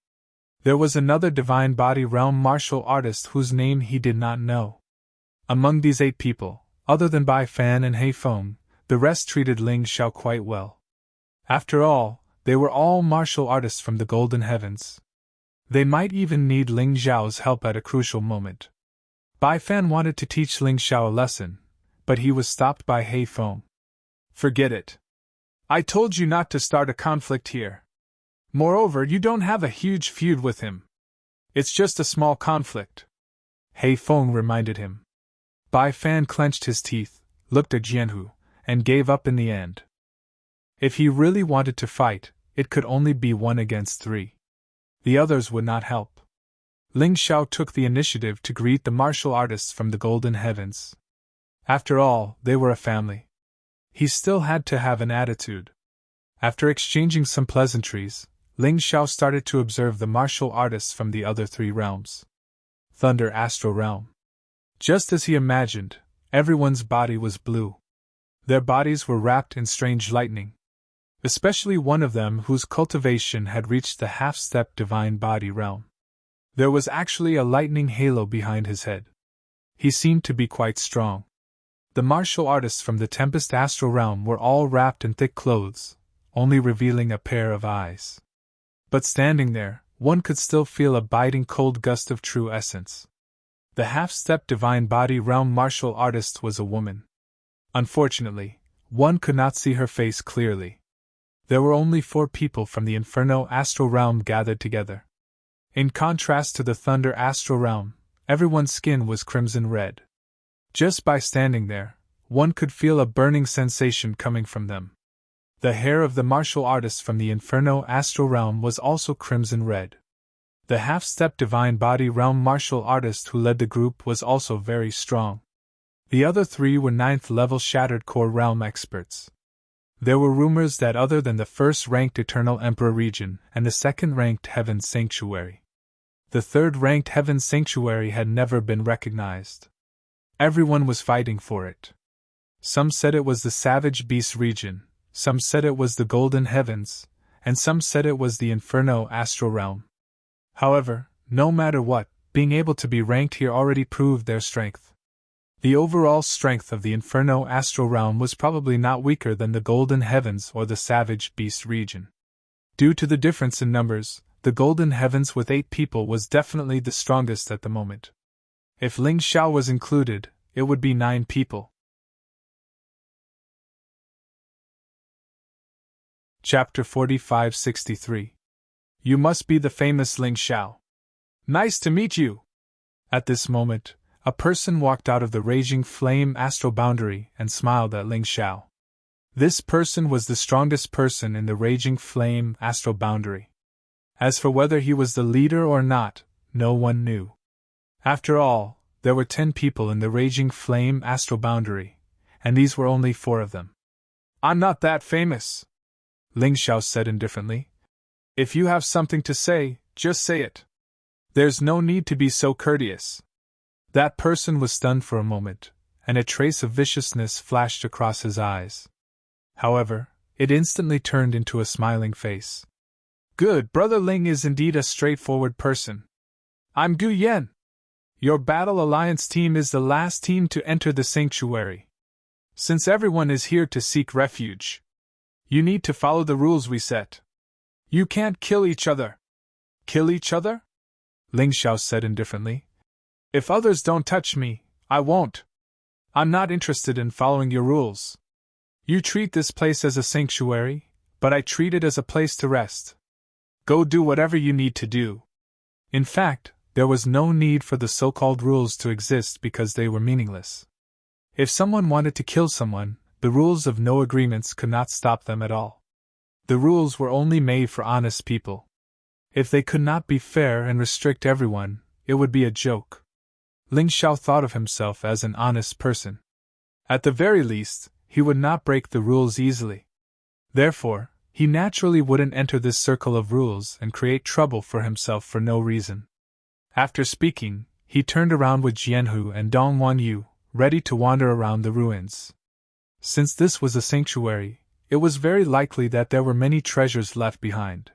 Speaker 1: There was another Divine Body Realm martial artist whose name he did not know. Among these 8 people, other than Bai Fan and Hei Feng, the rest treated Ling Xiao quite well. After all, they were all martial artists from the Golden Heavens. They might even need Ling Xiao's help at a crucial moment. Bai Fan wanted to teach Ling Xiao a lesson, but he was stopped by Hei Feng. "Forget it. I told you not to start a conflict here. Moreover, you don't have a huge feud with him. It's just a small conflict," Hei Feng reminded him. Bai Fan clenched his teeth, looked at Jianhu, and gave up in the end. If he really wanted to fight, it could only be 1 against 3. The others would not help. Ling Xiao took the initiative to greet the martial artists from the Golden Heavens. After all, they were a family. He still had to have an attitude. After exchanging some pleasantries, Ling Xiao started to observe the martial artists from the other 3 realms. Thunder Astral Realm. Just as he imagined, everyone's body was blue. Their bodies were wrapped in strange lightning. Especially one of them whose cultivation had reached the half-step Divine Body Realm. There was actually a lightning halo behind his head. He seemed to be quite strong. The martial artists from the Tempest Astral Realm were all wrapped in thick clothes, only revealing a pair of eyes. But standing there, one could still feel a biting cold gust of true essence. The half-step Divine Body Realm martial artist was a woman. Unfortunately, one could not see her face clearly. There were only 4 people from the Inferno Astral Realm gathered together. In contrast to the Thunder Astral Realm, everyone's skin was crimson red. Just by standing there, one could feel a burning sensation coming from them. The hair of the martial artist from the Inferno Astral Realm was also crimson red. The half-step Divine Body Realm martial artist who led the group was also very strong. The other 3 were 9th-level Shattered Core Realm experts. There were rumors that other than the first-ranked Eternal Emperor region and the second-ranked Heaven Sanctuary, the third-ranked Heaven Sanctuary had never been recognized. Everyone was fighting for it. Some said it was the Savage Beast region, some said it was the Golden Heavens, and some said it was the Inferno Astral Realm. However, no matter what, being able to be ranked here already proved their strength. The overall strength of the Inferno Astral Realm was probably not weaker than the Golden Heavens or the Savage Beast region. Due to the difference in numbers, the Golden Heavens with 8 people was definitely the strongest at the moment. If Ling Xiao was included, it would be 9 people. Chapter 4563. You must be the famous Ling Xiao. Nice to meet you! At this moment, a person walked out of the Raging Flame Astral Boundary and smiled at Ling Xiao. This person was the strongest person in the Raging Flame Astral Boundary. As for whether he was the leader or not, no one knew. After all, there were 10 people in the Raging Flame Astral Boundary, and these were only 4 of them. I'm not that famous, Ling Xiao said indifferently. If you have something to say, just say it. There's no need to be so courteous. That person was stunned for a moment, and a trace of viciousness flashed across his eyes. However, it instantly turned into a smiling face. Good, Brother Ling is indeed a straightforward person. I'm Gu Yan. Your Battle Alliance team is the last team to enter the sanctuary. Since everyone is here to seek refuge, you need to follow the rules we set. You can't kill each other. Kill each other? Ling Xiao said indifferently. If others don't touch me, I won't. I'm not interested in following your rules. You treat this place as a sanctuary, But I treat it as a place to rest. Go do whatever you need to do. In fact, there was no need for the so-called rules to exist because they were meaningless. If someone wanted to kill someone, the rules of no agreements could not stop them at all. The rules were only made for honest people. If they could not be fair and restrict everyone, it would be a joke. Ling Xiao thought of himself as an honest person. At the very least, he would not break the rules easily. Therefore, he naturally wouldn't enter this circle of rules and create trouble for himself for no reason. After speaking, he turned around with Jianhu and Dong Wanyu, ready to wander around the ruins. Since this was a sanctuary, it was very likely that there were many treasures left behind.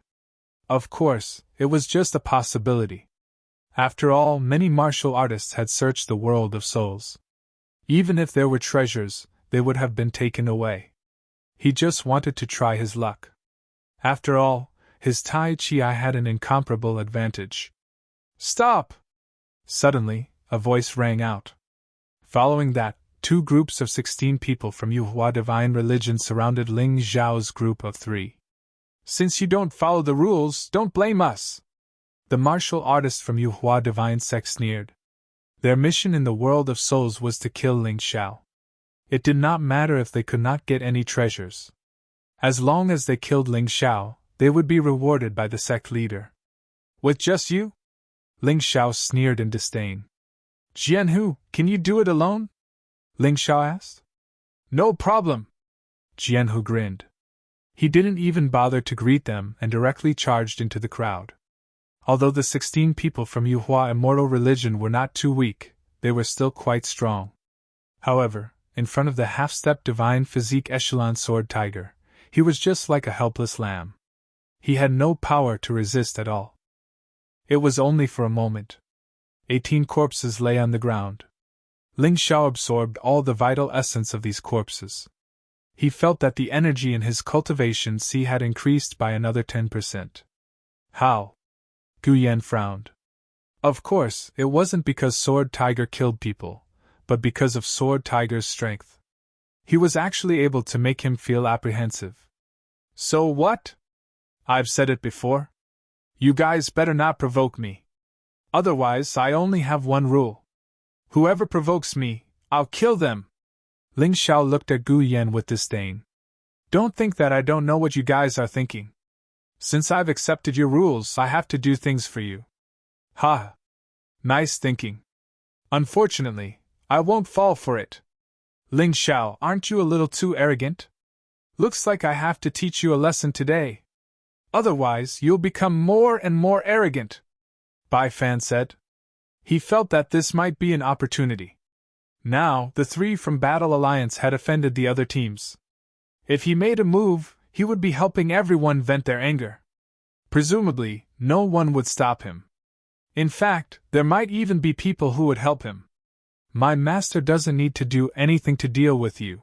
Speaker 1: Of course, it was just a possibility. After all, many martial artists had searched the world of souls. Even if there were treasures, they would have been taken away. He just wanted to try his luck. After all, his Tai Chi had an incomparable advantage. Stop! Suddenly, a voice rang out. Following that, 2 groups of 16 people from Yuhua Divine Religion surrounded Ling Xiao's group of 3. Since you don't follow the rules, don't blame us. The martial artists from Yuhua Divine Sect sneered. Their mission in the world of souls was to kill Ling Xiao. It did not matter if they could not get any treasures. As long as they killed Ling Xiao, they would be rewarded by the sect leader. With just you? Ling Xiao sneered in disdain. Jianhu, can you do it alone? Ling Xiao asked. No problem. Jianhu grinned. He didn't even bother to greet them and directly charged into the crowd. Although the 16 people from Yuhua Immortal Religion were not too weak, they were still quite strong. However, in front of the half-step Divine Physique Echelon Sword Tiger, he was just like a helpless lamb. He had no power to resist at all. It was only for a moment. 18 corpses lay on the ground. Ling Xiao absorbed all the vital essence of these corpses. He felt that the energy in his cultivation C had increased by another 10%. How? Gu Yan frowned. Of course, it wasn't because Sword Tiger killed people, but because of Sword Tiger's strength. He was actually able to make him feel apprehensive. So what? I've said it before. You guys better not provoke me. Otherwise, I only have one rule. Whoever provokes me, I'll kill them. Ling Xiao looked at Gu Yan with disdain. Don't think that I don't know what you guys are thinking. Since I've accepted your rules, I have to do things for you. Ha! Nice thinking. Unfortunately, I won't fall for it. Ling Xiao, aren't you a little too arrogant? Looks like I have to teach you a lesson today. Otherwise, you'll become more and more arrogant, Bai Fan said. He felt that this might be an opportunity. Now, the 3 from Battle Alliance had offended the other teams. If he made a move, he would be helping everyone vent their anger. Presumably, no one would stop him. In fact, there might even be people who would help him. My master doesn't need to do anything to deal with you.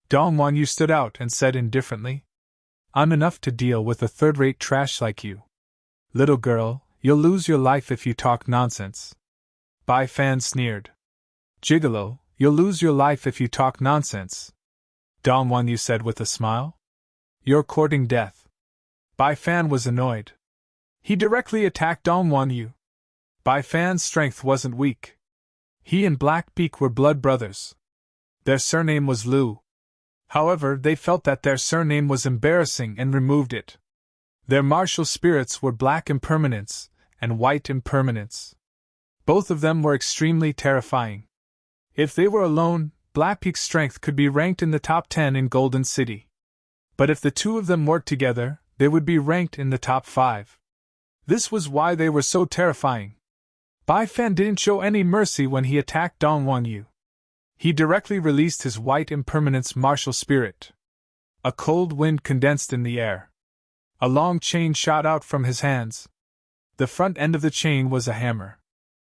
Speaker 1: Dong Wanyu stood out and said indifferently. I'm enough to deal with a third-rate trash like you. Little girl, you'll lose your life if you talk nonsense. Bai Fan sneered. Gigolo, you'll lose your life if you talk nonsense. Dong Wanyu said with a smile. You're courting death. Bai Fan was annoyed. He directly attacked Dong Wanyu. Bai Fan's strength wasn't weak. He and Black Beak were blood brothers. Their surname was Lu. However, they felt that their surname was embarrassing and removed it. Their martial spirits were Black Impermanence and White Impermanence. Both of them were extremely terrifying. If they were alone, Black Beak's strength could be ranked in the top 10 in Golden City. But if the 2 of them worked together, they would be ranked in the top 5. This was why they were so terrifying. Bai Fan didn't show any mercy when he attacked Dong Wanyu. He directly released his White Impermanence martial spirit. A cold wind condensed in the air. A long chain shot out from his hands. The front end of the chain was a hammer.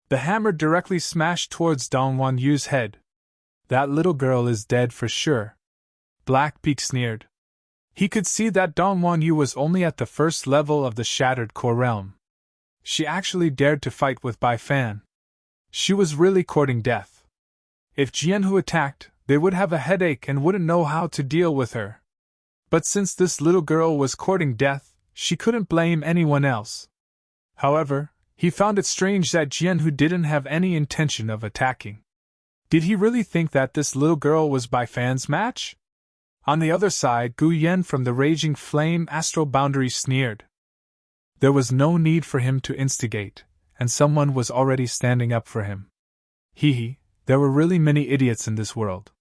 Speaker 1: The hammer directly smashed towards Dong Wanyu's head. That little girl is dead for sure. Black Beak sneered. He could see that Dong Wanyu was only at the first level of the Shattered Core Realm. She actually dared to fight with Bai Fan. She was really courting death. If Jianhu attacked, they would have a headache and wouldn't know how to deal with her. But since this little girl was courting death, she couldn't blame anyone else. However, he found it strange that Jianhu didn't have any intention of attacking. Did he really think that this little girl was Bai Fan's match? On the other side, Gu Yan from the Raging Flame Astral Boundary sneered. There was no need for him to instigate, and someone was already standing up for him. Hee, there were really many idiots in this world.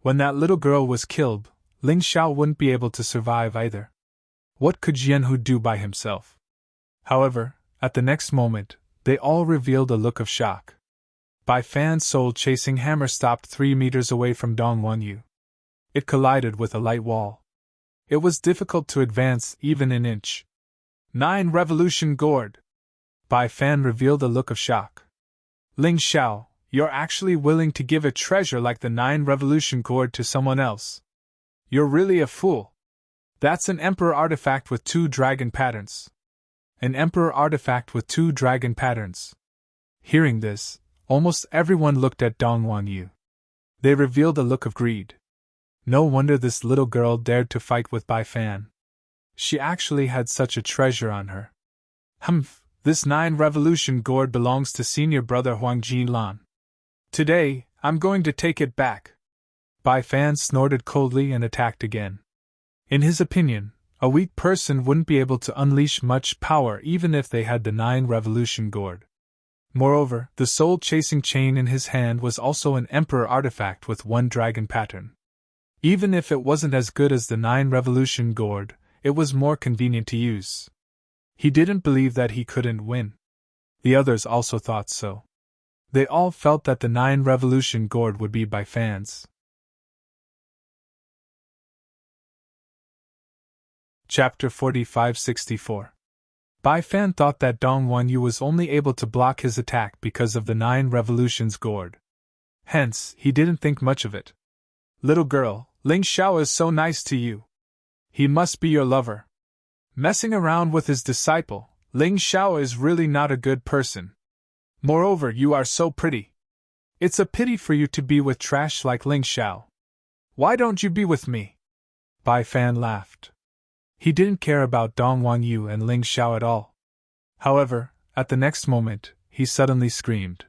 Speaker 1: When that little girl was killed, Ling Xiao wouldn't be able to survive either. What could Jianhu do by himself? However, at the next moment, they all revealed a look of shock. Bai Fan's soul-chasing hammer stopped 3 meters away from Dong Wanyu. It collided with a light wall. It was difficult to advance even an inch. 9 Revolution Gourd! Bai Fan revealed a look of shock. Ling Xiao, you're actually willing to give a treasure like the 9 Revolution Gourd to someone else. You're really a fool. That's an Emperor artifact with 2 dragon patterns. An Emperor artifact with 2 dragon patterns. Hearing this, almost everyone looked at Dong Wanyu. They revealed a look of greed. No wonder this little girl dared to fight with Bai Fan. She actually had such a treasure on her. Humph, this 9 Revolution Gourd belongs to senior brother Huang Jilan. Today, I'm going to take it back. Bai Fan snorted coldly and attacked again. In his opinion, a weak person wouldn't be able to unleash much power even if they had the 9 Revolution Gourd. Moreover, the soul-chasing chain in his hand was also an Emperor artifact with 1 dragon pattern. Even if it wasn't as good as the 9 Revolution Gourd, it was more convenient to use. He didn't believe that he couldn't win. The others also thought so. They all felt that the 9 Revolution Gourd would be Bai Fan's. Chapter 45-64. Bai Fan thought that Dong Wanyu was only able to block his attack because of the 9 Revolutions Gourd. Hence, he didn't think much of it. Little girl, Ling Xiao is so nice to you. He must be your lover. Messing around with his disciple, Ling Xiao is really not a good person. Moreover, you are so pretty. It's a pity for you to be with trash like Ling Xiao. Why don't you be with me? Bai Fan laughed. He didn't care about Dong Wanyu and Ling Xiao at all. However, at the next moment, he suddenly screamed.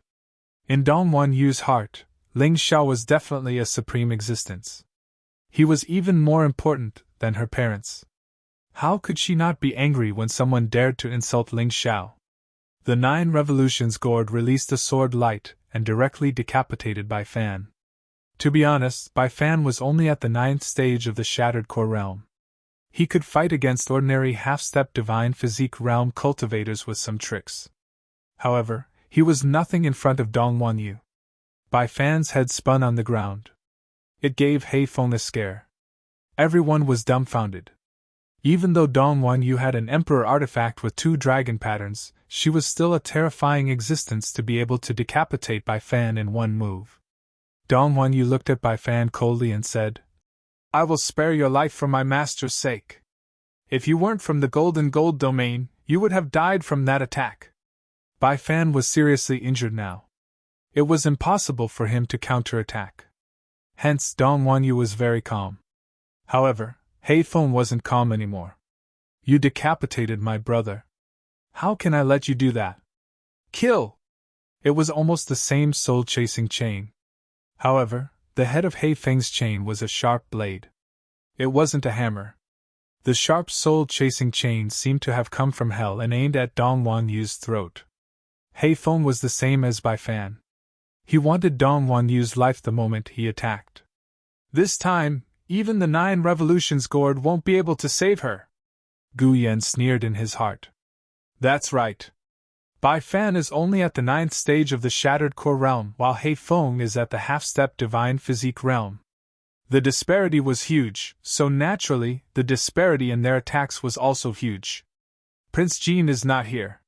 Speaker 1: In Dong Wanyu's heart, Ling Xiao was definitely a supreme existence. He was even more important than her parents. How could she not be angry when someone dared to insult Ling Xiao? The 9 Revolutions Gourd released a sword light and directly decapitated Bai Fan. To be honest, Bai Fan was only at the 9th stage of the Shattered Core Realm. He could fight against ordinary half-step divine physique realm cultivators with some tricks. However, he was nothing in front of Dong Wanyu. Bai Fan's head spun on the ground. It gave Hei Feng a scare. Everyone was dumbfounded. Even though Dong Wanyu had an Emperor artifact with 2 dragon patterns, she was still a terrifying existence to be able to decapitate Bai Fan in one move. Dong Wanyu looked at Bai Fan coldly and said, I will spare your life for my master's sake. If you weren't from the Golden Gold domain, you would have died from that attack. Bai Fan was seriously injured now. It was impossible for him to counterattack. Hence, Dong Wanyu was very calm. However, Hei Feng wasn't calm anymore. You decapitated my brother. How can I let you do that? Kill! It was almost the same soul-chasing chain. However, the head of Hei Feng's chain was a sharp blade. It wasn't a hammer. The sharp soul-chasing chain seemed to have come from hell and aimed at Dong Wanyu's throat. Hei Feng was the same as Bai Fan. He wanted Dong Wanyu's life the moment he attacked. This time, even the 9 Revolutions Gourd won't be able to save her. Gu Yan sneered in his heart. That's right. Bai Fan is only at the 9th stage of the Shattered Core Realm, while Hei Feng is at the half-step Divine Physique Realm. The disparity was huge, so naturally, the disparity in their attacks was also huge. Prince Jin is not here.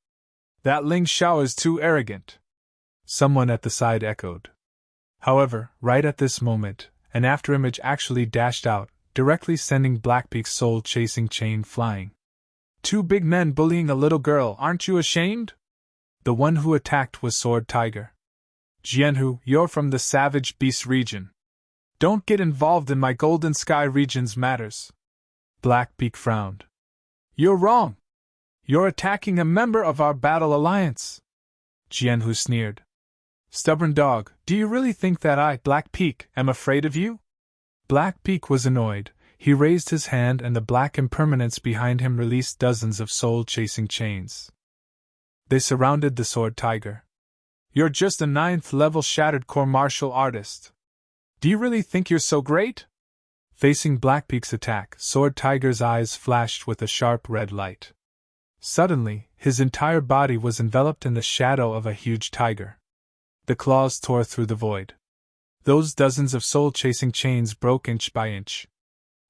Speaker 1: That Ling Xiao is too arrogant. Someone at the side echoed. However, right at this moment, an afterimage actually dashed out, directly sending Blackbeak's soul-chasing chain flying. 2 big men bullying a little girl, aren't you ashamed? The one who attacked was Sword Tiger. Jianhu, you're from the Savage Beast region. Don't get involved in my Golden Sky region's matters. Blackbeak frowned. You're wrong. You're attacking a member of our battle alliance. Jianhu sneered. Stubborn dog, do you really think that I, Blackbeak, am afraid of you? Blackbeak was annoyed. He raised his hand and the black impermanence behind him released dozens of soul-chasing chains. They surrounded the sword tiger. You're just a 9th level shattered core martial artist. Do you really think you're so great? Facing Blackbeak's attack, Sword Tiger's eyes flashed with a sharp red light. Suddenly, his entire body was enveloped in the shadow of a huge tiger. The claws tore through the void. Those dozens of soul-chasing chains broke inch by inch.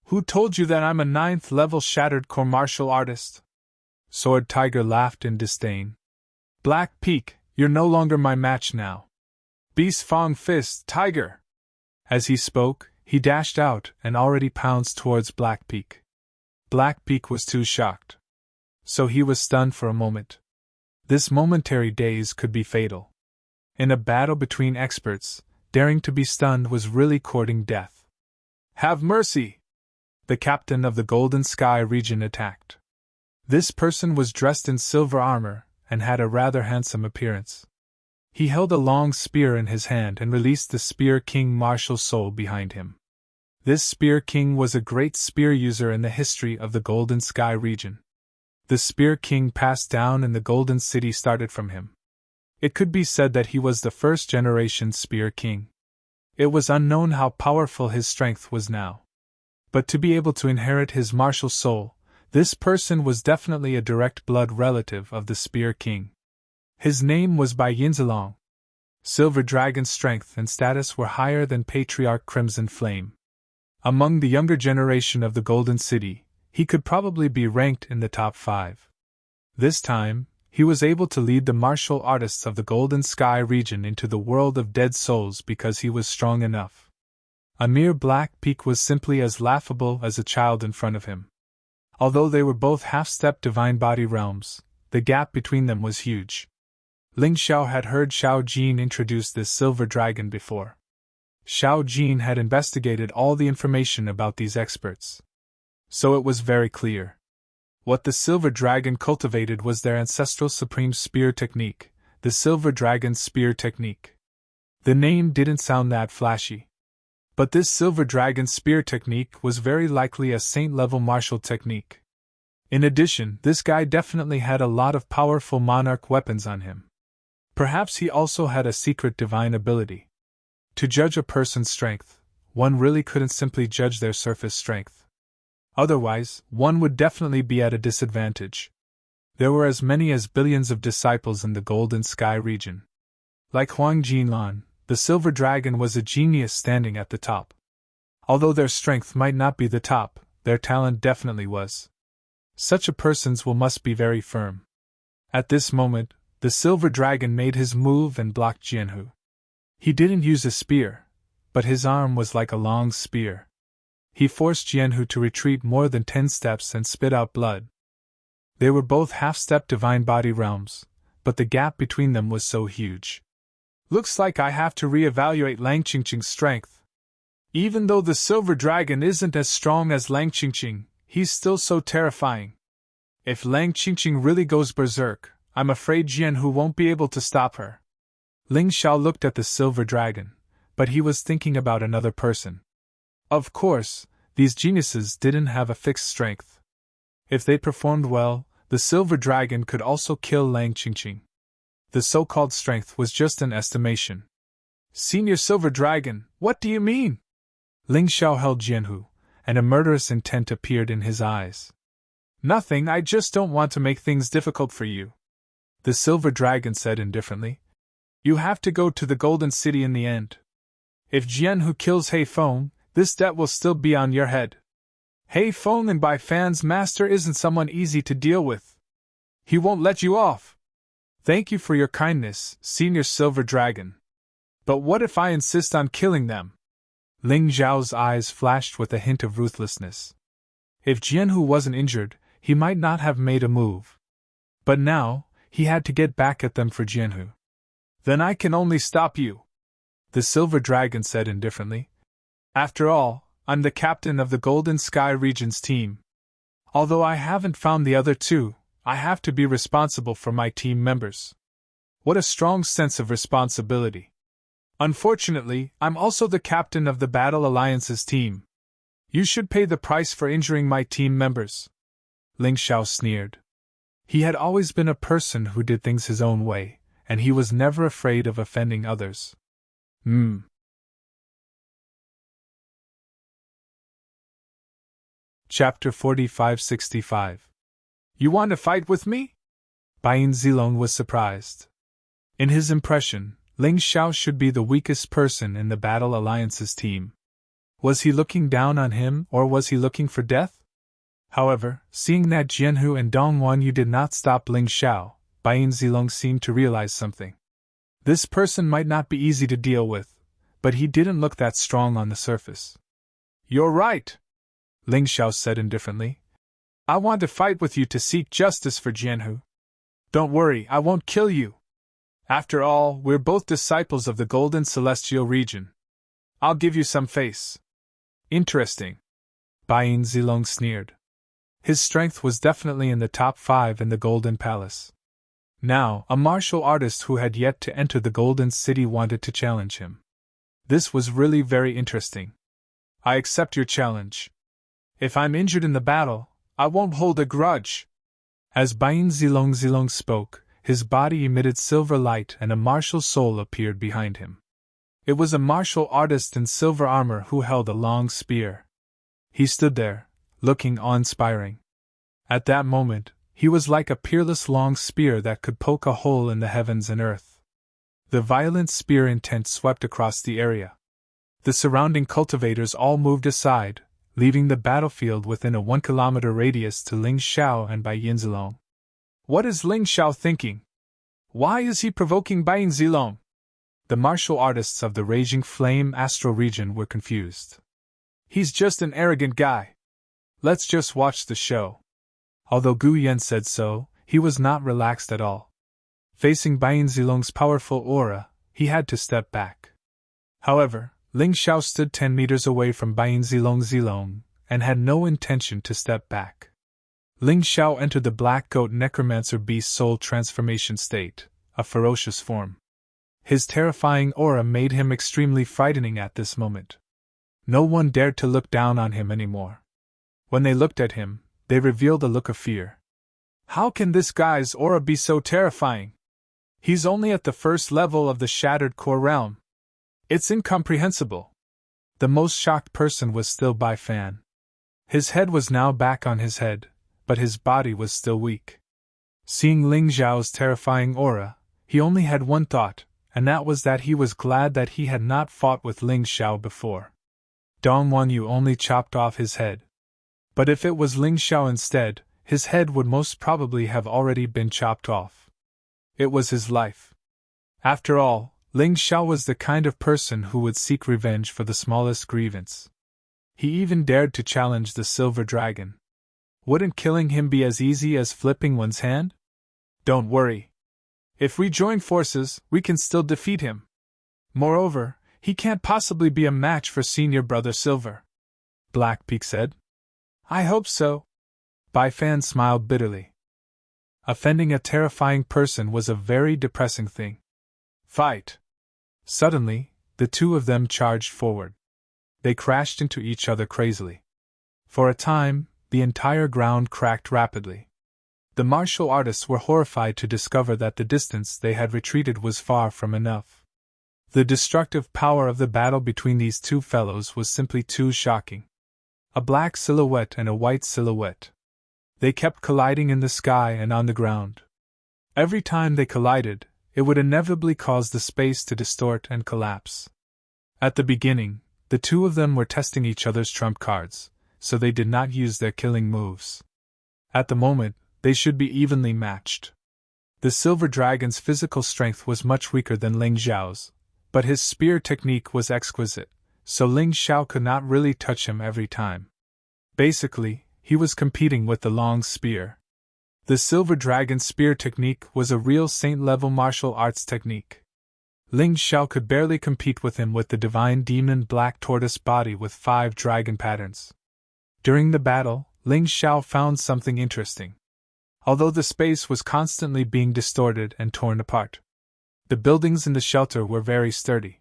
Speaker 1: Who told you that I'm a 9th level shattered core martial artist? Sword Tiger laughed in disdain. Blackbeak, you're no longer my match now. Beast Fong Fist, Tiger! As he spoke, he dashed out and already pounced towards Blackbeak. Blackbeak was too shocked. So he was stunned for a moment. This momentary daze could be fatal. In a battle between experts, daring to be stunned was really courting death. Have mercy! The captain of the Golden Sky region attacked. This person was dressed in silver armor and had a rather handsome appearance. He held a long spear in his hand and released the Spear King martial soul behind him. This Spear King was a great spear user in the history of the Golden Sky region. The Spear King passed down in the Golden City started from him. It could be said that he was the first-generation Spear King. It was unknown how powerful his strength was now. But to be able to inherit his martial soul, this person was definitely a direct blood relative of the Spear King. His name was Bai Yinzilong. Silver Dragon's strength and status were higher than Patriarch Crimson Flame. Among the younger generation of the Golden City, he could probably be ranked in the top 5. This time, he was able to lead the martial artists of the Golden Sky region into the world of dead souls because he was strong enough. A mere Blackbeak was simply as laughable as a child in front of him. Although they were both half-step divine body realms, the gap between them was huge. Ling Xiao had heard Xiao Jin introduce this silver dragon before. Xiao Jin had investigated all the information about these experts. So it was very clear. What the silver dragon cultivated was their ancestral supreme spear technique, the silver dragon spear technique. The name didn't sound that flashy. But this silver dragon spear technique was very likely a saint-level martial technique. In addition, this guy definitely had a lot of powerful monarch weapons on him. Perhaps he also had a secret divine ability. To judge a person's strength, one really couldn't simply judge their surface strength. Otherwise, one would definitely be at a disadvantage. There were as many as billions of disciples in the Golden Sky region. Like Huang Jinlan, the Silver Dragon was a genius standing at the top. Although their strength might not be the top, their talent definitely was. Such a person's will must be very firm. At this moment, the Silver Dragon made his move and blocked Jianhu. He didn't use a spear, but his arm was like a long spear. He forced Jianhu to retreat more than 10 steps and spit out blood. They were both half-step divine body realms, but the gap between them was so huge. Looks like I have to re-evaluate Lang Qingqing's strength. Even though the Silver Dragon isn't as strong as Lang Qingqing, he's still so terrifying. If Lang Qingqing really goes berserk, I'm afraid Jianhu won't be able to stop her. Ling Xiao looked at the Silver Dragon, but he was thinking about another person. Of course, these geniuses didn't have a fixed strength. If they performed well, the Silver Dragon could also kill Lang Qingqing. The so-called strength was just an estimation. Senior Silver Dragon, what do you mean? Ling Xiao held Jianhu, and a murderous intent appeared in his eyes. Nothing, I just don't want to make things difficult for you. The Silver Dragon said indifferently. You have to go to the Golden City in the end. If Jianhu kills He Feng, this debt will still be on your head. He Feng and Bai Fan's master isn't someone easy to deal with. He won't let you off. Thank you for your kindness, Senior Silver Dragon. But what if I insist on killing them? Ling Zhao's eyes flashed with a hint of ruthlessness. If Jianhu wasn't injured, he might not have made a move. But now, he had to get back at them for Jianhu. Then I can only stop you, the Silver Dragon said indifferently. After all, I'm the captain of the Golden Sky region's team. Although I haven't found the other two, I have to be responsible for my team members. What a strong sense of responsibility. Unfortunately, I'm also the captain of the Battle Alliance's team. You should pay the price for injuring my team members. Ling Xiao sneered. He had always been a person who did things his own way, and he was never afraid of offending others. Chapter 4565. You want to fight with me? Bain Zilong was surprised. In his impression, Ling Xiao should be the weakest person in the Battle Alliance's team. Was he looking down on him, or was he looking for death? However, seeing that Jianhu and Dong Wanyu did not stop Ling Xiao, Bain Zilong seemed to realize something. This person might not be easy to deal with, but he didn't look that strong on the surface. You're right, Ling Xiao said indifferently. I want to fight with you to seek justice for Jianhu. Don't worry, I won't kill you. After all, we're both disciples of the Golden Celestial Region. I'll give you some face. Interesting. Bain Zilong sneered. His strength was definitely in the top 5 in the Golden Palace. Now, a martial artist who had yet to enter the Golden City wanted to challenge him. This was really very interesting. I accept your challenge. If I'm injured in the battle, I won't hold a grudge. As Bain Zilong spoke, his body emitted silver light and a martial soul appeared behind him. It was a martial artist in silver armor who held a long spear. He stood there, looking awe-inspiring. At that moment, he was like a peerless long spear that could poke a hole in the heavens and earth. The violent spear intent swept across the area. The surrounding cultivators all moved aside, leaving the battlefield within a 1-kilometer radius to Ling Xiao and Bain Zilong. What is Ling Xiao thinking? Why is he provoking Bain Zilong? The martial artists of the Raging Flame Astral Region were confused. He's just an arrogant guy. Let's just watch the show. Although Gu Yan said so, he was not relaxed at all. Facing Bain Zilong's powerful aura, he had to step back. However, Ling Xiao stood 10 meters away from Bain Zilong and had no intention to step back. Ling Xiao entered the Black Goat Necromancer Beast Soul transformation state, a ferocious form. His terrifying aura made him extremely frightening at this moment. No one dared to look down on him anymore. When they looked at him, they revealed a look of fear. How can this guy's aura be so terrifying? He's only at the first level of the Shattered Core Realm. It's incomprehensible. The most shocked person was still Bai Fan. His head was now back on his head, but his body was still weak. Seeing Ling Xiao's terrifying aura, he only had one thought, and that was that he was glad that he had not fought with Ling Xiao before. Dong Wanyu only chopped off his head. But if it was Ling Xiao instead, his head would most probably have already been chopped off. It was his life. After all, Ling Xiao was the kind of person who would seek revenge for the smallest grievance. He even dared to challenge the Silver Dragon. Wouldn't killing him be as easy as flipping one's hand? Don't worry. If we join forces, we can still defeat him. Moreover, he can't possibly be a match for Senior Brother Silver. Blackpeak said. I hope so. Bai Fan smiled bitterly. Offending a terrifying person was a very depressing thing. Fight! Suddenly, the two of them charged forward. They crashed into each other crazily. For a time, the entire ground cracked rapidly. The martial artists were horrified to discover that the distance they had retreated was far from enough. The destructive power of the battle between these two fellows was simply too shocking. A black silhouette and a white silhouette. They kept colliding in the sky and on the ground. Every time they collided, it would inevitably cause the space to distort and collapse. At the beginning, the two of them were testing each other's trump cards, so they did not use their killing moves. At the moment, they should be evenly matched. The Silver Dragon's physical strength was much weaker than Ling Xiao's, but his spear technique was exquisite, so Ling Xiao could not really touch him every time. Basically, he was competing with the long spear. The Silver Dragon's spear technique was a real saint-level martial arts technique. Ling Xiao could barely compete with him with the Divine Demon Black Tortoise body with 5 dragon patterns. During the battle, Ling Xiao found something interesting. Although the space was constantly being distorted and torn apart, the buildings in the shelter were very sturdy.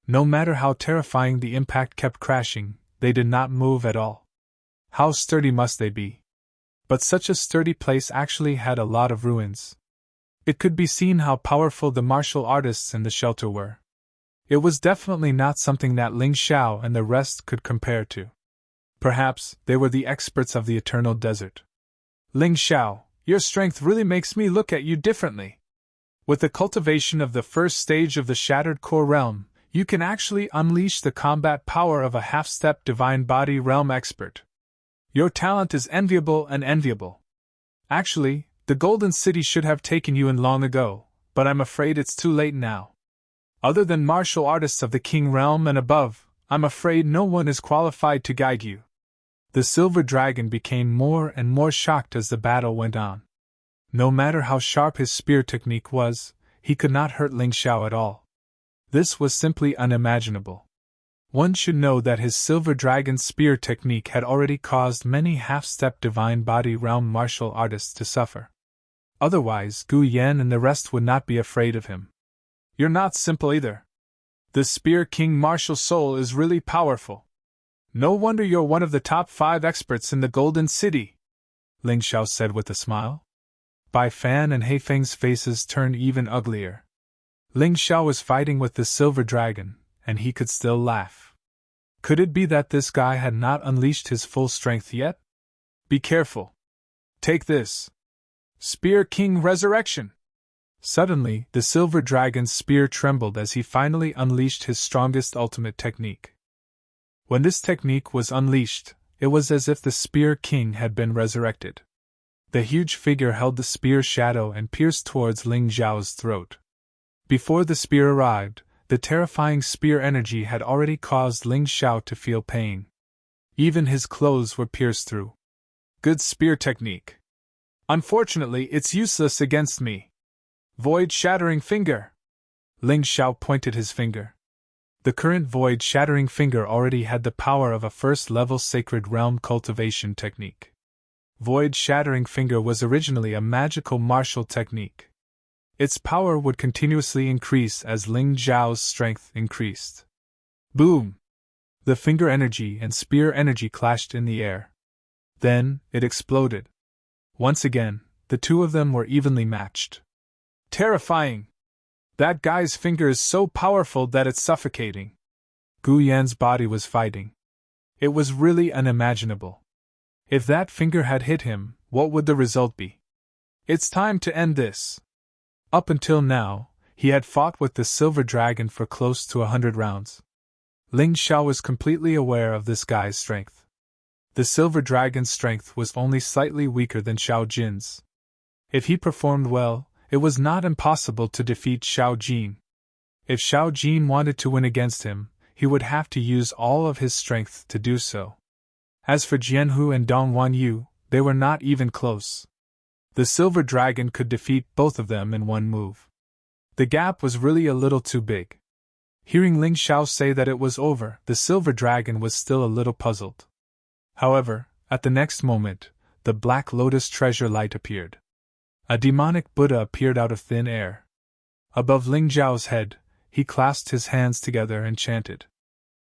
Speaker 1: No matter how terrifying the impact kept crashing, they did not move at all. How sturdy must they be? But such a sturdy place actually had a lot of ruins. It could be seen how powerful the martial artists in the shelter were. It was definitely not something that Ling Xiao and the rest could compare to. Perhaps they were the experts of the eternal desert. Ling Xiao, your strength really makes me look at you differently. With the cultivation of the first stage of the Shattered Core Realm, you can actually unleash the combat power of a half-step Divine Body Realm expert. Your talent is enviable and enviable. Actually, the Golden City should have taken you in long ago, but I'm afraid it's too late now. Other than martial artists of the King Realm and above, I'm afraid no one is qualified to guide you. The Silver Dragon became more and more shocked as the battle went on. No matter how sharp his spear technique was, he could not hurt Ling Xiao at all. This was simply unimaginable. One should know that his Silver Dragon's spear technique had already caused many half-step Divine Body Realm martial artists to suffer. Otherwise, Gu Yan and the rest would not be afraid of him. You're not simple either. The Spear King martial soul is really powerful. No wonder you're one of the top 5 experts in the Golden City, Ling Xiao said with a smile. Bai Fan and Heifeng's faces turned even uglier. Ling Xiao was fighting with the Silver Dragon, and he could still laugh. Could it be that this guy had not unleashed his full strength yet? Be careful. Take this. Spear King Resurrection. Suddenly, the Silver Dragon's spear trembled as he finally unleashed his strongest ultimate technique. When this technique was unleashed, it was as if the Spear King had been resurrected. The huge figure held the spear shadow and pierced towards Ling Xiao's throat. Before the spear arrived, the terrifying spear energy had already caused Ling Xiao to feel pain. Even his clothes were pierced through. Good spear technique. Unfortunately, it's useless against me. Void-shattering finger. Ling Xiao pointed his finger. The current void-shattering finger already had the power of a first-level Sacred Realm cultivation technique. Void-shattering finger was originally a magical martial technique. Its power would continuously increase as Ling Xiao's strength increased. Boom! The finger energy and spear energy clashed in the air. Then, it exploded. Once again, the two of them were evenly matched. Terrifying! That guy's finger is so powerful that it's suffocating. Gu Yan's body was fighting. It was really unimaginable. If that finger had hit him, what would the result be? It's time to end this. Up until now, he had fought with the Silver Dragon for close to 100 rounds. Ling Xiao was completely aware of this guy's strength. The Silver Dragon's strength was only slightly weaker than Xiao Jin's. If he performed well, it was not impossible to defeat Xiao Jin. If Xiao Jin wanted to win against him, he would have to use all of his strength to do so. As for Jianhu and Dong Wanyu, they were not even close. The Silver Dragon could defeat both of them in one move. The gap was really a little too big. Hearing Ling Xiao say that it was over, the Silver Dragon was still a little puzzled. However, at the next moment, the Black Lotus treasure light appeared. A demonic Buddha appeared out of thin air. Above Ling Xiao's head, he clasped his hands together and chanted.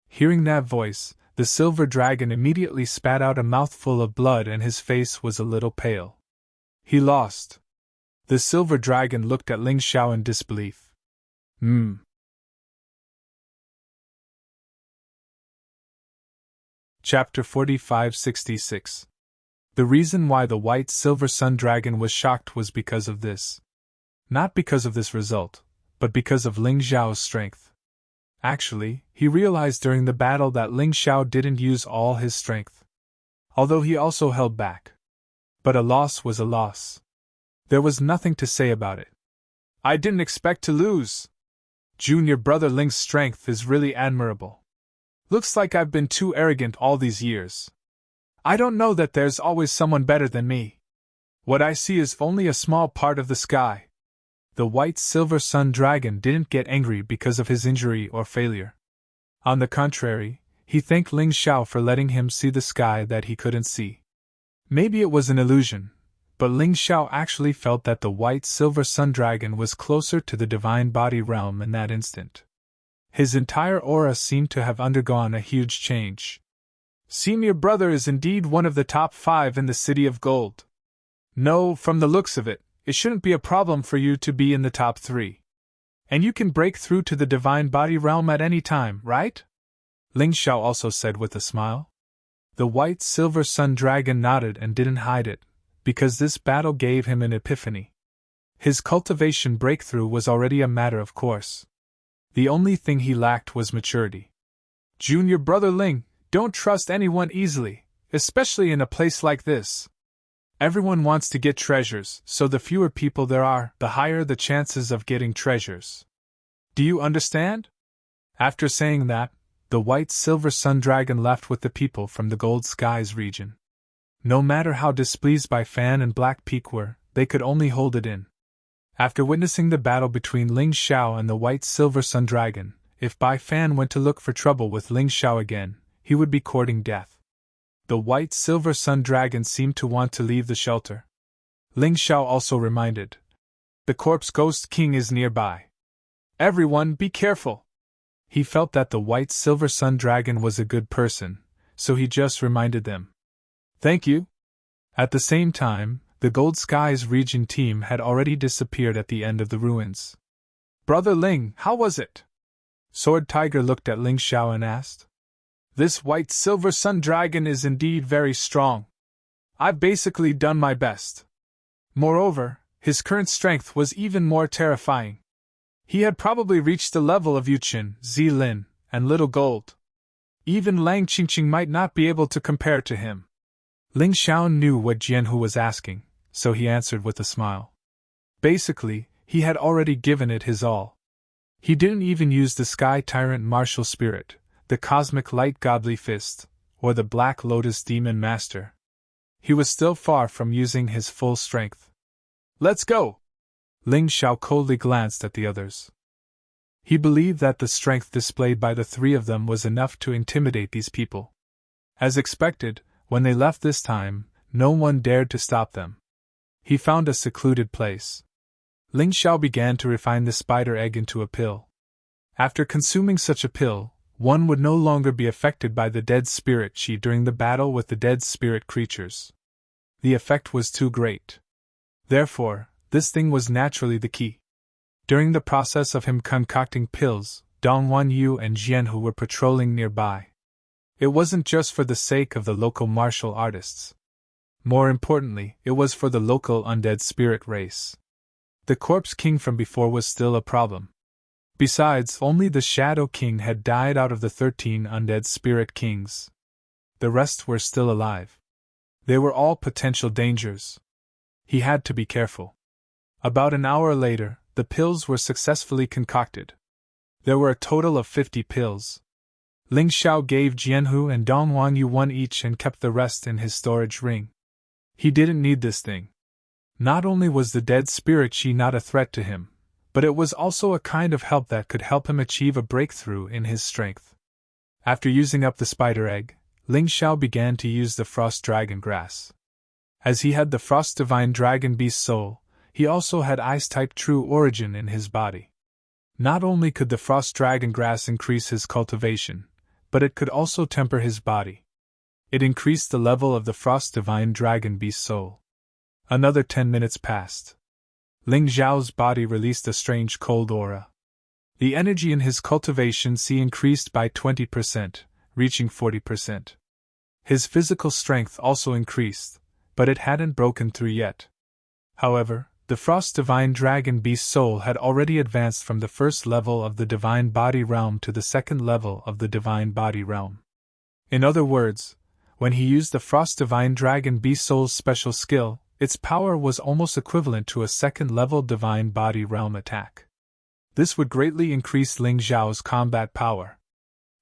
Speaker 1: Hearing that voice, the Silver Dragon immediately spat out a mouthful of blood and his face was a little pale. He lost. The Silver Dragon looked at Ling Xiao in disbelief. Chapter 4566. The reason why the White Silver Sun Dragon was shocked was because of this. Not because of this result, but because of Ling Xiao's strength. Actually, he realized during the battle that Ling Xiao didn't use all his strength. Although he also held back. But a loss was a loss. There was nothing to say about it. I didn't expect to lose. Junior brother Ling's strength is really admirable. Looks like I've been too arrogant all these years. I don't know that there's always someone better than me. What I see is only a small part of the sky. The White Silver Sun Dragon didn't get angry because of his injury or failure. On the contrary, he thanked Ling Xiao for letting him see the sky that he couldn't see. Maybe it was an illusion, but Ling Xiao actually felt that the white silver sun dragon was closer to the divine body realm in that instant. His entire aura seemed to have undergone a huge change. "Seem your brother is indeed one of the top 5 in the City of Gold. No, from the looks of it, it shouldn't be a problem for you to be in the top 3. And you can break through to the divine body realm at any time, right?" Ling Xiao also said with a smile. The white silver sun dragon nodded and didn't hide it, because this battle gave him an epiphany. His cultivation breakthrough was already a matter of course. The only thing he lacked was maturity. "Junior brother Ling, don't trust anyone easily, especially in a place like this. Everyone wants to get treasures, so the fewer people there are, the higher the chances of getting treasures. Do you understand?" After saying that, the white silver sun dragon left with the people from the Gold Skies region. No matter how displeased Bai Fan and Black Peak were, they could only hold it in. After witnessing the battle between Ling Xiao and the white silver sun dragon, if Bai Fan went to look for trouble with Ling Xiao again, he would be courting death. The white silver sun dragon seemed to want to leave the shelter. Ling Xiao also reminded, "The corpse ghost king is nearby. Everyone be careful." He felt that the white silver sun dragon was a good person, so he just reminded them. "Thank you." At the same time, the Gold Skies region team had already disappeared at the end of the ruins. "Brother Ling, how was it?" Sword Tiger looked at Ling Xiao and asked. "This white silver sun dragon is indeed very strong. I've basically done my best. Moreover, his current strength was even more terrifying. He had probably reached the level of Yuqin, Zilin, and Little Gold. Even Lang Qingqing might not be able to compare to him." Ling Xiao knew what Jianhu was asking, so he answered with a smile. Basically, he had already given it his all. He didn't even use the Sky Tyrant Martial Spirit, the Cosmic Light Godly Fist, or the Black Lotus Demon Master. He was still far from using his full strength. "Let's go!" Ling Xiao coldly glanced at the others. He believed that the strength displayed by the 3 of them was enough to intimidate these people. As expected, when they left this time, no one dared to stop them. He found a secluded place. Ling Xiao began to refine the spider egg into a pill. After consuming such a pill, one would no longer be affected by the dead spirit chi during the battle with the dead spirit creatures. The effect was too great. Therefore, this thing was naturally the key. During the process of him concocting pills, Dongwan Yu and Jianhu were patrolling nearby. It wasn't just for the sake of the local martial artists. More importantly, it was for the local undead spirit race. The Corpse King from before was still a problem. Besides, only the Shadow King had died out of the 13 undead spirit kings. The rest were still alive. They were all potential dangers. He had to be careful. About an hour later, the pills were successfully concocted. There were a total of 50 pills. Ling Xiao gave Jianhu and Dongwan Yu 1 each and kept the rest in his storage ring. He didn't need this thing. Not only was the dead spirit chi not a threat to him, but it was also a kind of help that could help him achieve a breakthrough in his strength. After using up the spider egg, Ling Xiao began to use the frost dragon grass. As he had the frost divine dragon beast soul, he also had ice-type true origin in his body. Not only could the frost dragon grass increase his cultivation, but it could also temper his body. It increased the level of the frost divine dragon beast soul. Another 10 minutes passed. Ling Xiao's body released a strange cold aura. The energy in his cultivation increased by 20%, reaching 40%. His physical strength also increased, but it hadn't broken through yet. However, the Frost Divine Dragon Beast Soul had already advanced from the first level of the Divine Body Realm to the second level of the Divine Body Realm. In other words, when he used the Frost Divine Dragon Beast Soul's special skill, its power was almost equivalent to a second-level Divine Body Realm attack. This would greatly increase Ling Xiao's combat power.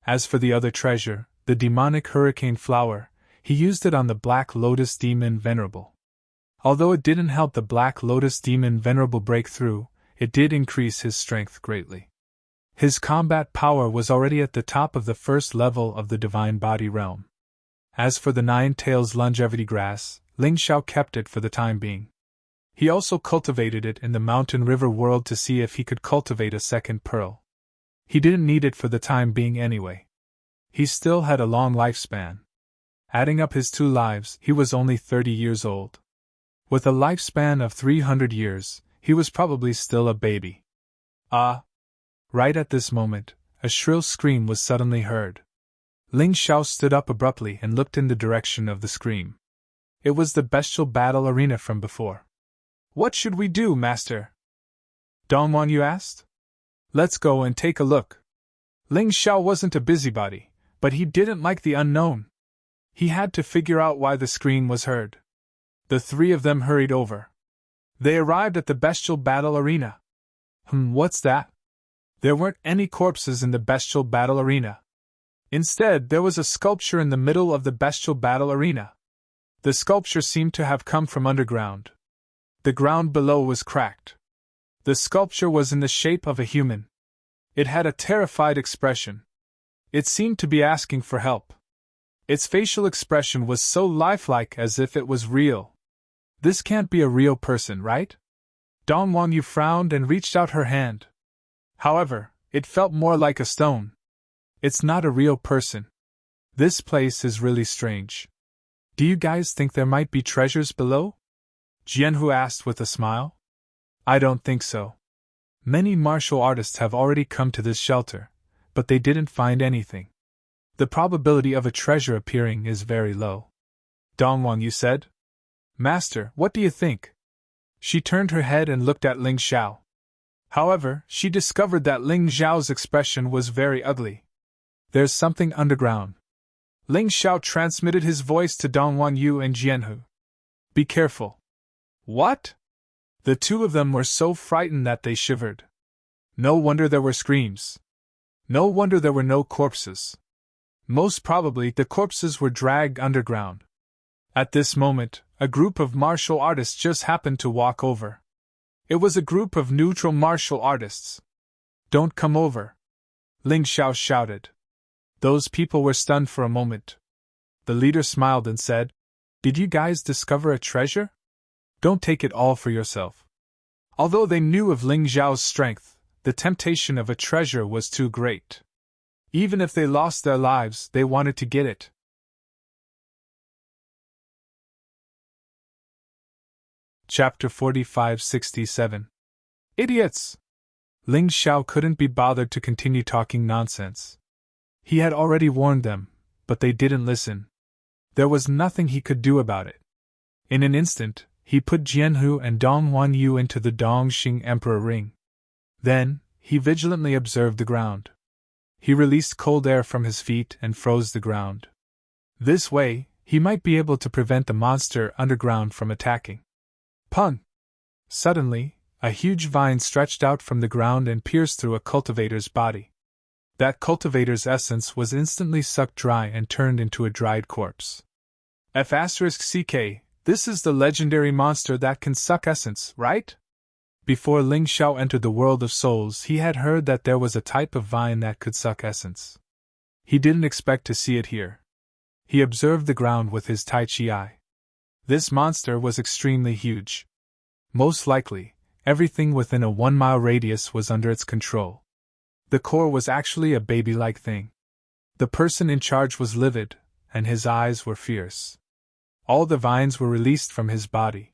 Speaker 1: As for the other treasure, the Demonic Hurricane Flower, he used it on the Black Lotus Demon Venerable. Although it didn't help the Black Lotus Demon Venerable break through, it did increase his strength greatly. His combat power was already at the top of the first level of the Divine Body Realm. As for the Nine Tails Longevity Grass, Ling Xiao kept it for the time being. He also cultivated it in the mountain river world to see if he could cultivate a second pearl. He didn't need it for the time being anyway. He still had a long lifespan. Adding up his 2 lives, he was only 30 years old. With a lifespan of 300 years, he was probably still a baby. Ah! Right at this moment, a shrill scream was suddenly heard. Ling Xiao stood up abruptly and looked in the direction of the scream. It was the bestial battle arena from before. What should we do, master? Dong Wanyu asked. Let's go and take a look. Ling Xiao wasn't a busybody, but he didn't like the unknown. He had to figure out why the scream was heard. The 3 of them hurried over. They arrived at the bestial battle arena. What's that? There weren't any corpses in the bestial battle arena. Instead, there was a sculpture in the middle of the bestial battle arena. The sculpture seemed to have come from underground. The ground below was cracked. The sculpture was in the shape of a human. It had a terrified expression. It seemed to be asking for help. Its facial expression was so lifelike as if it was real. This can't be a real person, right? Dong Wanyu frowned and reached out her hand. However, it felt more like a stone. It's not a real person. This place is really strange. Do you guys think there might be treasures below? Jianhu asked with a smile. I don't think so. Many martial artists have already come to this shelter, but they didn't find anything. The probability of a treasure appearing is very low. Dong Wanyu said. Master, what do you think? She turned her head and looked at Ling Xiao. However, she discovered that Ling Xiao's expression was very ugly. There's something underground. Ling Xiao transmitted his voice to Dong Wanyu and Jianhu. Be careful. What? The 2 of them were so frightened that they shivered. No wonder there were screams. No wonder there were no corpses. Most probably the corpses were dragged underground. At this moment, a group of martial artists just happened to walk over. It was a group of neutral martial artists. Don't come over, Ling Xiao shouted. Those people were stunned for a moment. The leader smiled and said, Did you guys discover a treasure? Don't take it all for yourself. Although they knew of Ling Xiao's strength, the temptation of a treasure was too great. Even if they lost their lives, they wanted to get it. Chapter 45-67. Idiots! Ling Xiao couldn't be bothered to continue talking nonsense. He had already warned them, but they didn't listen. There was nothing he could do about it. In an instant, he put Jianhu and Dong Wanyu into the Dongxing Emperor ring. Then, he vigilantly observed the ground. He released cold air from his feet and froze the ground. This way, he might be able to prevent the monster underground from attacking. Pun! Suddenly, a huge vine stretched out from the ground and pierced through a cultivator's body. That cultivator's essence was instantly sucked dry and turned into a dried corpse. F***CK, this is the legendary monster that can suck essence, right? Before Ling Xiao entered the world of souls, he had heard that there was a type of vine that could suck essence. He didn't expect to see it here. He observed the ground with his Tai Chi eye. This monster was extremely huge. Most likely, everything within a 1-mile radius was under its control. The core was actually a baby-like thing. The person in charge was livid, and his eyes were fierce. All the vines were released from his body.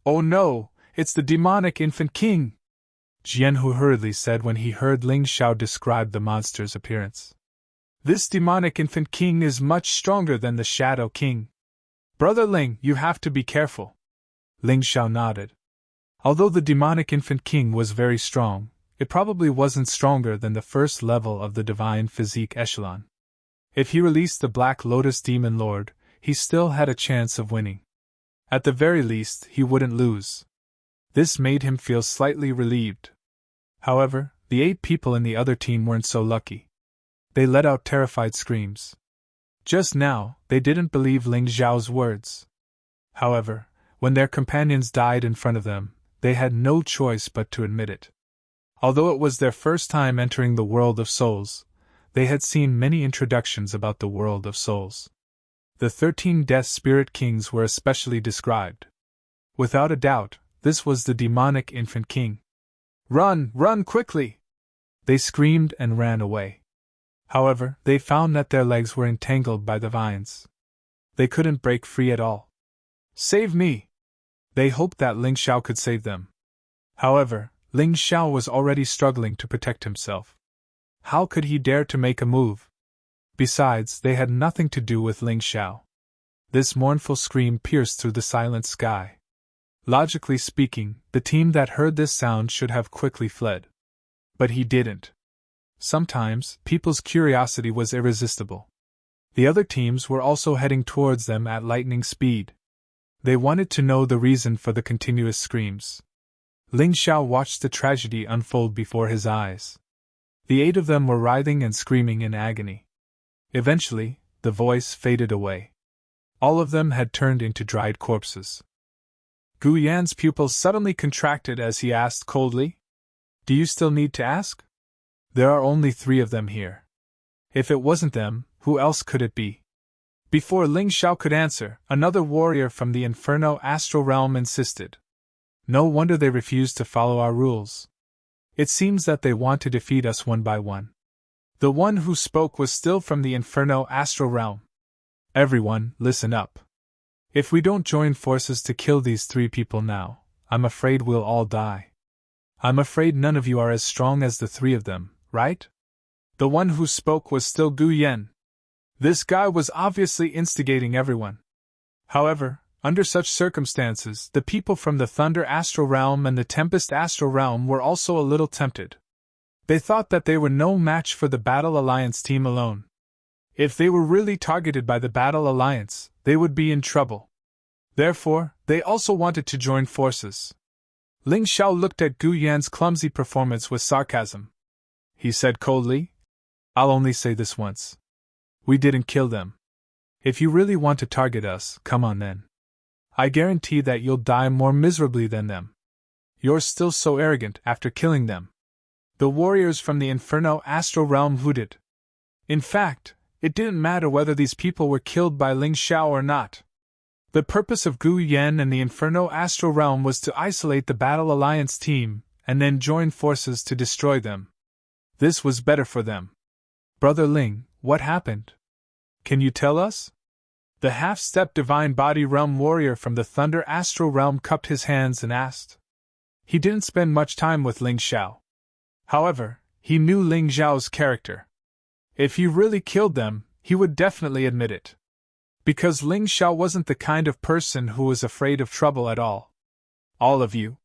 Speaker 1: Oh no, it's the demonic infant king! Jianhu hurriedly said when he heard Ling Xiao describe the monster's appearance. This demonic infant king is much stronger than the Shadow King. Brother Ling, you have to be careful. Ling Xiao nodded. Although the demonic infant king was very strong, it probably wasn't stronger than the first level of the divine physique echelon. If he released the Black Lotus Demon Lord, he still had a chance of winning. At the very least, he wouldn't lose. This made him feel slightly relieved. However, the 8 people in the other team weren't so lucky. They let out terrified screams. Just now, they didn't believe Ling Xiao's words. However, when their companions died in front of them, they had no choice but to admit it. Although it was their first time entering the world of souls, they had seen many introductions about the world of souls. The 13 Death Spirit Kings were especially described. Without a doubt, this was the demonic infant king. "Run, run quickly!" They screamed and ran away. However, they found that their legs were entangled by the vines. They couldn't break free at all. "Save me!" They hoped that Ling Xiao could save them. However, Ling Xiao was already struggling to protect himself. How could he dare to make a move? Besides, they had nothing to do with Ling Xiao. This mournful scream pierced through the silent sky. Logically speaking, the team that heard this sound should have quickly fled. But he didn't. Sometimes, people's curiosity was irresistible. The other teams were also heading towards them at lightning speed. They wanted to know the reason for the continuous screams. Ling Xiao watched the tragedy unfold before his eyes. The 8 of them were writhing and screaming in agony. Eventually, the voice faded away. All of them had turned into dried corpses. Gu Yan's pupils suddenly contracted as he asked coldly, "Do you still need to ask? There are only 3 of them here. If it wasn't them, who else could it be?" Before Ling Xiao could answer, another warrior from the Inferno astral realm insisted. "No wonder they refused to follow our rules. It seems that they want to defeat us one by one." The one who spoke was still from the Inferno astral realm. "Everyone, listen up. If we don't join forces to kill these 3 people now, I'm afraid we'll all die. I'm afraid none of you are as strong as the 3 of them, right?" The one who spoke was still Gu Yan. This guy was obviously instigating everyone. However, under such circumstances, the people from the Thunder Astral Realm and the Tempest Astral Realm were also a little tempted. They thought that they were no match for the Battle Alliance team alone. If they were really targeted by the Battle Alliance, they would be in trouble. Therefore, they also wanted to join forces. Ling Xiao looked at Gu Yan's clumsy performance with sarcasm. He said coldly, "I'll only say this once. We didn't kill them. If you really want to target us, come on then. I guarantee that you'll die more miserably than them. You're still so arrogant after killing them." The warriors from the Inferno Astral Realm hooted. In fact, it didn't matter whether these people were killed by Ling Xiao or not. The purpose of Gu Yan and the Inferno Astral Realm was to isolate the Battle Alliance team, and then join forces to destroy them. This was better for them. "Brother Ling, what happened? Can you tell us?" The half-step Divine Body Realm warrior from the Thunder Astral Realm cupped his hands and asked. He didn't spend much time with Ling Xiao. However, he knew Ling Xiao's character. If he really killed them, he would definitely admit it. Because Ling Xiao wasn't the kind of person who was afraid of trouble at all. "All of you."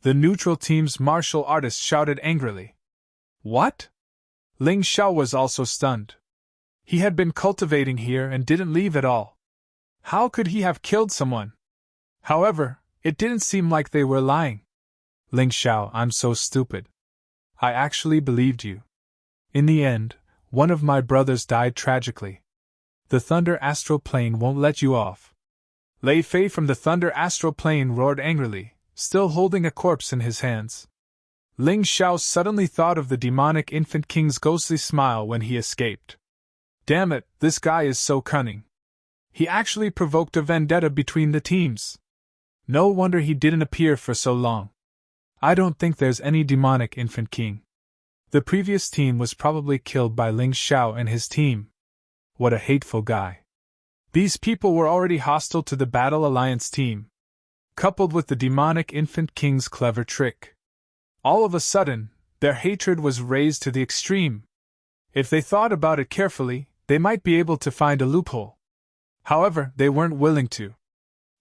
Speaker 1: The neutral team's martial artist shouted angrily. "What?" Ling Xiao was also stunned. He had been cultivating here and didn't leave at all. How could he have killed someone? However, it didn't seem like they were lying. "Ling Xiao, I'm so stupid. I actually believed you. In the end, one of my brothers died tragically. The Thunder Astral Plane won't let you off." Lei Fei from the Thunder Astral Plane roared angrily, still holding a corpse in his hands. Ling Xiao suddenly thought of the demonic infant king's ghostly smile when he escaped. Damn it, this guy is so cunning. He actually provoked a vendetta between the teams. No wonder he didn't appear for so long. I don't think there's any demonic infant king. The previous team was probably killed by Ling Xiao and his team. What a hateful guy. These people were already hostile to the Battle Alliance team. Coupled with the demonic infant king's clever trick. All of a sudden, their hatred was raised to the extreme. If they thought about it carefully, they might be able to find a loophole. However, they weren't willing to.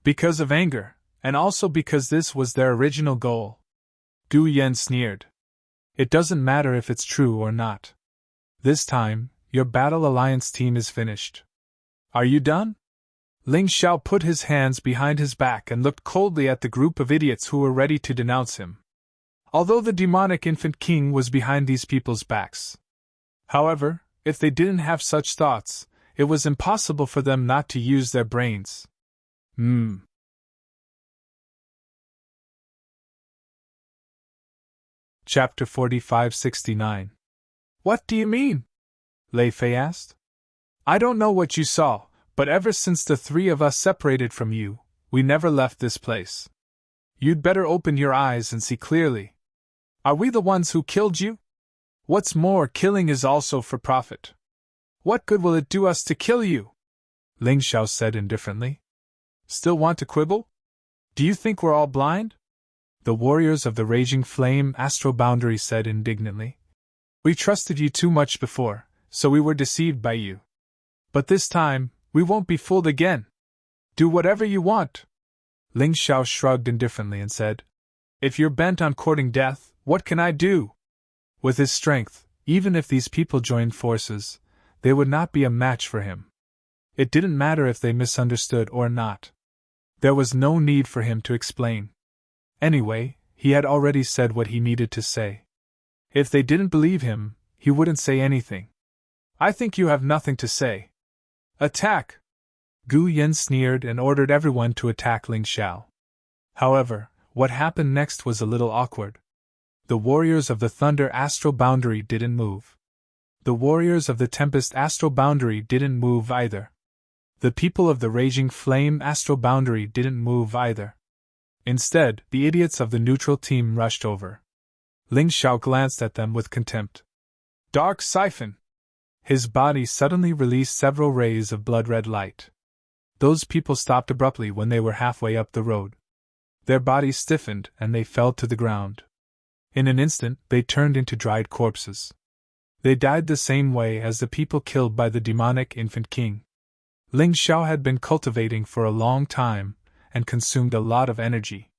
Speaker 1: Because of anger, and also because this was their original goal. Gu Yan sneered. "It doesn't matter if it's true or not. This time, your Battle Alliance team is finished. Are you done?" Ling Xiao put his hands behind his back and looked coldly at the group of idiots who were ready to denounce him. Although the demonic infant king was behind these people's backs. However, if they didn't have such thoughts, it was impossible for them not to use their brains. Chapter 4569. What do you mean? Lei Fei asked. I don't know what you saw, but ever since the three of us separated from you, we never left this place. You'd better open your eyes and see clearly. Are we the ones who killed you? What's more, killing is also for profit. What good will it do us to kill you? Ling Xiao said indifferently. Still want to quibble? Do you think we're all blind? The warriors of the Raging Flame Astral Boundary said indignantly. We trusted you too much before, so we were deceived by you. But this time, we won't be fooled again. Do whatever you want. Ling Xiao shrugged indifferently and said, If you're bent on courting death, what can I do? With his strength, even if these people joined forces, they would not be a match for him. It didn't matter if they misunderstood or not. There was no need for him to explain. Anyway, he had already said what he needed to say. If they didn't believe him, he wouldn't say anything. I think you have nothing to say. Attack! Gu Yan sneered and ordered everyone to attack Ling Xiao. However, what happened next was a little awkward. The warriors of the Thunder Astral Boundary didn't move. The warriors of the Tempest Astral Boundary didn't move either. The people of the Raging Flame Astral Boundary didn't move either. Instead, the idiots of the neutral team rushed over. Ling Xiao glanced at them with contempt. Dark Siphon! His body suddenly released several rays of blood-red light. Those people stopped abruptly when they were halfway up the road. Their bodies stiffened and they fell to the ground. In an instant, they turned into dried corpses. They died the same way as the people killed by the demonic infant king. Ling Xiao had been cultivating for a long time and consumed a lot of energy.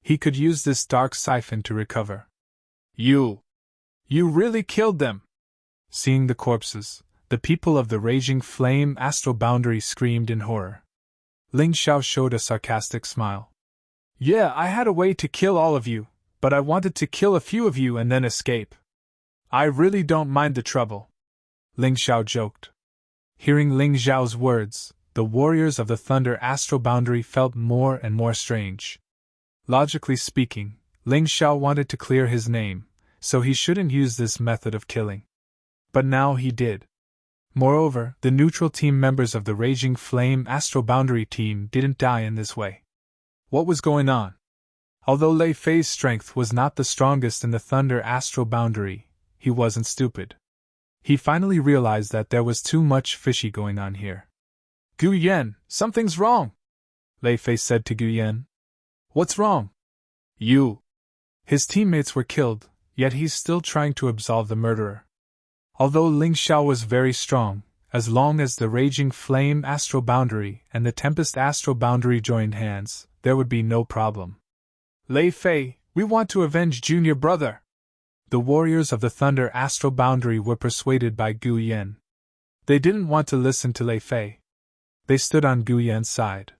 Speaker 1: He could use this dark siphon to recover. You really killed them! Seeing the corpses, the people of the Raging Flame Astral Boundary screamed in horror. Ling Xiao showed a sarcastic smile. Yeah, I had a way to kill all of you, but I wanted to kill a few of you and then escape. I really don't mind the trouble. Ling Xiao joked. Hearing Ling Xiao's words, the warriors of the Thunder Astral Boundary felt more and more strange. Logically speaking, Ling Xiao wanted to clear his name, so he shouldn't use this method of killing. But now he did. Moreover, the neutral team members of the Raging Flame Astral Boundary team didn't die in this way. What was going on? Although Lei Fei's strength was not the strongest in the Thunder Astral Boundary, he wasn't stupid. He finally realized that there was too much fishy going on here. Gu Yan, something's wrong! Lei Fei said to Gu Yan. What's wrong? You. His teammates were killed, yet he's still trying to absolve the murderer. Although Ling Xiao was very strong, as long as the Raging Flame Astral Boundary and the Tempest Astral Boundary joined hands, there would be no problem. Lei Fei, we want to avenge Junior Brother! The warriors of the Thunder Astral Boundary were persuaded by Gu Yan. They didn't want to listen to Lei Fei. They stood on Gu Yan's side.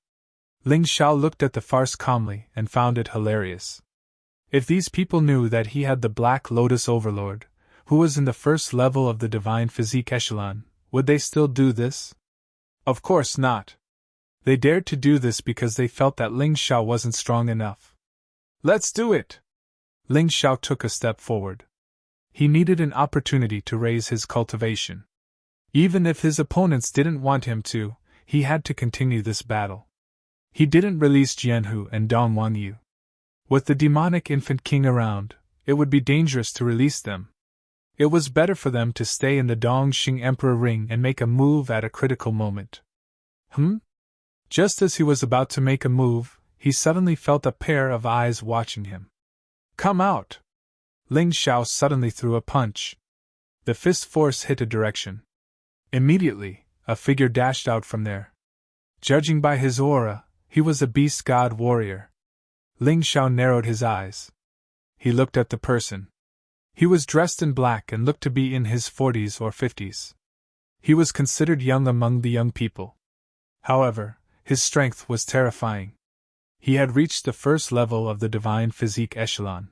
Speaker 1: Ling Xiao looked at the farce calmly and found it hilarious. If these people knew that he had the Black Lotus Overlord, who was in the first level of the Divine Physique Echelon, would they still do this? Of course not. They dared to do this because they felt that Ling Xiao wasn't strong enough. Let's do it! Ling Xiao took a step forward. He needed an opportunity to raise his cultivation. Even if his opponents didn't want him to, he had to continue this battle. He didn't release Jianhu and Dong Wangyu. With the demonic infant king around, it would be dangerous to release them. It was better for them to stay in the Dongxing Emperor Ring and make a move at a critical moment. Just as he was about to make a move, he suddenly felt a pair of eyes watching him. Come out! Ling Xiao suddenly threw a punch. The fist force hit a direction. Immediately, a figure dashed out from there. Judging by his aura, he was a beast god warrior. Ling Xiao narrowed his eyes. He looked at the person. He was dressed in black and looked to be in his 40s or 50s. He was considered young among the young people. However, his strength was terrifying. He had reached the first level of the Divine Physique Echelon.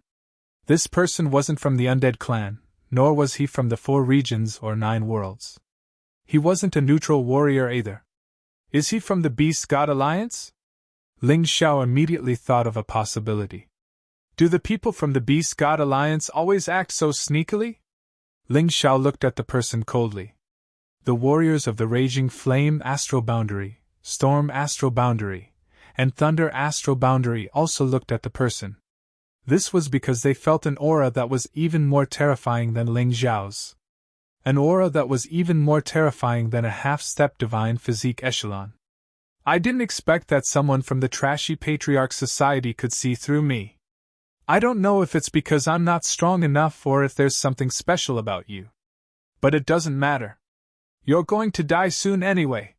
Speaker 1: This person wasn't from the Undead clan, nor was he from the 4 regions or 9 worlds. He wasn't a neutral warrior either. Is he from the Beast God Alliance? Ling Xiao immediately thought of a possibility. Do the people from the Beast God Alliance always act so sneakily? Ling Xiao looked at the person coldly. The warriors of the Raging Flame Astral Boundary, Storm Astral Boundary, and Thunder Astral Boundary also looked at the person. This was because they felt an aura that was even more terrifying than Ling Xiao's. An aura that was even more terrifying than a half-step divine physique echelon. I didn't expect that someone from the trashy patriarch society could see through me. I don't know if it's because I'm not strong enough or if there's something special about you. But it doesn't matter. You're going to die soon anyway.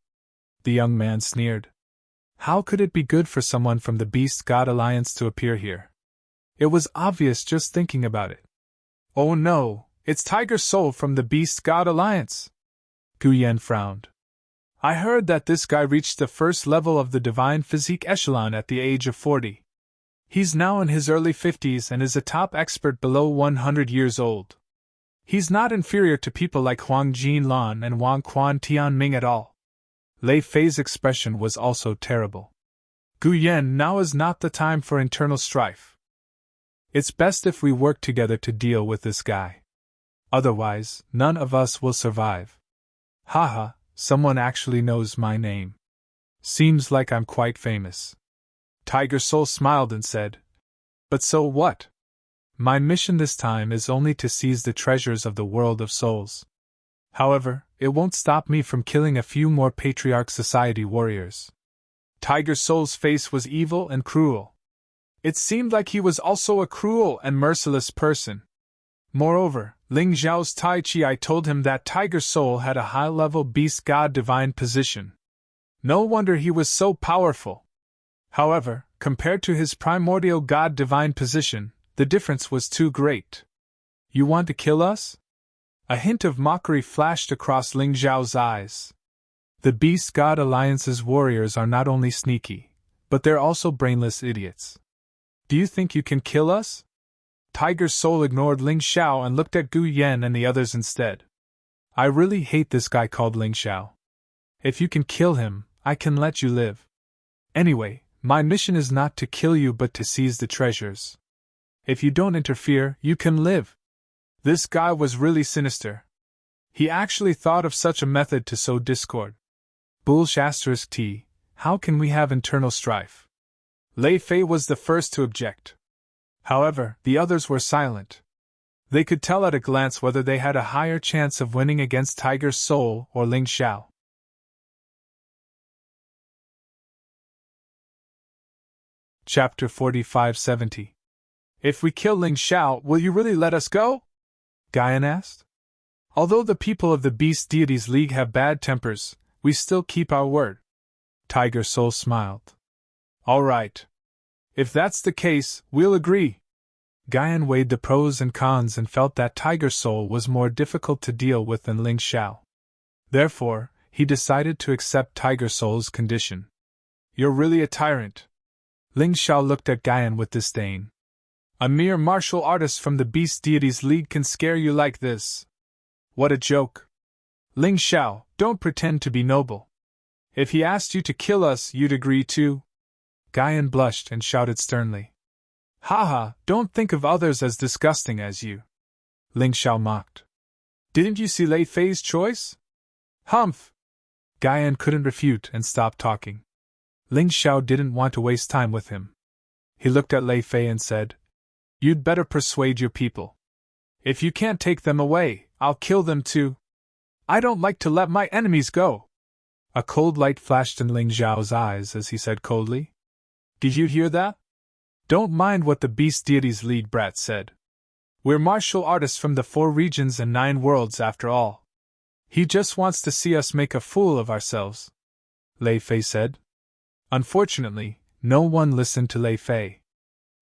Speaker 1: The young man sneered. How could it be good for someone from the Beast God Alliance to appear here? It was obvious just thinking about it. Oh no, it's Tiger Soul from the Beast God Alliance. Gu Yan frowned. I heard that this guy reached the first level of the divine physique echelon at the age of 40. He's now in his early 50s and is a top expert below 100 years old. He's not inferior to people like Huang Jinlan and Wang Quan Tianming at all. Lei Fei's expression was also terrible. Gu Yan, now is not the time for internal strife. It's best if we work together to deal with this guy. Otherwise, none of us will survive. Haha, someone actually knows my name. Seems like I'm quite famous. Tiger Soul smiled and said, But so what? My mission this time is only to seize the treasures of the world of souls. However, it won't stop me from killing a few more Patriarch Society warriors. Tiger Soul's face was evil and cruel. It seemed like he was also a cruel and merciless person. Moreover, Ling Xiao's Tai Chi told him that Tiger Soul had a high-level beast god divine position. No wonder he was so powerful. However, compared to his primordial god divine position, the difference was too great. You want to kill us? A hint of mockery flashed across Ling Xiao's eyes. The Beast God Alliance's warriors are not only sneaky, but they're also brainless idiots. Do you think you can kill us? Tiger Soul ignored Ling Xiao and looked at Gu Yan and the others instead. I really hate this guy called Ling Xiao. If you can kill him, I can let you live. Anyway, my mission is not to kill you but to seize the treasures. If you don't interfere, you can live. This guy was really sinister. He actually thought of such a method to sow discord. T. How can we have internal strife? Lei Fei was the first to object. However, the others were silent. They could tell at a glance whether they had a higher chance of winning against Tiger Soul or Ling Xiao. Chapter 4570. If we kill Ling Xiao, will you really let us go? Guyan asked. Although the people of the Beast Deities League have bad tempers, we still keep our word. Tiger Soul smiled. All right. If that's the case, we'll agree. Guyan weighed the pros and cons and felt that Tiger Soul was more difficult to deal with than Ling Xiao. Therefore, he decided to accept Tiger Soul's condition. You're really a tyrant. Ling Xiao looked at Guyan with disdain. A mere martial artist from the Beast Deities League can scare you like this. What a joke. Ling Xiao, don't pretend to be noble. If he asked you to kill us, you'd agree too? Guyan blushed and shouted sternly. Haha, don't think of others as disgusting as you. Ling Xiao mocked. Didn't you see Lei Fei's choice? Humph! Guyan couldn't refute and stopped talking. Ling Xiao didn't want to waste time with him. He looked at Lei Fei and said, You'd better persuade your people. If you can't take them away, I'll kill them too. I don't like to let my enemies go. A cold light flashed in Ling Xiao's eyes as he said coldly, Did you hear that? Don't mind what the Beast Deities League brat said. We're martial artists from the 4 regions and 9 worlds after all. He just wants to see us make a fool of ourselves. Lei Fei said. Unfortunately, no one listened to Lei Fei.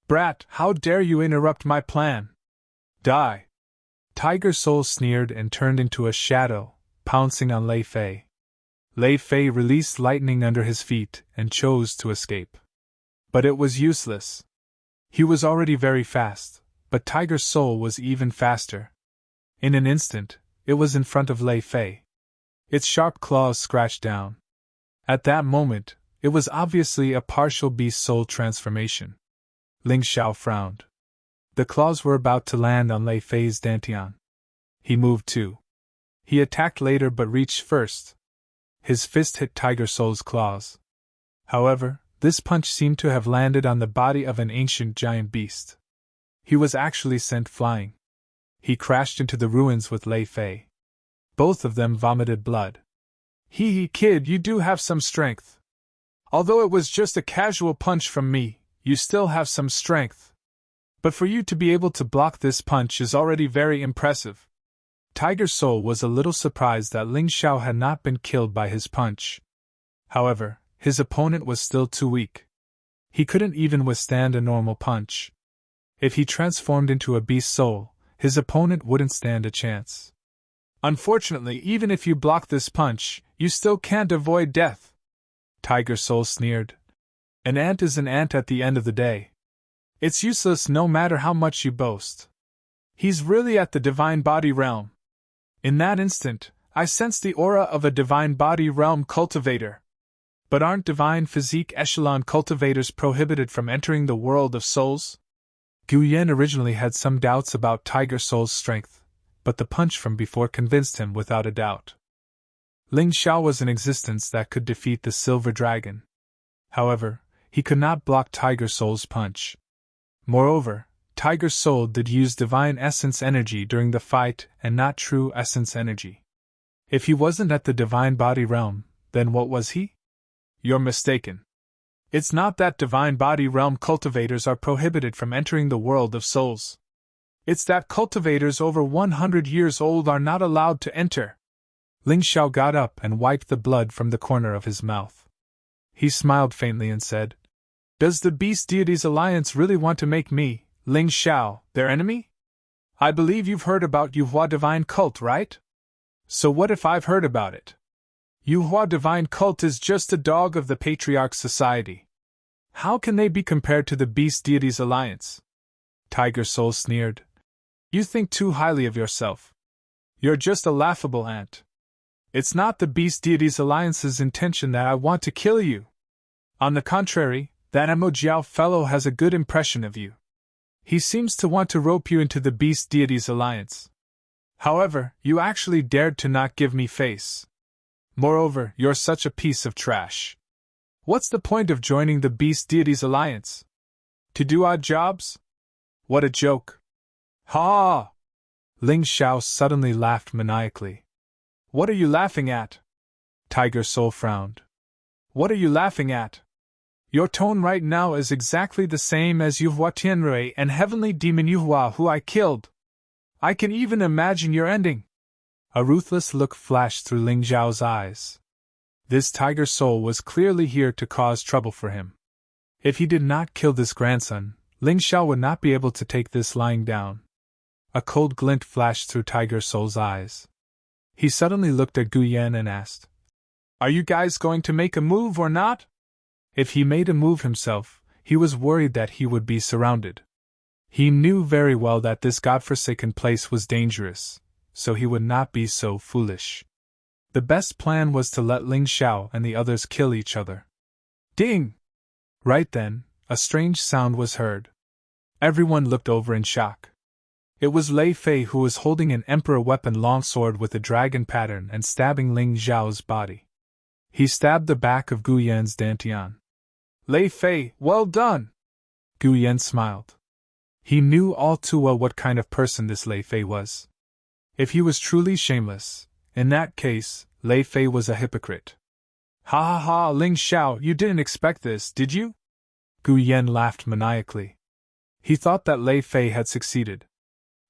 Speaker 1: Brat, how dare you interrupt my plan? Die! Tiger Soul sneered and turned into a shadow, pouncing on Lei Fei. Lei Fei released lightning under his feet and chose to escape. But it was useless. He was already very fast, but Tiger Soul was even faster. In an instant, it was in front of Lei Fei. Its sharp claws scratched down. At that moment, it was obviously a partial beast soul transformation. Ling Xiao frowned. The claws were about to land on Lei Fei's dantian. He moved too. He attacked later but reached first. His fist hit Tiger Soul's claws. However, this punch seemed to have landed on the body of an ancient giant beast. He was actually sent flying. He crashed into the ruins with Lei Fei. Both of them vomited blood. Hee, kid, you do have some strength. Although it was just a casual punch from me, you still have some strength. But for you to be able to block this punch is already very impressive. Tiger Soul was a little surprised that Ling Xiao had not been killed by his punch. However, his opponent was still too weak. He couldn't even withstand a normal punch. If he transformed into a beast soul, his opponent wouldn't stand a chance. Unfortunately, even if you block this punch, you still can't avoid death. Tiger Soul sneered. An ant is an ant at the end of the day. It's useless no matter how much you boast. He's really at the divine body realm. In that instant, I sensed the aura of a divine body realm cultivator. But aren't divine physique echelon cultivators prohibited from entering the world of souls? Gu Yan originally had some doubts about Tiger Soul's strength, but the punch from before convinced him without a doubt. Ling Xiao was an existence that could defeat the silver dragon. However, he could not block Tiger Soul's punch. Moreover, Tiger Soul did use divine essence energy during the fight and not true essence energy. If he wasn't at the divine body realm, then what was he? You're mistaken. It's not that divine body realm cultivators are prohibited from entering the world of souls. It's that cultivators over 100 years old are not allowed to enter. Ling Xiao got up and wiped the blood from the corner of his mouth. He smiled faintly and said, "Does the Beast Deities Alliance really want to make me, Ling Xiao, their enemy? I believe you've heard about Yuhua Divine Cult, right? So what if I've heard about it? Yuhua Divine Cult is just a dog of the Patriarch Society. How can they be compared to the Beast Deities Alliance?" Tiger Soul sneered. "You think too highly of yourself. You're just a laughable ant. It's not the Beast Deities Alliance's intention that I want to kill you. On the contrary, that Emojiao fellow has a good impression of you. He seems to want to rope you into the Beast Deities Alliance. However, you actually dared to not give me face. Moreover, you're such a piece of trash. What's the point of joining the Beast Deities Alliance? To do odd jobs? What a joke. Ha! Ling Xiao suddenly laughed maniacally. What are you laughing at? Tiger Soul frowned. What are you laughing at? Your tone right now is exactly the same as Yuhua Tianrui and Heavenly Demon Yuhua who I killed. I can even imagine your ending. A ruthless look flashed through Ling Xiao's eyes. This Tiger Soul was clearly here to cause trouble for him. If he did not kill this grandson, Ling Xiao would not be able to take this lying down. A cold glint flashed through Tiger Soul's eyes. He suddenly looked at Gu Yan and asked, "Are you guys going to make a move or not?" If he made a move himself, he was worried that he would be surrounded. He knew very well that this godforsaken place was dangerous, so he would not be so foolish. The best plan was to let Ling Xiao and the others kill each other. Ding! Right then, a strange sound was heard. Everyone looked over in shock. It was Lei Fei who was holding an emperor weapon longsword with a dragon pattern and stabbing Ling Xiao's body. He stabbed the back of Gu Yan's dantian. Lei Fei, well done! Gu Yan smiled. He knew all too well what kind of person this Lei Fei was. If he was truly shameless, in that case, Lei Fei was a hypocrite. Ha ha ha, Ling Xiao, you didn't expect this, did you? Gu Yan laughed maniacally. He thought that Lei Fei had succeeded.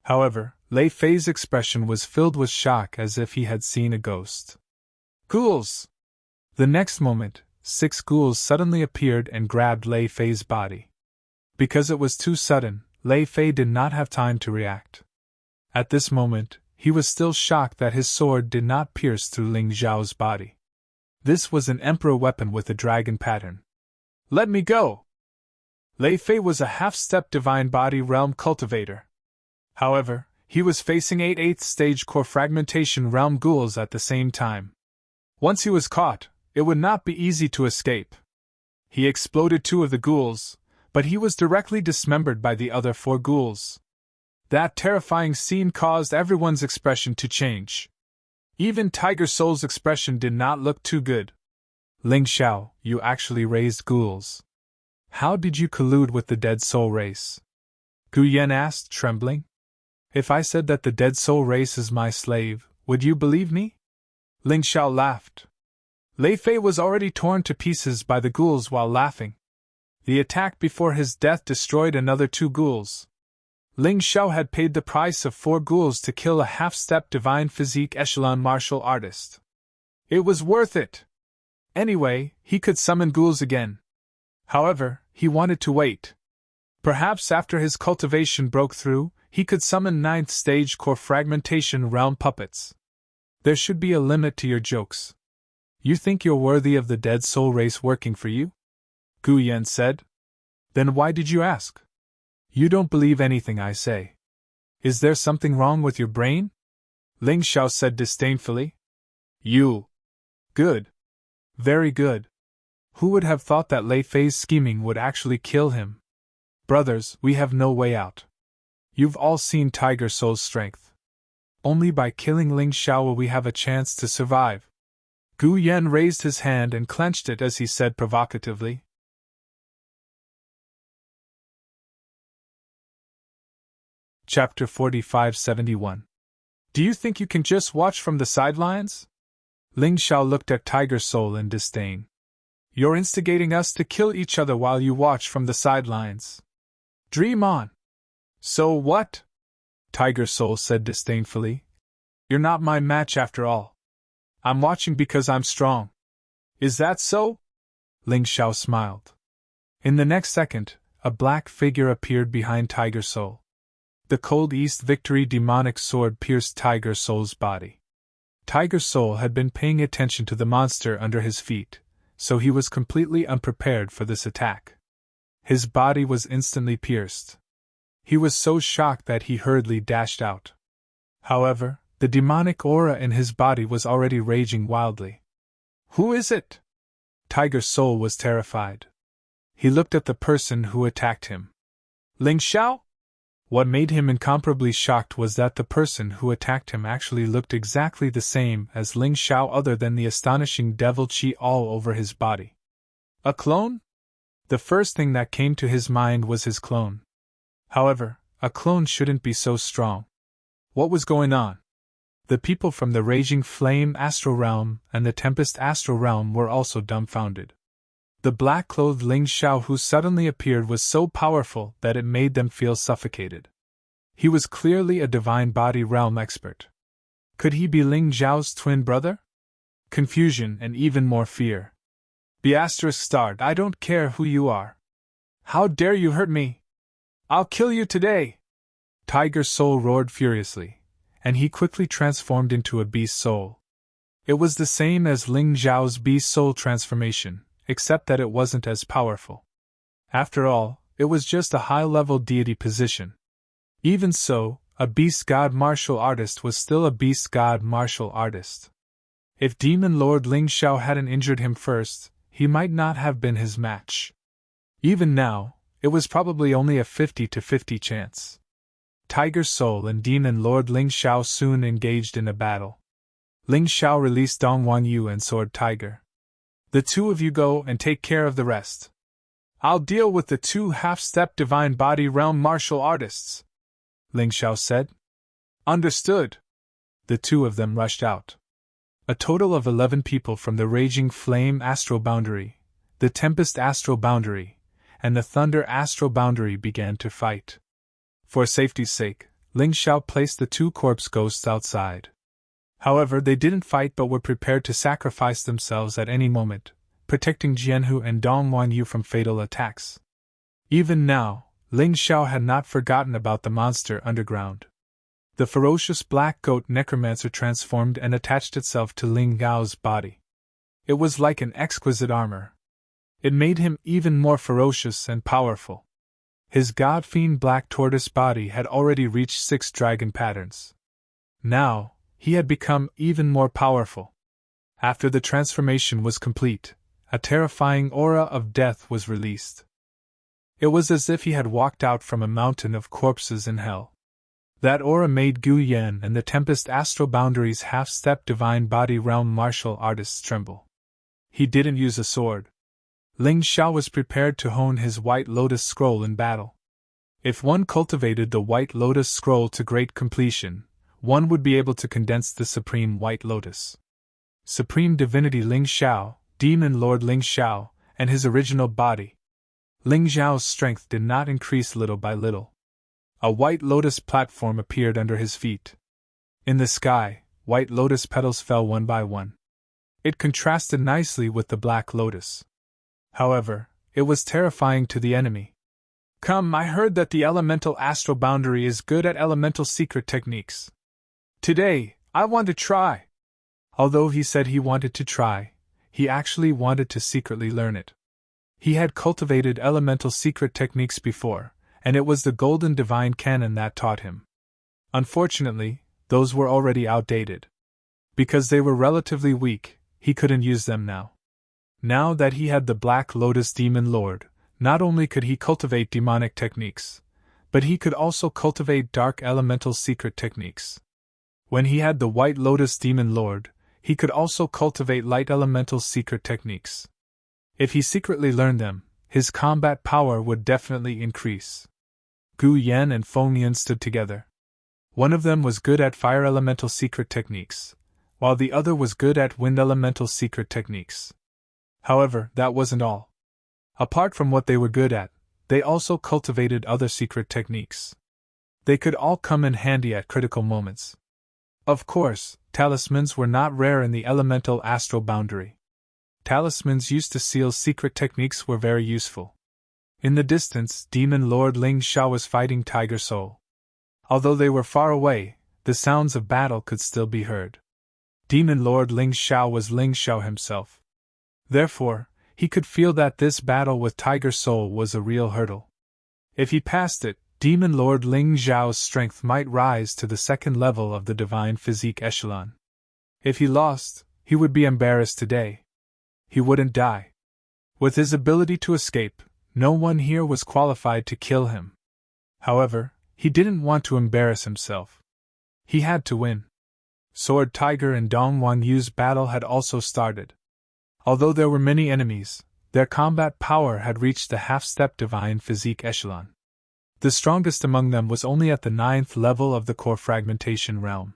Speaker 1: However, Lei Fei's expression was filled with shock as if he had seen a ghost. Ghouls! The next moment, 6 ghouls suddenly appeared and grabbed Lei Fei's body. Because it was too sudden, Lei Fei did not have time to react. At this moment, he was still shocked that his sword did not pierce through Ling Xiao's body. This was an emperor weapon with a dragon pattern. Let me go! Lei Fei was a half-step divine body realm cultivator. However, he was facing 8 8th stage core fragmentation realm ghouls at the same time. Once he was caught, it would not be easy to escape. He exploded 2 of the ghouls, but he was directly dismembered by the other 4 ghouls. That terrifying scene caused everyone's expression to change. Even Tiger Soul's expression did not look too good. Ling Xiao, you actually raised ghouls. How did you collude with the Dead Soul race? Gu Yan asked, trembling. If I said that the Dead Soul race is my slave, would you believe me? Ling Xiao laughed. Lei Fei was already torn to pieces by the ghouls while laughing. The attack before his death destroyed another 2 ghouls. Ling Xiao had paid the price of 4 ghouls to kill a half-step divine physique echelon martial artist. It was worth it. Anyway, he could summon ghouls again. However, he wanted to wait. Perhaps after his cultivation broke through, he could summon 9th stage core fragmentation realm puppets. There should be a limit to your jokes. You think you're worthy of the Dead Soul race working for you? Gu Yan said. Then why did you ask? You don't believe anything I say. Is there something wrong with your brain? Ling Xiao said disdainfully. You. Good. Very good. Who would have thought that Lei Fei's scheming would actually kill him? Brothers, we have no way out. You've all seen Tiger Soul's strength. Only by killing Ling Xiao will we have a chance to survive. Gu Yan raised his hand and clenched it as he said provocatively. Chapter 4571. Do you think you can just watch from the sidelines? Ling Xiao looked at Tiger Soul in disdain. You're instigating us to kill each other while you watch from the sidelines. Dream on. So what? Tiger Soul said disdainfully. You're not my match after all. I'm watching because I'm strong. Is that so? Ling Xiao smiled. In the next second, a black figure appeared behind Tiger Soul. The Cold East Victory demonic sword pierced Tiger Soul's body. Tiger Soul had been paying attention to the monster under his feet, so he was completely unprepared for this attack. His body was instantly pierced. He was so shocked that he hurriedly dashed out. However, the demonic aura in his body was already raging wildly. Who is it? Tiger Soul was terrified. He looked at the person who attacked him. Ling Xiao? What made him incomparably shocked was that the person who attacked him actually looked exactly the same as Ling Xiao other than the astonishing devil chi all over his body. A clone? The first thing that came to his mind was his clone. However, a clone shouldn't be so strong. What was going on? The people from the Raging Flame Astral Realm and the Tempest Astral Realm were also dumbfounded. The black-clothed Ling Xiao who suddenly appeared was so powerful that it made them feel suffocated. He was clearly a divine body realm expert. Could he be Ling Xiao's twin brother? Confusion and even more fear. ***, I don't care who you are. How dare you hurt me? I'll kill you today! Tiger Soul roared furiously, and he quickly transformed into a beast soul. It was the same as Ling Xiao's beast soul transformation, except that it wasn't as powerful. After all, it was just a high-level deity position. Even so, a beast god martial artist was still a beast god martial artist. If Demon Lord Ling Xiao hadn't injured him first, he might not have been his match. Even now, it was probably only a 50-50 chance. Tiger Soul and Demon Lord Ling Xiao soon engaged in a battle. Ling Xiao released Dongwan Yu and Sword Tiger. The two of you go and take care of the rest. I'll deal with the 2 half-step divine body realm martial artists, Ling Xiao said. Understood. The 2 of them rushed out. A total of 11 people from the Raging Flame Astral Boundary, the Tempest Astral Boundary, and the Thunder Astral Boundary began to fight. For safety's sake, Ling Xiao placed the 2 corpse ghosts outside. However, they didn't fight but were prepared to sacrifice themselves at any moment, protecting Jianhu and Dongwan Yu from fatal attacks. Even now, Ling Xiao had not forgotten about the monster underground. The ferocious black goat necromancer transformed and attached itself to Ling Gao's body. It was like an exquisite armor. It made him even more ferocious and powerful. His god-fiend black tortoise body had already reached 6 dragon patterns. Now, he had become even more powerful. After the transformation was complete, a terrifying aura of death was released. It was as if he had walked out from a mountain of corpses in hell. That aura made Gu Yan and the Tempest Astral Boundaries half-step divine body realm martial artists tremble. He didn't use a sword. Ling Xiao was prepared to hone his White Lotus Scroll in battle. If one cultivated the White Lotus Scroll to great completion, one would be able to condense the Supreme White Lotus. Supreme Divinity Ling Xiao, Demon Lord Ling Xiao, and his original body. Ling Xiao's strength did not increase little by little. A White Lotus platform appeared under his feet. In the sky, White Lotus petals fell one by one. It contrasted nicely with the Black Lotus. However, it was terrifying to the enemy. Come, I heard that the Elemental Astral Boundary is good at elemental secret techniques. Today, I want to try. Although he said he wanted to try, he actually wanted to secretly learn it. He had cultivated elemental secret techniques before, and it was the Golden Divine Canon that taught him. Unfortunately, those were already outdated. Because they were relatively weak, he couldn't use them now. Now that he had the Black Lotus Demon Lord, not only could he cultivate demonic techniques, but he could also cultivate dark elemental secret techniques. When he had the White Lotus Demon Lord, he could also cultivate light elemental secret techniques. If he secretly learned them, his combat power would definitely increase. Gu Yan and Feng Yun stood together. One of them was good at fire elemental secret techniques, while the other was good at wind elemental secret techniques. However, that wasn't all. Apart from what they were good at, they also cultivated other secret techniques. They could all come in handy at critical moments. Of course, talismans were not rare in the elemental astral boundary. Talismans used to seal secret techniques were very useful. In the distance, Demon Lord Ling Xiao was fighting Tiger Soul. Although they were far away, the sounds of battle could still be heard. Demon Lord Ling Xiao was Ling Xiao himself. Therefore, he could feel that this battle with Tiger Soul was a real hurdle. If he passed it, Demon Lord Ling Xiao's strength might rise to the second level of the Divine Physique Echelon. If he lost, he would be embarrassed today. He wouldn't die. With his ability to escape, no one here was qualified to kill him. However, he didn't want to embarrass himself. He had to win. Sword Tiger and Dongwan Yu's battle had also started. Although there were many enemies, their combat power had reached the half-step Divine Physique Echelon. The strongest among them was only at the 9th level of the core fragmentation realm.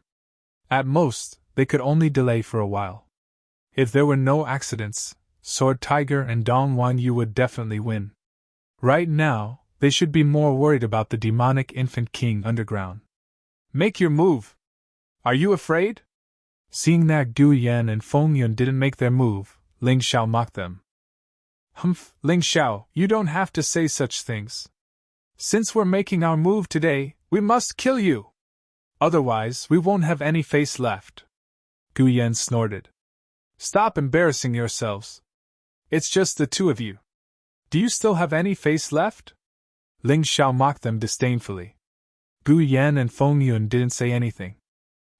Speaker 1: At most, they could only delay for a while. If there were no accidents, Sword Tiger and Dongwan Yu would definitely win. Right now, they should be more worried about the demonic infant king underground. Make your move! Are you afraid? Seeing that Gu Yan and Feng Yun didn't make their move, Ling Xiao mocked them. Humph, Ling Xiao, you don't have to say such things. Since we're making our move today, we must kill you. Otherwise, we won't have any face left. Gu Yan snorted. Stop embarrassing yourselves. It's just the two of you. Do you still have any face left? Ling Xiao mocked them disdainfully. Gu Yan and Feng Yun didn't say anything.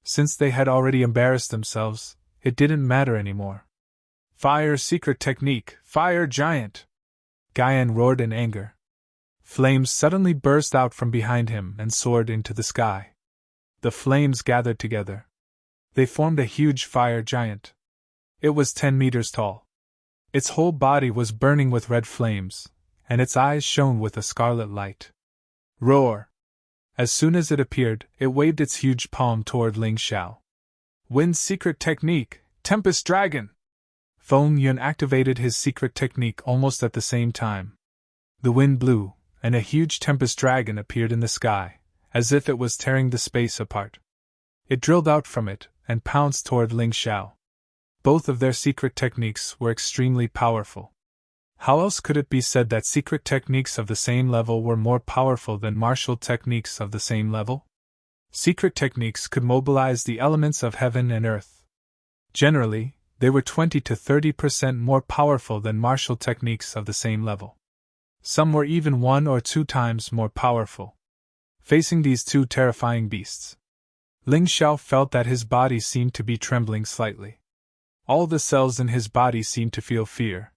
Speaker 1: Since they had already embarrassed themselves, it didn't matter anymore. Fire secret technique, fire giant! Guyan roared in anger. Flames suddenly burst out from behind him and soared into the sky. The flames gathered together. They formed a huge fire giant. It was 10 meters tall. Its whole body was burning with red flames, and its eyes shone with a scarlet light. Roar! As soon as it appeared, it waved its huge palm toward Ling Xiao. Wind secret technique, Tempest Dragon! Feng Yun activated his secret technique almost at the same time. The wind blew, and a huge Tempest Dragon appeared in the sky, as if it was tearing the space apart. It drilled out from it, and pounced toward Ling Xiao. Both of their secret techniques were extremely powerful. How else could it be said that secret techniques of the same level were more powerful than martial techniques of the same level? Secret techniques could mobilize the elements of heaven and earth. Generally, they were 20 to 30% more powerful than martial techniques of the same level. Some were even 1 or 2 times more powerful. Facing these two terrifying beasts, Ling Xiao felt that his body seemed to be trembling slightly. All the cells in his body seemed to feel fear.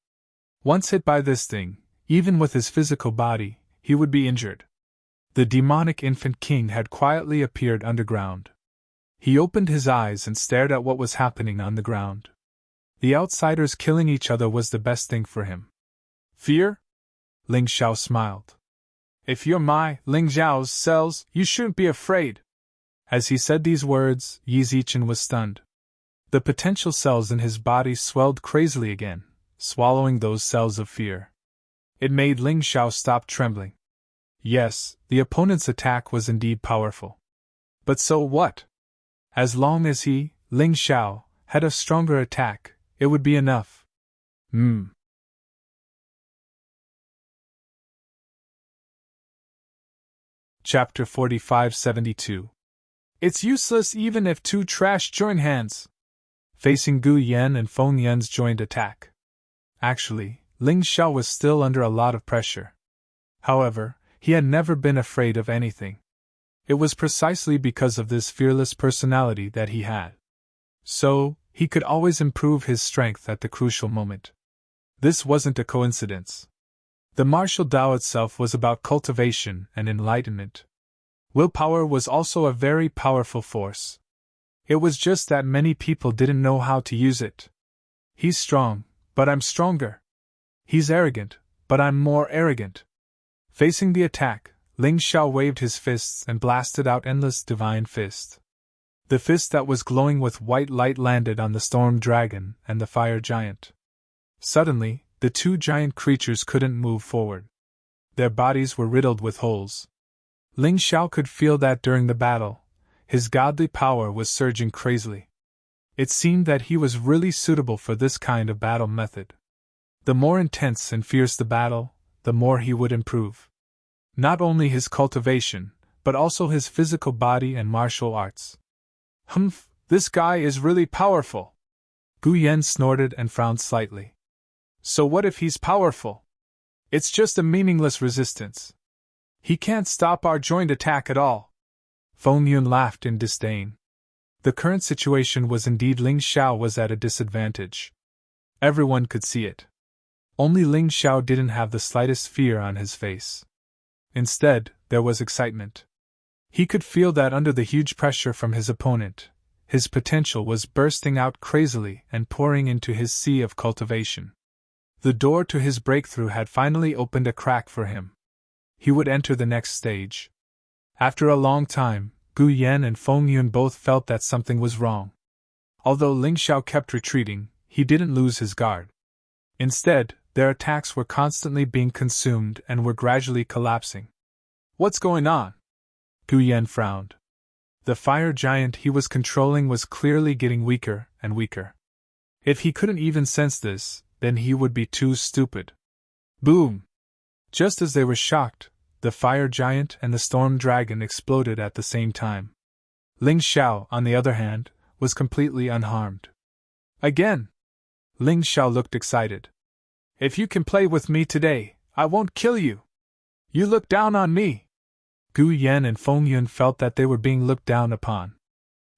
Speaker 1: Once hit by this thing, even with his physical body, he would be injured. The demonic infant king had quietly appeared underground. He opened his eyes and stared at what was happening on the ground. The outsiders killing each other was the best thing for him. Fear? Ling Xiao smiled. If you're my, Ling Xiao's, cells, you shouldn't be afraid. As he said these words, Yi Zichen was stunned. The potential cells in his body swelled crazily again, swallowing those cells of fear. It made Ling Xiao stop trembling. Yes, the opponent's attack was indeed powerful. But so what? As long as he, Ling Xiao, had a stronger attack, it would be enough. Chapter 4572. It's useless even if two trash join hands. Facing Gu Yan and Feng Yan's joint attack. Actually, Ling Xiao was still under a lot of pressure. However, he had never been afraid of anything. It was precisely because of this fearless personality that he had. So, he could always improve his strength at the crucial moment. This wasn't a coincidence. The martial Tao itself was about cultivation and enlightenment. Willpower was also a very powerful force. It was just that many people didn't know how to use it. He's strong, but I'm stronger. He's arrogant, but I'm more arrogant. Facing the attack, Ling Xiao waved his fists and blasted out endless divine fist. The fist that was glowing with white light landed on the storm dragon and the fire giant. Suddenly, the two giant creatures couldn't move forward. Their bodies were riddled with holes. Ling Xiao could feel that during the battle, his godly power was surging crazily. It seemed that he was really suitable for this kind of battle method. The more intense and fierce the battle, the more he would improve. Not only his cultivation, but also his physical body and martial arts. Humph, this guy is really powerful. Gu Yan snorted and frowned slightly. So what if he's powerful? It's just a meaningless resistance. He can't stop our joint attack at all. Feng Yun laughed in disdain. The current situation was indeed Ling Xiao was at a disadvantage. Everyone could see it. Only Ling Xiao didn't have the slightest fear on his face. Instead, there was excitement. He could feel that under the huge pressure from his opponent, his potential was bursting out crazily and pouring into his sea of cultivation. The door to his breakthrough had finally opened a crack for him. He would enter the next stage. After a long time, Gu Yan and Feng Yun both felt that something was wrong. Although Ling Xiao kept retreating, he didn't lose his guard. Instead, their attacks were constantly being consumed and were gradually collapsing. What's going on? Gu Yan frowned. The fire giant he was controlling was clearly getting weaker and weaker. If he couldn't even sense this, then he would be too stupid. Boom! Just as they were shocked, the fire giant and the storm dragon exploded at the same time. Ling Xiao, on the other hand, was completely unharmed. Again! Ling Xiao looked excited. If you can play with me today, I won't kill you. You look down on me. Gu Yan and Feng Yun felt that they were being looked down upon.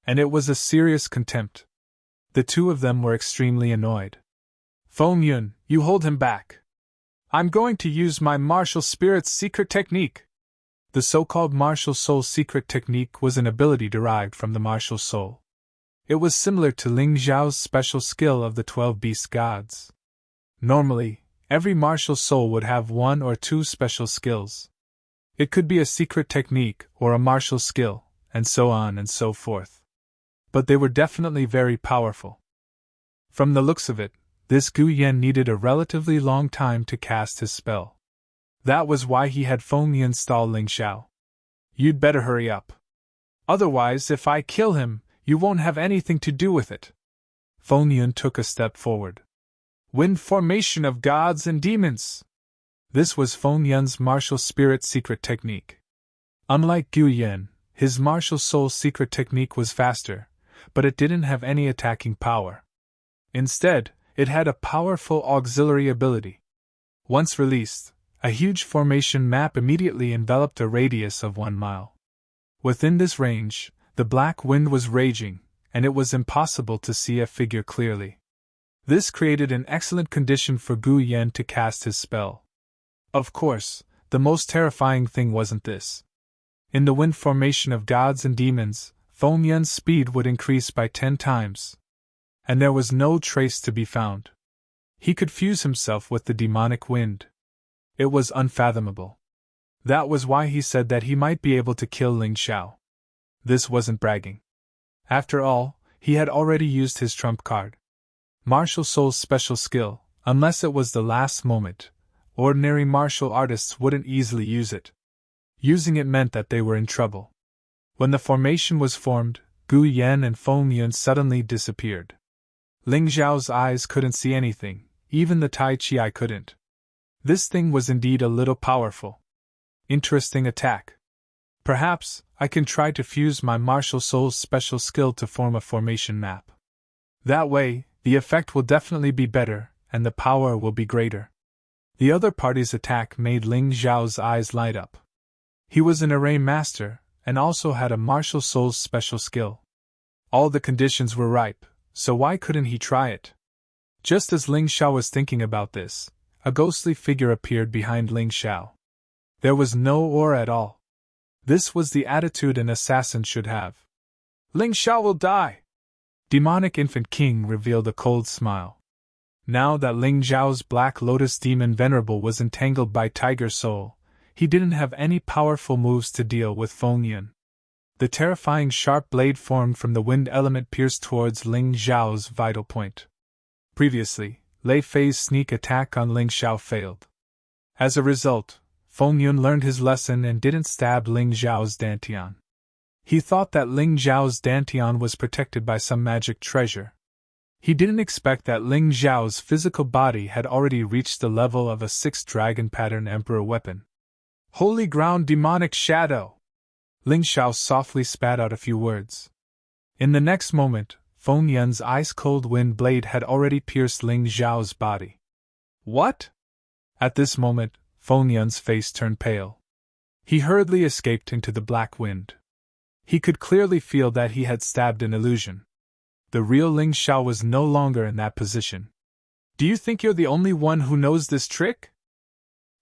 Speaker 1: And it was a serious contempt. The two of them were extremely annoyed. Feng Yun, you hold him back. I'm going to use my martial spirit's secret technique. The so-called martial soul's secret technique was an ability derived from the martial soul. It was similar to Ling Xiao's special skill of the 12 beast gods. Normally, every martial soul would have one or two special skills. It could be a secret technique or a martial skill, and so on and so forth. But they were definitely very powerful. From the looks of it, this Gu Yan needed a relatively long time to cast his spell. That was why he had Feng Yun stall Ling Xiao. You'd better hurry up. Otherwise, if I kill him, you won't have anything to do with it. Feng Yun took a step forward. Wind formation of gods and demons. This was Feng Yun's martial spirit secret technique. Unlike Gu Yan, his martial soul's secret technique was faster, but it didn't have any attacking power. Instead, it had a powerful auxiliary ability. Once released, a huge formation map immediately enveloped a radius of 1 mile. Within this range, the black wind was raging, and it was impossible to see a figure clearly. This created an excellent condition for Gu Yan to cast his spell. Of course, the most terrifying thing wasn't this. In the wind formation of gods and demons, Feng Yun's speed would increase by 10 times. And there was no trace to be found. He could fuse himself with the demonic wind. It was unfathomable. That was why he said that he might be able to kill Ling Xiao. This wasn't bragging. After all, he had already used his trump card. Martial Soul's special skill, unless it was the last moment. Ordinary martial artists wouldn't easily use it. Using it meant that they were in trouble. When the formation was formed, Gu Yan and Feng Yun suddenly disappeared. Ling Xiao's eyes couldn't see anything, even the Tai Chi eye couldn't. This thing was indeed a little powerful. Interesting attack. Perhaps I can try to fuse my martial soul's special skill to form a formation map. That way, the effect will definitely be better, and the power will be greater. The other party's attack made Ling Xiao's eyes light up. He was an array master, and also had a martial soul's special skill. All the conditions were ripe, so why couldn't he try it? Just as Ling Xiao was thinking about this, a ghostly figure appeared behind Ling Xiao. There was no aura at all. This was the attitude an assassin should have. Ling Xiao will die! Demonic Infant King revealed a cold smile. Now that Ling Xiao's Black Lotus Demon Venerable was entangled by Tiger Soul, he didn't have any powerful moves to deal with Feng Yun. The terrifying sharp blade formed from the wind element pierced towards Ling Xiao's vital point. Previously, Lei Fei's sneak attack on Ling Xiao failed. As a result, Feng Yun learned his lesson and didn't stab Ling Xiao's dantian. He thought that Ling Xiao's dantian was protected by some magic treasure. He didn't expect that Ling Xiao's physical body had already reached the level of a 6th dragon pattern emperor weapon. Holy ground demonic shadow! Ling Xiao softly spat out a few words. In the next moment, Feng Yun's ice-cold wind blade had already pierced Ling Xiao's body. What? At this moment, Feng Yun's face turned pale. He hurriedly escaped into the black wind. He could clearly feel that he had stabbed an illusion. The real Ling Xiao was no longer in that position. Do you think you're the only one who knows this trick?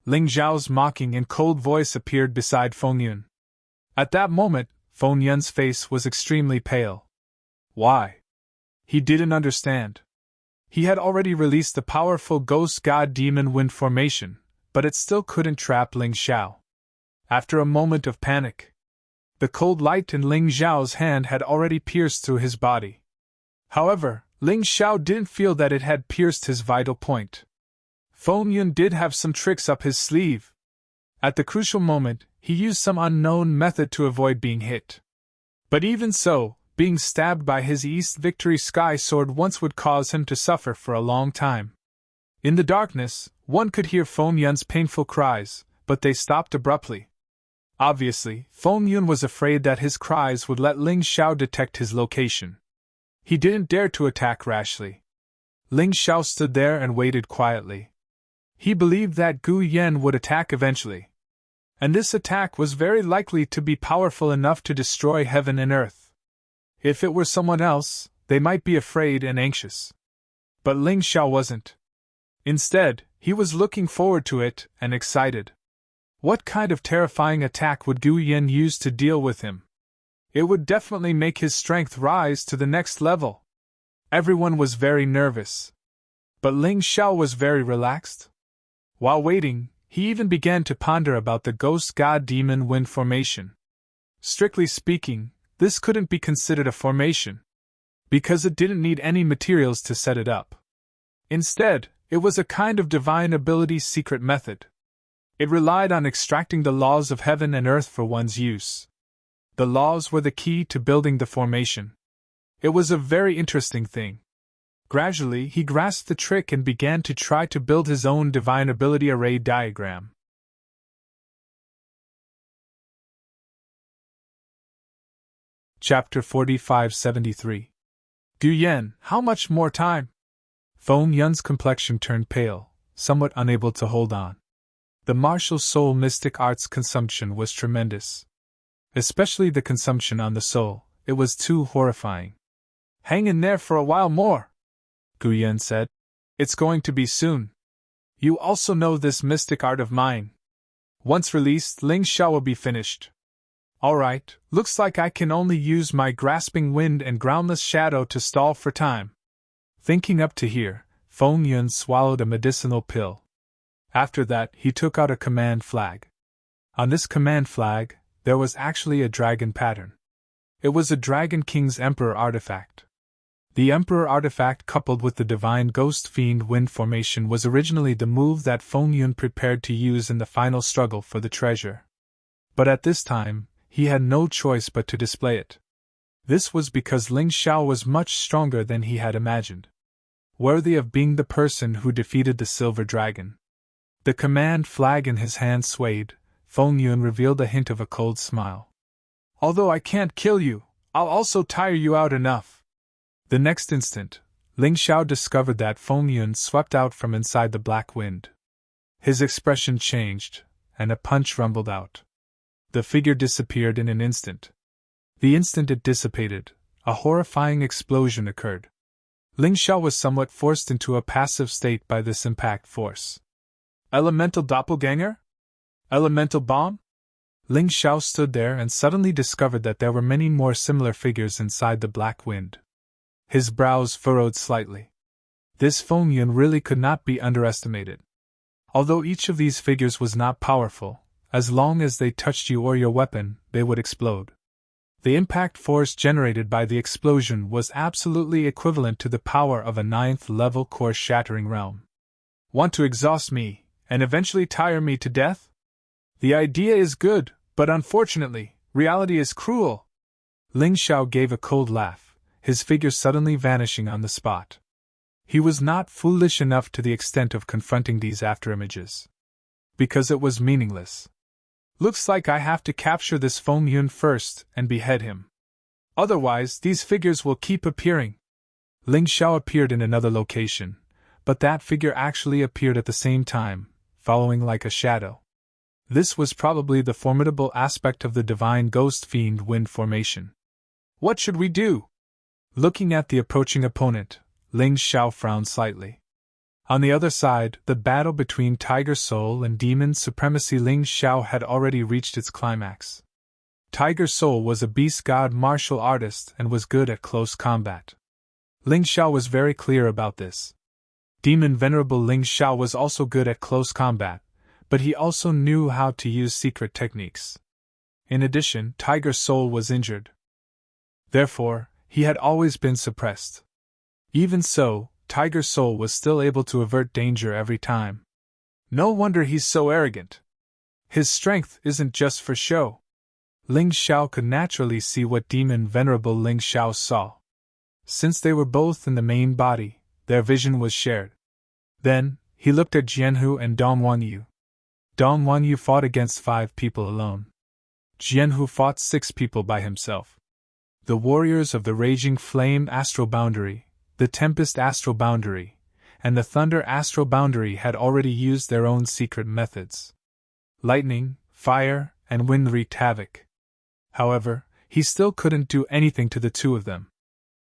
Speaker 1: Ling Xiao's mocking and cold voice appeared beside Feng Yun. At that moment, Feng Yun's face was extremely pale. Why? He didn't understand. He had already released the powerful Ghost God Demon Wind formation, but it still couldn't trap Ling Xiao. After a moment of panic, the cold light in Ling Xiao's hand had already pierced through his body. However, Ling Xiao didn't feel that it had pierced his vital point. Feng Yun did have some tricks up his sleeve. At the crucial moment, he used some unknown method to avoid being hit. But even so, being stabbed by his East Victory Sky Sword once would cause him to suffer for a long time. In the darkness, one could hear Feng Yun's painful cries, but they stopped abruptly. Obviously, Feng Yun was afraid that his cries would let Ling Xiao detect his location. He didn't dare to attack rashly. Ling Xiao stood there and waited quietly. He believed that Gu Yan would attack eventually. And this attack was very likely to be powerful enough to destroy heaven and earth. If it were someone else, they might be afraid and anxious. But Ling Xiao wasn't. Instead, he was looking forward to it and excited. What kind of terrifying attack would Gu Yan use to deal with him? It would definitely make his strength rise to the next level. Everyone was very nervous. But Ling Xiao was very relaxed. While waiting, he even began to ponder about the Ghost God Demon Wind formation. Strictly speaking, this couldn't be considered a formation, because it didn't need any materials to set it up. Instead, it was a kind of divine ability secret method. It relied on extracting the laws of heaven and earth for one's use. The laws were the key to building the formation. It was a very interesting thing. Gradually, he grasped the trick and began to try to build his own divine ability array diagram. Chapter 4573. Gu Yan, how much more time? Feng Yun's complexion turned pale, somewhat unable to hold on. The martial soul mystic arts consumption was tremendous. Especially the consumption on the soul, it was too horrifying. Hang in there for a while more, Gu Yan said. It's going to be soon. You also know this mystic art of mine. Once released, Ling Xiao will be finished. Alright, looks like I can only use my grasping wind and groundless shadow to stall for time. Thinking up to here, Feng Yun swallowed a medicinal pill. After that, he took out a command flag. On this command flag, there was actually a dragon pattern. It was a Dragon King's Emperor artifact. The Emperor artifact coupled with the Divine Ghost Fiend Wind formation was originally the move that Feng Yun prepared to use in the final struggle for the treasure. But at this time, he had no choice but to display it. This was because Ling Xiao was much stronger than he had imagined. Worthy of being the person who defeated the Silver Dragon. The command flag in his hand swayed. Feng Yun revealed a hint of a cold smile. Although I can't kill you, I'll also tire you out enough. The next instant, Ling Xiao discovered that Feng Yun swept out from inside the black wind. His expression changed, and a punch rumbled out. The figure disappeared in an instant. The instant it dissipated, a horrifying explosion occurred. Ling Xiao was somewhat forced into a passive state by this impact force. Elemental doppelganger? Elemental bomb? Ling Xiao stood there and suddenly discovered that there were many more similar figures inside the black wind. His brows furrowed slightly. This Feng Yun really could not be underestimated. Although each of these figures was not powerful, as long as they touched you or your weapon, they would explode. The impact force generated by the explosion was absolutely equivalent to the power of a 9th-level core-shattering realm. Want to exhaust me, and eventually tire me to death? The idea is good, but unfortunately, reality is cruel. Ling Xiao gave a cold laugh, his figure suddenly vanishing on the spot. He was not foolish enough to the extent of confronting these afterimages. Because it was meaningless. Looks like I have to capture this Feng Yun first and behead him. Otherwise, these figures will keep appearing. Ling Xiao appeared in another location, but that figure actually appeared at the same time, following like a shadow. This was probably the formidable aspect of the Divine Ghost Fiend Wind formation. What should we do? Looking at the approaching opponent, Ling Xiao frowned slightly. On the other side, the battle between Tiger Soul and Demon Supremacy Ling Xiao had already reached its climax. Tiger Soul was a beast god martial artist and was good at close combat. Ling Xiao was very clear about this. Demon Venerable Ling Xiao was also good at close combat, but he also knew how to use secret techniques. In addition, Tiger Soul was injured. Therefore, he had always been suppressed. Even so, Tiger Soul was still able to avert danger every time. No wonder he's so arrogant. His strength isn't just for show. Ling Xiao could naturally see what Demon Venerable Ling Xiao saw. Since they were both in the main body, their vision was shared. Then, he looked at Jianhu and Dong Wanyu. Dong Wanyu fought against 5 people alone. Jianhu fought 6 people by himself. The warriors of the Raging Flame Astral Boundary, the Tempest Astral Boundary, and the Thunder Astral Boundary had already used their own secret methods. Lightning, fire, and wind wreaked havoc. However, he still couldn't do anything to the 2 of them.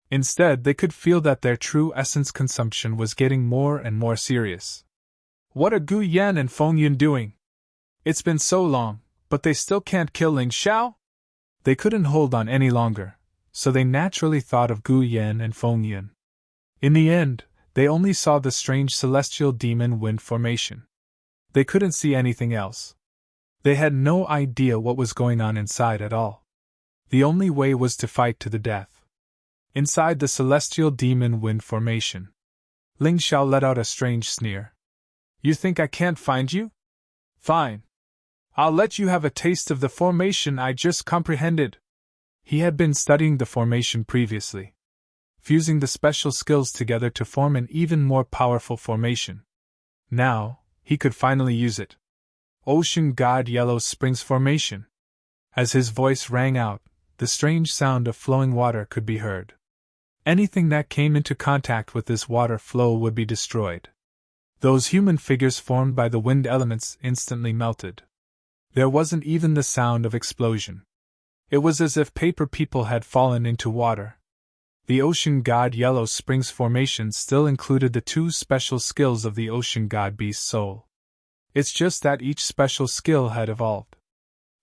Speaker 1: Instead, they could feel that their true essence consumption was getting more and more serious. What are Gu Yan and Feng Yun doing? It's been so long, but they still can't kill Ling Xiao? They couldn't hold on any longer, so they naturally thought of Gu Yan and Feng Yun. In the end, they only saw the strange celestial demon wind formation. They couldn't see anything else. They had no idea what was going on inside at all. The only way was to fight to the death. Inside the celestial demon wind formation, Ling Xiao let out a strange sneer. You think I can't find you? Fine. I'll let you have a taste of the formation I just comprehended. He had been studying the formation previously, fusing the special skills together to form an even more powerful formation. Now, he could finally use it. Ocean God Yellow Springs Formation. As his voice rang out, the strange sound of flowing water could be heard. Anything that came into contact with this water flow would be destroyed. Those human figures formed by the wind elements instantly melted. There wasn't even the sound of explosion. It was as if paper people had fallen into water. The Ocean God Yellow Springs Formation still included the 2 special skills of the Ocean God Beast Soul. It's just that each special skill had evolved.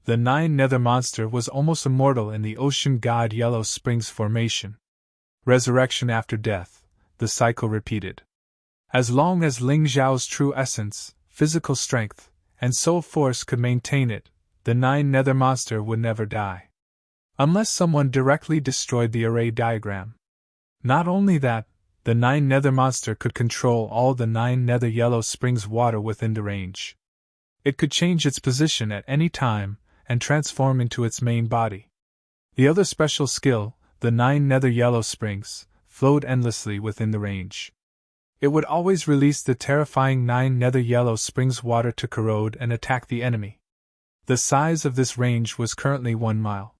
Speaker 1: The Nine Nether monster was almost immortal in the ocean god Yellow Springs formation. Resurrection after death, the cycle repeated. As long as Ling Xiao's true essence, physical strength, and soul force could maintain it, the Nine Nether monster would never die. Unless someone directly destroyed the array diagram. Not only that, the Nine Nether monster could control all the 9 Nether Yellow Springs water within the range. It could change its position at any time and transform into its main body. The other special skill, the 9 Nether Yellow Springs, flowed endlessly within the range. It would always release the terrifying 9 Nether Yellow Springs water to corrode and attack the enemy. The size of this range was currently 1 mile.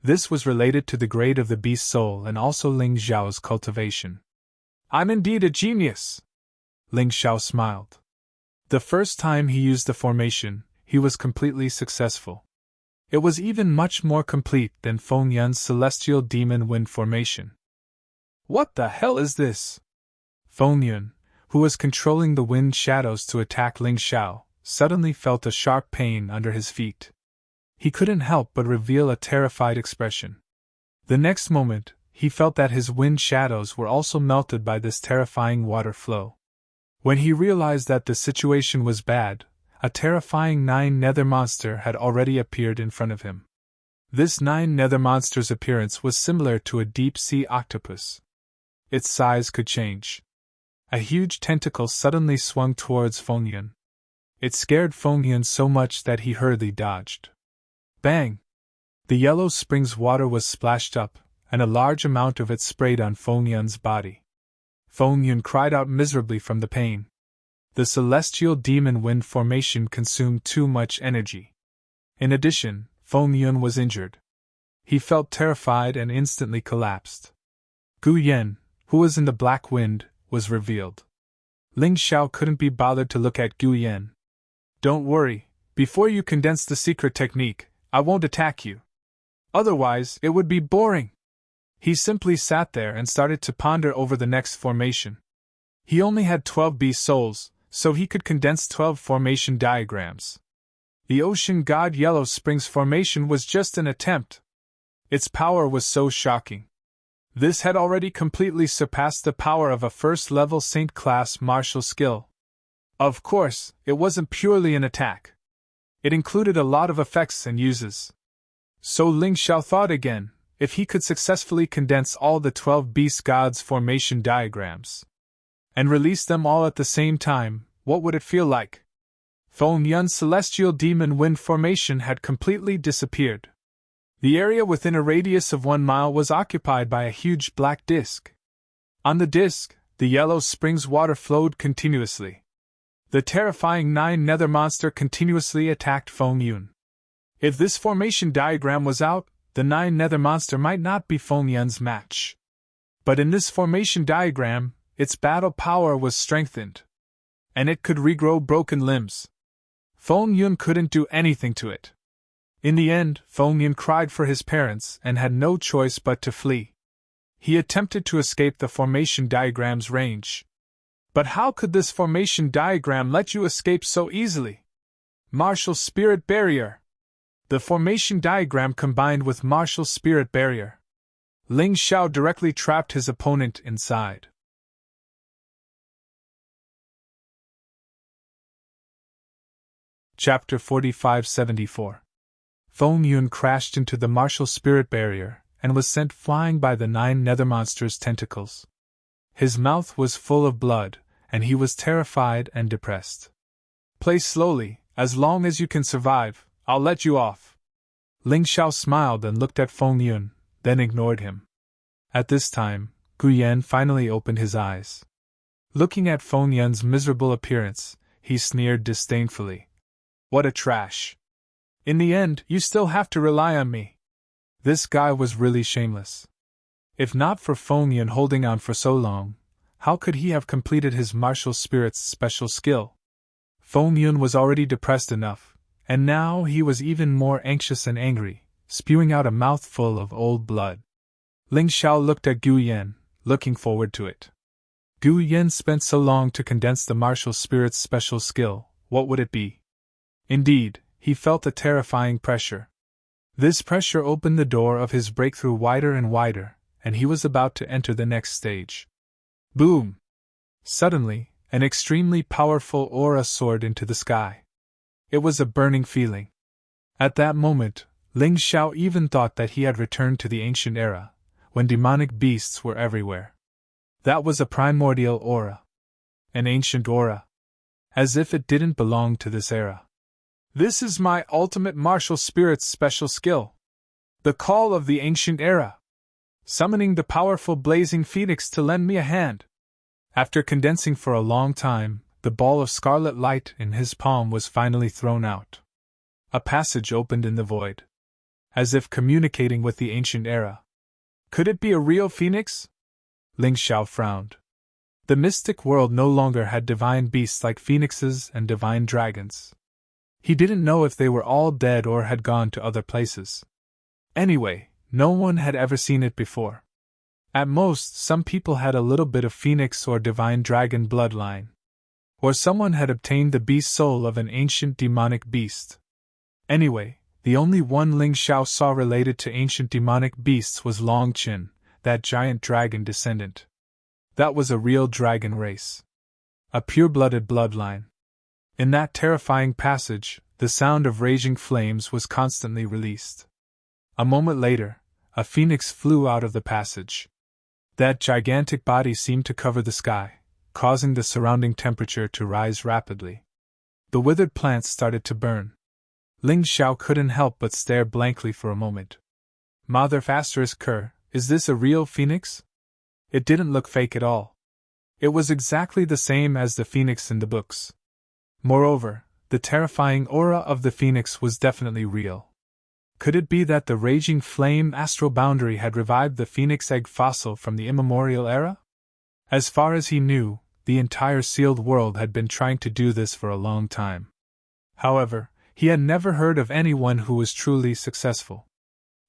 Speaker 1: This was related to the grade of the beast's soul and also Ling Xiao's cultivation. I'm indeed a genius! Ling Xiao smiled. The first time he used the formation, he was completely successful. It was even much more complete than Feng Yun's celestial demon wind formation. What the hell is this? Feng Yun, who was controlling the wind shadows to attack Ling Xiao, suddenly felt a sharp pain under his feet. He couldn't help but reveal a terrified expression. The next moment, he felt that his wind shadows were also melted by this terrifying water flow. When he realized that the situation was bad, a terrifying 9 Nether monster had already appeared in front of him. This 9 Nether monster's appearance was similar to a deep-sea octopus. Its size could change. A huge tentacle suddenly swung towards Feng Yun. It scared Feng Yun so much that he hurriedly dodged. Bang! The Yellow Springs water was splashed up, and a large amount of it sprayed on Feng Yun's body. Feng Yun cried out miserably from the pain. The celestial demon wind formation consumed too much energy. In addition, Feng Yun was injured. He felt terrified and instantly collapsed. Gu Yan, who was in the black wind, was revealed. Ling Xiao couldn't be bothered to look at Gu Yan. Don't worry, before you condense the secret technique, I won't attack you. Otherwise, it would be boring. He simply sat there and started to ponder over the next formation. He only had 12 beast souls, so he could condense 12 formation diagrams. The ocean god Yellow Springs formation was just an attempt. Its power was so shocking. This had already completely surpassed the power of a first-level Saint-class martial skill. Of course, it wasn't purely an attack. It included a lot of effects and uses. So Ling Xiao thought again, if he could successfully condense all the 12 beast gods' formation diagrams and release them all at the same time, what would it feel like? Feng Yun's celestial demon wind formation had completely disappeared. The area within a radius of 1 mile was occupied by a huge black disk. On the disk, the Yellow Springs water flowed continuously. The terrifying 9 Nether monster continuously attacked Feng Yun. If this formation diagram was out, the 9 Nether monster might not be Feng Yun's match. But in this formation diagram, its battle power was strengthened, and it could regrow broken limbs. Feng Yun couldn't do anything to it. In the end, Feng Yun cried for his parents and had no choice but to flee. He attempted to escape the formation diagram's range. But how could this formation diagram let you escape so easily? Martial Spirit Barrier. The formation diagram combined with Martial Spirit Barrier. Ling Xiao directly trapped his opponent inside. Chapter 4574. Feng Yun crashed into the martial spirit barrier and was sent flying by the 9 Nether monster's tentacles. His mouth was full of blood, and he was terrified and depressed. Play slowly, as long as you can survive, I'll let you off. Ling Xiao smiled and looked at Feng Yun, then ignored him. At this time, Gu Yan finally opened his eyes. Looking at Feng Yun's miserable appearance, he sneered disdainfully. What a trash! In the end, you still have to rely on me. This guy was really shameless. If not for Feng Yun holding on for so long, how could he have completed his martial spirit's special skill? Feng Yun was already depressed enough, and now he was even more anxious and angry, spewing out a mouthful of old blood. Ling Xiao looked at Gu Yan, looking forward to it. Gu Yan spent so long to condense the martial spirit's special skill, what would it be? Indeed, he felt a terrifying pressure. This pressure opened the door of his breakthrough wider and wider, and he was about to enter the next stage. Boom! Suddenly, an extremely powerful aura soared into the sky. It was a burning feeling. At that moment, Ling Xiao even thought that he had returned to the ancient era, when demonic beasts were everywhere. That was a primordial aura. An ancient aura. As if it didn't belong to this era. This is my ultimate martial spirit's special skill. The call of the ancient era. Summoning the powerful blazing phoenix to lend me a hand. After condensing for a long time, the ball of scarlet light in his palm was finally thrown out. A passage opened in the void. As if communicating with the ancient era. Could it be a real phoenix? Ling Xiao frowned. The mystic world no longer had divine beasts like phoenixes and divine dragons. He didn't know if they were all dead or had gone to other places. Anyway, no one had ever seen it before. At most, some people had a little bit of phoenix or divine dragon bloodline. Or someone had obtained the beast soul of an ancient demonic beast. Anyway, the only one Ling Xiao saw related to ancient demonic beasts was Long Qin, that giant dragon descendant. That was a real dragon race. A pure-blooded bloodline. In that terrifying passage, the sound of raging flames was constantly released. A moment later, a phoenix flew out of the passage. That gigantic body seemed to cover the sky, causing the surrounding temperature to rise rapidly. The withered plants started to burn. Ling Xiao couldn't help but stare blankly for a moment. Mother **Ker, is this a real phoenix? It didn't look fake at all. It was exactly the same as the phoenix in the books. Moreover, the terrifying aura of the phoenix was definitely real. Could it be that the raging flame astral boundary had revived the phoenix egg fossil from the immemorial era? As far as he knew, the entire sealed world had been trying to do this for a long time. However, he had never heard of anyone who was truly successful.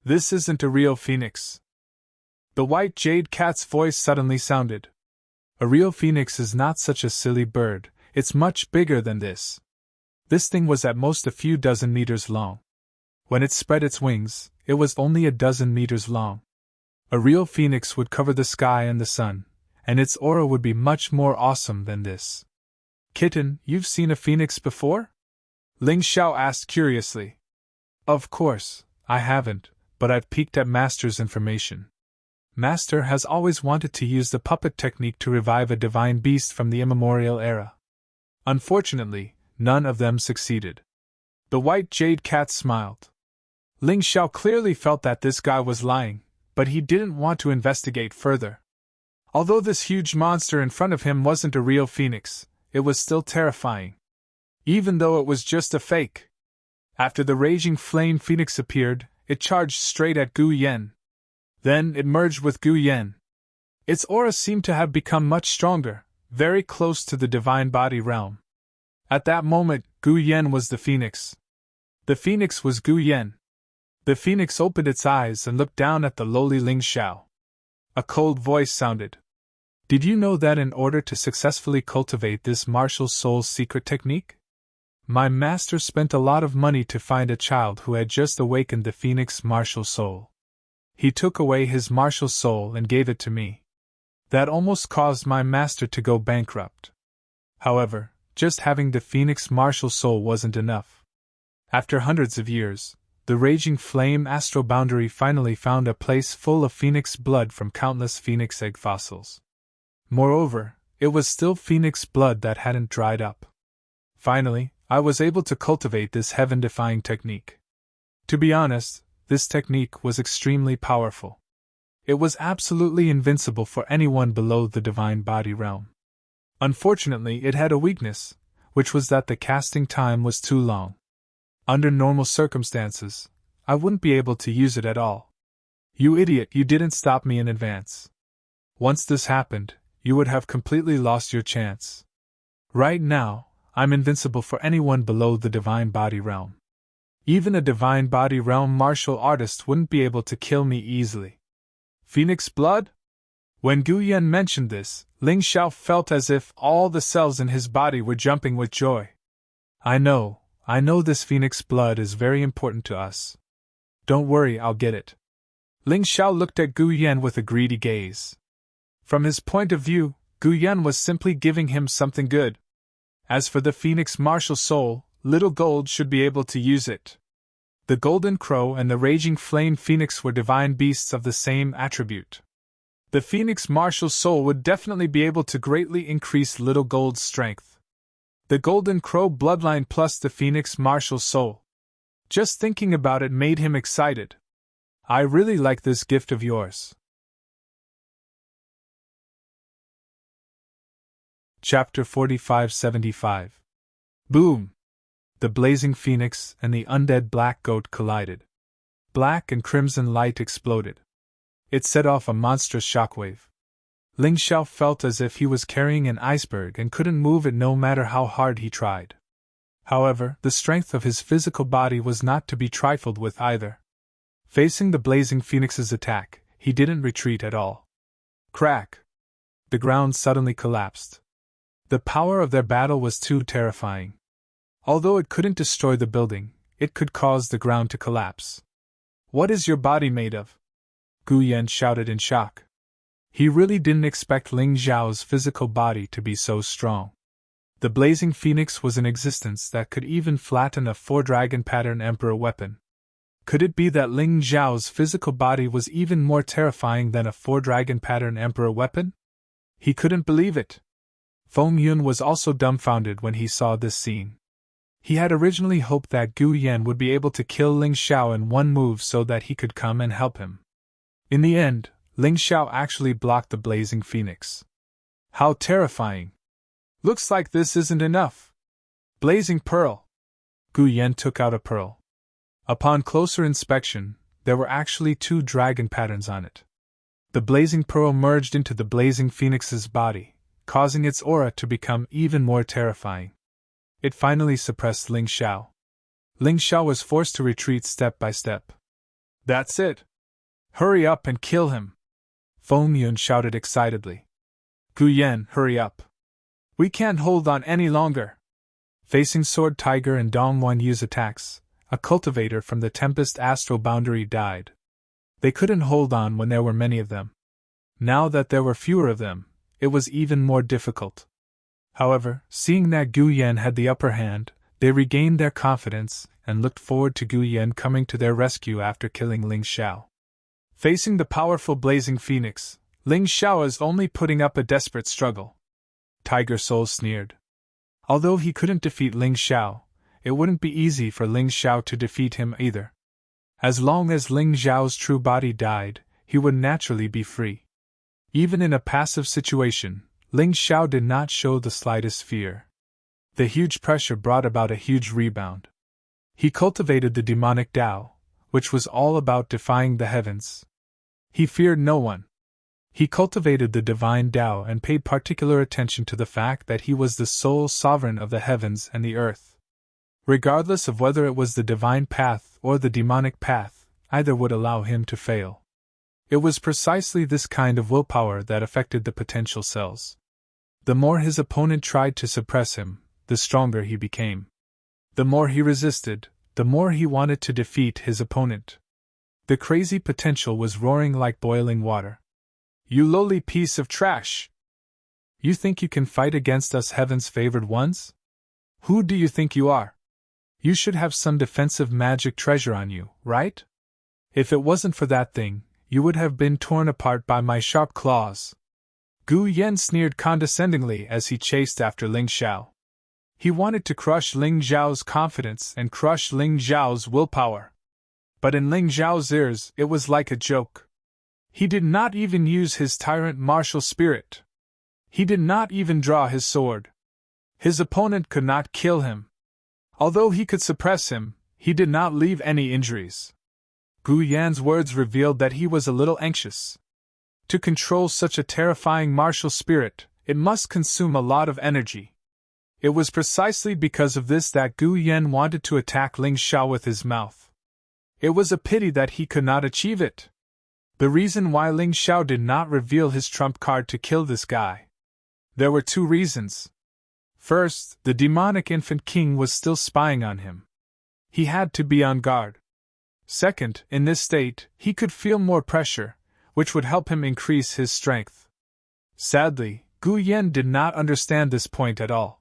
Speaker 1: This isn't a real phoenix. The white jade cat's voice suddenly sounded. A real phoenix is not such a silly bird, it's much bigger than this. This thing was at most a few dozen meters long. When it spread its wings, it was only a dozen meters long. A real phoenix would cover the sky and the sun, and its aura would be much more awesome than this. Kitten, you've seen a phoenix before? Ling Xiao asked curiously. Of course, I haven't, but I've peeked at Master's information. Master has always wanted to use the puppet technique to revive a divine beast from the immemorial era. Unfortunately, none of them succeeded. The white jade cat smiled. Ling Xiao clearly felt that this guy was lying, but he didn't want to investigate further. Although this huge monster in front of him wasn't a real phoenix, it was still terrifying. Even though it was just a fake. After the raging flame phoenix appeared, it charged straight at Gu Yen. Then it merged with Gu Yen. Its aura seemed to have become much stronger, very close to the divine body realm. At that moment, Gu Yen was the phoenix. The phoenix was Gu Yen. The phoenix opened its eyes and looked down at the lowly Ling Xiao. A cold voice sounded. Did you know that in order to successfully cultivate this martial soul's secret technique? My master spent a lot of money to find a child who had just awakened the phoenix martial soul. He took away his martial soul and gave it to me. That almost caused my master to go bankrupt. However, just having the phoenix martial soul wasn't enough. After hundreds of years, the raging flame astral boundary finally found a place full of phoenix blood from countless phoenix egg fossils. Moreover, it was still phoenix blood that hadn't dried up. Finally, I was able to cultivate this heaven-defying technique. To be honest, this technique was extremely powerful. It was absolutely invincible for anyone below the divine body realm. Unfortunately, it had a weakness, which was that the casting time was too long. Under normal circumstances, I wouldn't be able to use it at all. You idiot, you didn't stop me in advance. Once this happened, you would have completely lost your chance. Right now, I'm invincible for anyone below the divine body realm. Even a divine body realm martial artist wouldn't be able to kill me easily. Phoenix blood? When Gu Yen mentioned this, Ling Xiao felt as if all the cells in his body were jumping with joy. I know, I know this phoenix blood is very important to us. Don't worry, I'll get it. Ling Xiao looked at Gu Yan with a greedy gaze. From his point of view, Gu Yan was simply giving him something good. As for the phoenix martial soul, Little Gold should be able to use it. The golden crow and the raging flame phoenix were divine beasts of the same attribute. The phoenix martial soul would definitely be able to greatly increase Little Gold's strength. The golden crow bloodline plus the phoenix martial soul. Just thinking about it made him excited. I really like this gift of yours. Chapter 4575. Boom! The blazing phoenix and the undead black goat collided. Black and crimson light exploded. It set off a monstrous shockwave. Ling Xiao felt as if he was carrying an iceberg and couldn't move it no matter how hard he tried. However, the strength of his physical body was not to be trifled with either. Facing the blazing phoenix's attack, he didn't retreat at all. Crack! The ground suddenly collapsed. The power of their battle was too terrifying. Although it couldn't destroy the building, it could cause the ground to collapse. What is your body made of? Gu Yan shouted in shock. He really didn't expect Ling Xiao's physical body to be so strong. The blazing phoenix was an existence that could even flatten a 4-dragon pattern emperor weapon. Could it be that Ling Xiao's physical body was even more terrifying than a 4-dragon pattern emperor weapon? He couldn't believe it. Feng Yun was also dumbfounded when he saw this scene. He had originally hoped that Gu Yan would be able to kill Ling Xiao in one move so that he could come and help him. In the end, Ling Xiao actually blocked the blazing phoenix. How terrifying! Looks like this isn't enough. Blazing pearl! Gu Yan took out a pearl. Upon closer inspection, there were actually 2 dragon patterns on it. The blazing pearl merged into the blazing phoenix's body, causing its aura to become even more terrifying. It finally suppressed Ling Xiao. Ling Xiao was forced to retreat step by step. That's it! Hurry up and kill him! Feng Yun shouted excitedly. Gu Yan, hurry up! We can't hold on any longer! Facing Sword Tiger and Dong Yu's attacks, a cultivator from the Tempest Astral Boundary died. They couldn't hold on when there were many of them. Now that there were fewer of them, it was even more difficult. However, seeing that Gu Yan had the upper hand, they regained their confidence and looked forward to Gu Yan coming to their rescue after killing Ling Xiao. Facing the powerful blazing phoenix, Ling Xiao is only putting up a desperate struggle. Tiger Soul sneered. Although he couldn't defeat Ling Xiao, it wouldn't be easy for Ling Xiao to defeat him either. As long as Ling Xiao's true body died, he would naturally be free. Even in a passive situation, Ling Xiao did not show the slightest fear. The huge pressure brought about a huge rebound. He cultivated the demonic Tao, which was all about defying the heavens. He feared no one. He cultivated the divine Tao and paid particular attention to the fact that he was the sole sovereign of the heavens and the earth. Regardless of whether it was the divine path or the demonic path, either would allow him to fail. It was precisely this kind of willpower that affected the potential cells. The more his opponent tried to suppress him, the stronger he became. The more he resisted, the more he wanted to defeat his opponent. The crazy potential was roaring like boiling water. You lowly piece of trash! You think you can fight against us heaven's favored ones? Who do you think you are? You should have some defensive magic treasure on you, right? If it wasn't for that thing, you would have been torn apart by my sharp claws. Gu Yan sneered condescendingly as he chased after Ling Xiao. He wanted to crush Ling Xiao's confidence and crush Ling Xiao's willpower. But in Ling Xiao's ears, it was like a joke. He did not even use his tyrant martial spirit. He did not even draw his sword. His opponent could not kill him. Although he could suppress him, he did not leave any injuries. Gu Yan's words revealed that he was a little anxious. To control such a terrifying martial spirit, it must consume a lot of energy. It was precisely because of this that Gu Yan wanted to attack Ling Xiao with his mouth. It was a pity that he could not achieve it. The reason why Ling Xiao did not reveal his trump card to kill this guy. There were 2 reasons. First, the demonic infant king was still spying on him. He had to be on guard. Second, in this state, he could feel more pressure, which would help him increase his strength. Sadly, Gu Yan did not understand this point at all.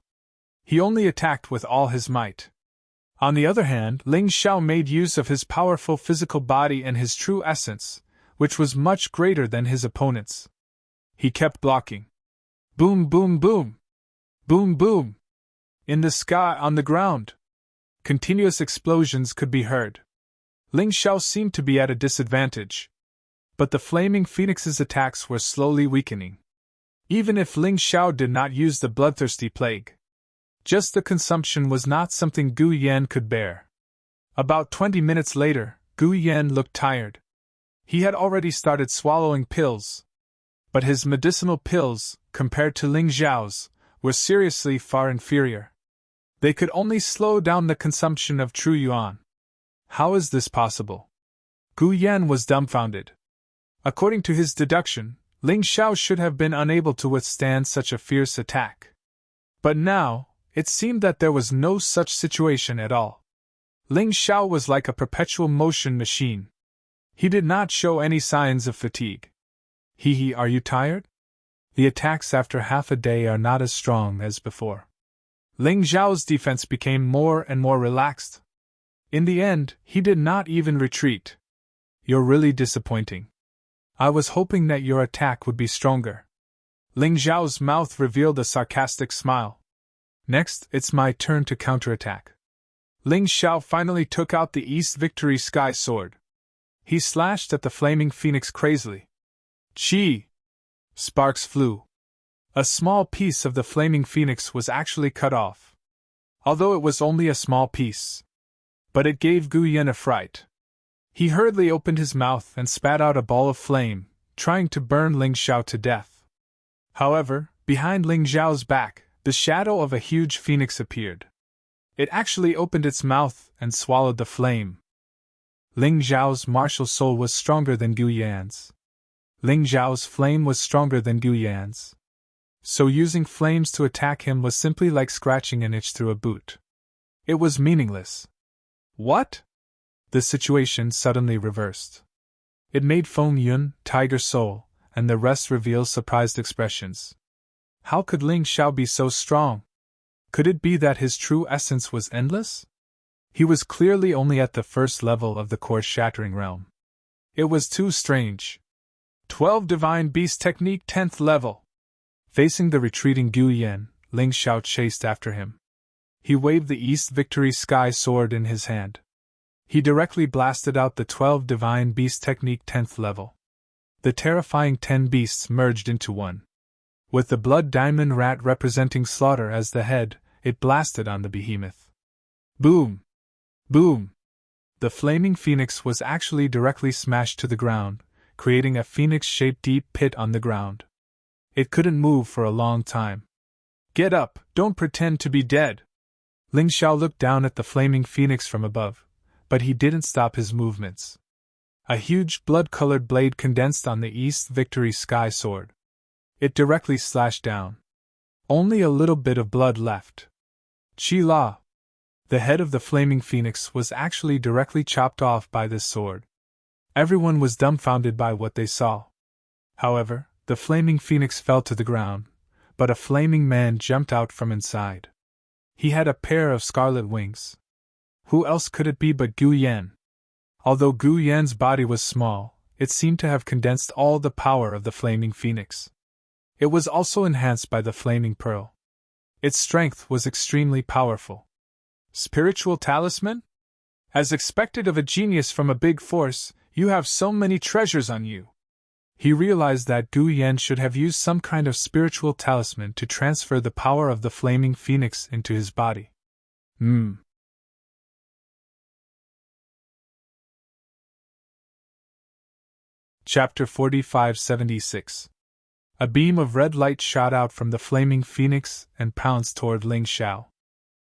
Speaker 1: He only attacked with all his might. On the other hand, Ling Xiao made use of his powerful physical body and his true essence, which was much greater than his opponent's. He kept blocking. Boom, boom, boom! Boom, boom! In the sky, on the ground. Continuous explosions could be heard. Ling Xiao seemed to be at a disadvantage. But the flaming phoenix's attacks were slowly weakening. Even if Ling Xiao did not use the bloodthirsty plague, just the consumption was not something Gu Yan could bear. About 20 minutes later, Gu Yan looked tired. He had already started swallowing pills. But his medicinal pills, compared to Ling Xiao's, were seriously far inferior. They could only slow down the consumption of true yuan. How is this possible? Gu Yan was dumbfounded. According to his deduction, Ling Xiao should have been unable to withstand such a fierce attack. But now, it seemed that there was no such situation at all. Ling Xiao was like a perpetual motion machine. He did not show any signs of fatigue. Are you tired? The attacks after half a day are not as strong as before. Ling Xiao's defense became more and more relaxed. In the end, he did not even retreat. You're really disappointing. I was hoping that your attack would be stronger. Ling Xiao's mouth revealed a sarcastic smile. Next, it's my turn to counterattack. Ling Xiao finally took out the East Victory Sky Sword. He slashed at the flaming phoenix crazily. Chi! Sparks flew. A small piece of the flaming phoenix was actually cut off. Although it was only a small piece. But it gave Gu Yan a fright. He hurriedly opened his mouth and spat out a ball of flame, trying to burn Ling Xiao to death. However, behind Ling Xiao's back, the shadow of a huge phoenix appeared. It actually opened its mouth and swallowed the flame. Ling Xiao's martial soul was stronger than Gu Yan's. Ling Xiao's flame was stronger than Gu Yan's. So using flames to attack him was simply like scratching an itch through a boot. It was meaningless. What? The situation suddenly reversed. It made Feng Yun, Tiger Soul, and the rest reveal surprised expressions. How could Ling Xiao be so strong? Could it be that his true essence was endless? He was clearly only at the first level of the core-shattering realm. It was too strange. 12 Divine Beast Technique 10th level. Facing the retreating Gu Yan, Ling Xiao chased after him. He waved the East Victory Sky Sword in his hand. He directly blasted out the 12 Divine Beast Technique 10th level. The terrifying 10 beasts merged into one. With the blood diamond rat representing slaughter as the head, it blasted on the behemoth. Boom! Boom! The flaming phoenix was actually directly smashed to the ground, creating a phoenix-shaped deep pit on the ground. It couldn't move for a long time. Get up, don't pretend to be dead! Ling Xiao looked down at the flaming phoenix from above, but he didn't stop his movements. A huge blood-colored blade condensed on the East Victory Sky Sword. It directly slashed down. Only a little bit of blood left. Chi La! The head of the flaming phoenix was actually directly chopped off by this sword. Everyone was dumbfounded by what they saw. However, the flaming phoenix fell to the ground, but a flaming man jumped out from inside. He had a pair of scarlet wings. Who else could it be but Gu Yan? Although Gu Yan's body was small, it seemed to have condensed all the power of the flaming phoenix. It was also enhanced by the flaming pearl. Its strength was extremely powerful. Spiritual talisman? As expected of a genius from a big force, you have so many treasures on you. He realized that Gu Yan should have used some kind of spiritual talisman to transfer the power of the flaming phoenix into his body. Chapter 4576. A beam of red light shot out from the flaming phoenix and pounced toward Ling Xiao.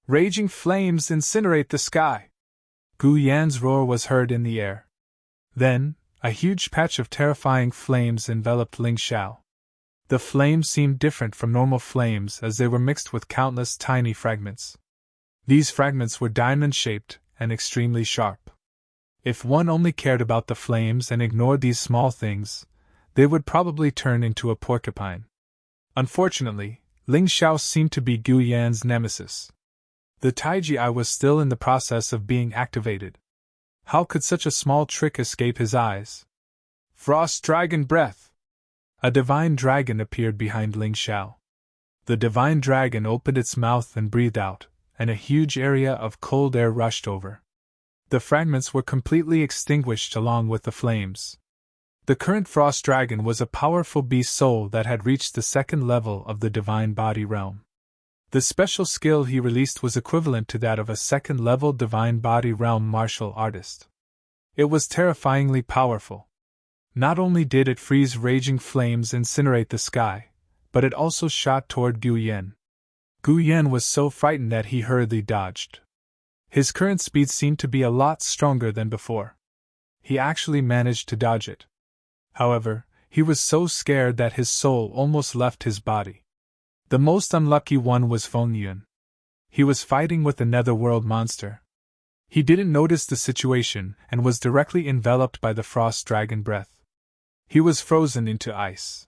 Speaker 1: Raging flames incinerate the sky! Gu Yan's roar was heard in the air. Then, a huge patch of terrifying flames enveloped Ling Xiao. The flames seemed different from normal flames as they were mixed with countless tiny fragments. These fragments were diamond-shaped and extremely sharp. If one only cared about the flames and ignored these small things, they would probably turn into a porcupine. Unfortunately, Ling Xiao seemed to be Gu Yan's nemesis. The Taiji eye was still in the process of being activated. How could such a small trick escape his eyes? Frost Dragon Breath! A divine dragon appeared behind Ling Xiao. The divine dragon opened its mouth and breathed out, and a huge area of cold air rushed over. The fragments were completely extinguished along with the flames. The current frost dragon was a powerful beast soul that had reached the second level of the divine body realm. The special skill he released was equivalent to that of a second-level divine body realm martial artist. It was terrifyingly powerful. Not only did it freeze raging flames incinerate the sky, but it also shot toward Gu Yan. Gu Yan was so frightened that he hurriedly dodged. His current speed seemed to be a lot stronger than before. He actually managed to dodge it. However, he was so scared that his soul almost left his body. The most unlucky one was Feng Yun. He was fighting with the netherworld monster. He didn't notice the situation and was directly enveloped by the frost dragon breath. He was frozen into ice.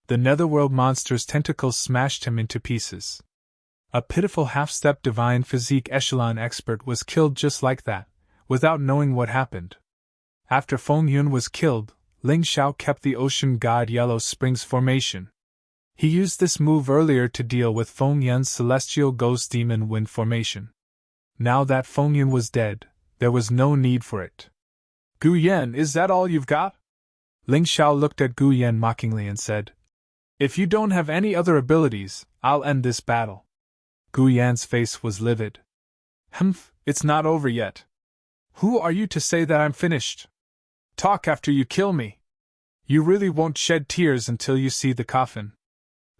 Speaker 1: The netherworld monster's tentacles smashed him into pieces. A pitiful half-step divine physique echelon expert was killed just like that, without knowing what happened. After Feng Yun was killed, Ling Xiao kept the ocean god Yellow Springs formation. He used this move earlier to deal with Feng Yun's celestial ghost demon wind formation. Now that Feng Yun was dead, there was no need for it. Gu Yan, is that all you've got? Ling Xiao looked at Gu Yan mockingly and said, If you don't have any other abilities, I'll end this battle. Gu Yan's face was livid. Humph, it's not over yet. Who are you to say that I'm finished? Talk after you kill me. You really won't shed tears until you see the coffin.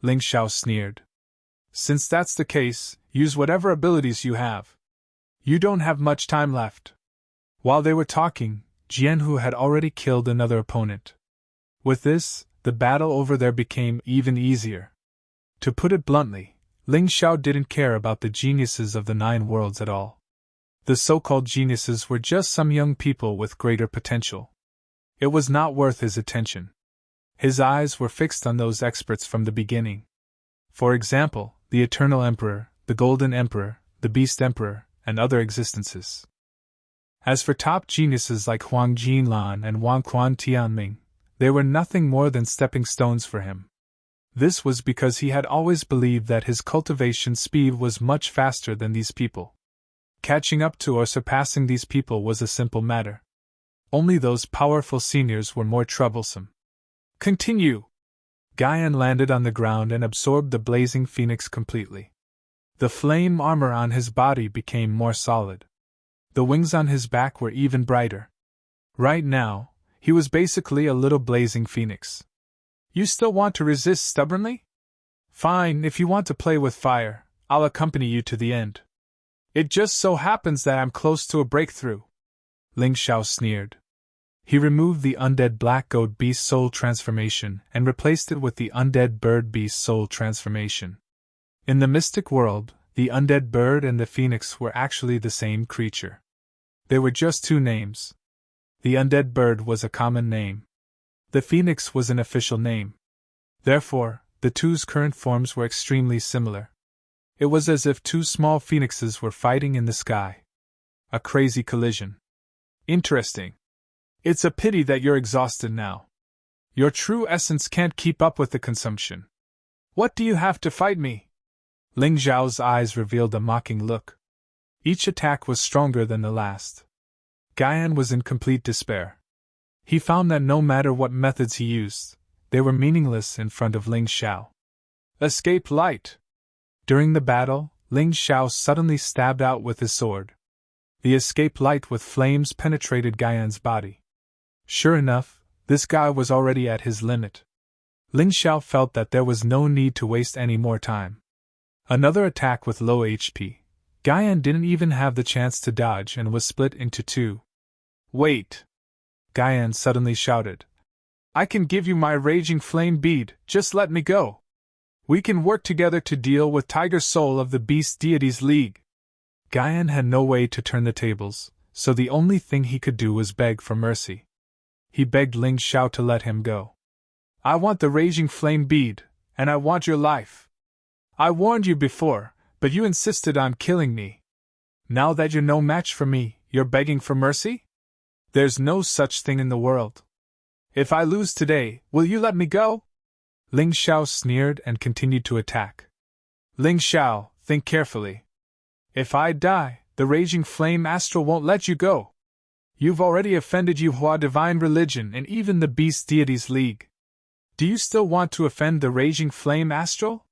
Speaker 1: Ling Xiao sneered. Since that's the case, use whatever abilities you have. You don't have much time left. While they were talking, Jianhu had already killed another opponent. With this, the battle over there became even easier. To put it bluntly, Ling Xiao didn't care about the geniuses of the 9 worlds at all. The so-called geniuses were just some young people with greater potential. It was not worth his attention. His eyes were fixed on those experts from the beginning. For example, the Eternal Emperor, the Golden Emperor, the Beast Emperor, and other existences. As for top geniuses like Huang Jinlan and Wang Quan Tianming, they were nothing more than stepping stones for him. This was because he had always believed that his cultivation speed was much faster than these people. Catching up to or surpassing these people was a simple matter. Only those powerful seniors were more troublesome. Continue! Guyan landed on the ground and absorbed the blazing phoenix completely. The flame armor on his body became more solid. The wings on his back were even brighter. Right now, he was basically a little blazing phoenix. You still want to resist stubbornly? Fine, if you want to play with fire, I'll accompany you to the end. It just so happens that I'm close to a breakthrough. Ling Xiao sneered. He removed the undead black goat beast soul transformation and replaced it with the undead bird beast soul transformation. In the mystic world, the undead bird and the phoenix were actually the same creature. They were just 2 names. The undead bird was a common name. The phoenix was an official name. Therefore, the two's current forms were extremely similar. It was as if 2 small phoenixes were fighting in the sky. A crazy collision. Interesting. It's a pity that you're exhausted now. Your true essence can't keep up with the consumption. What do you have to fight me? Ling Zhao's eyes revealed a mocking look. Each attack was stronger than the last. Guyan was in complete despair. He found that no matter what methods he used, they were meaningless in front of Ling Xiao. Escape light! During the battle, Ling Xiao suddenly stabbed out with his sword. The escape light with flames penetrated Guyan's body. Sure enough, this guy was already at his limit. Ling Xiao felt that there was no need to waste any more time. Another attack with low HP. Guyan didn't even have the chance to dodge and was split into 2. Wait! Guyan suddenly shouted. I can give you my raging flame bead, just let me go. We can work together to deal with Tiger Soul of the Beast Deities League. Guyan had no way to turn the tables, so the only thing he could do was beg for mercy. He begged Ling Xiao to let him go. I want the raging flame bead, and I want your life. I warned you before, but you insisted on killing me. Now that you're no match for me, you're begging for mercy? There's no such thing in the world. If I lose today, will you let me go? Ling Xiao sneered and continued to attack. Ling Xiao, think carefully. If I die, the raging flame astral won't let you go. You've already offended Yuhua Divine Religion and even the Beast Deities League. Do you still want to offend the raging flame astral?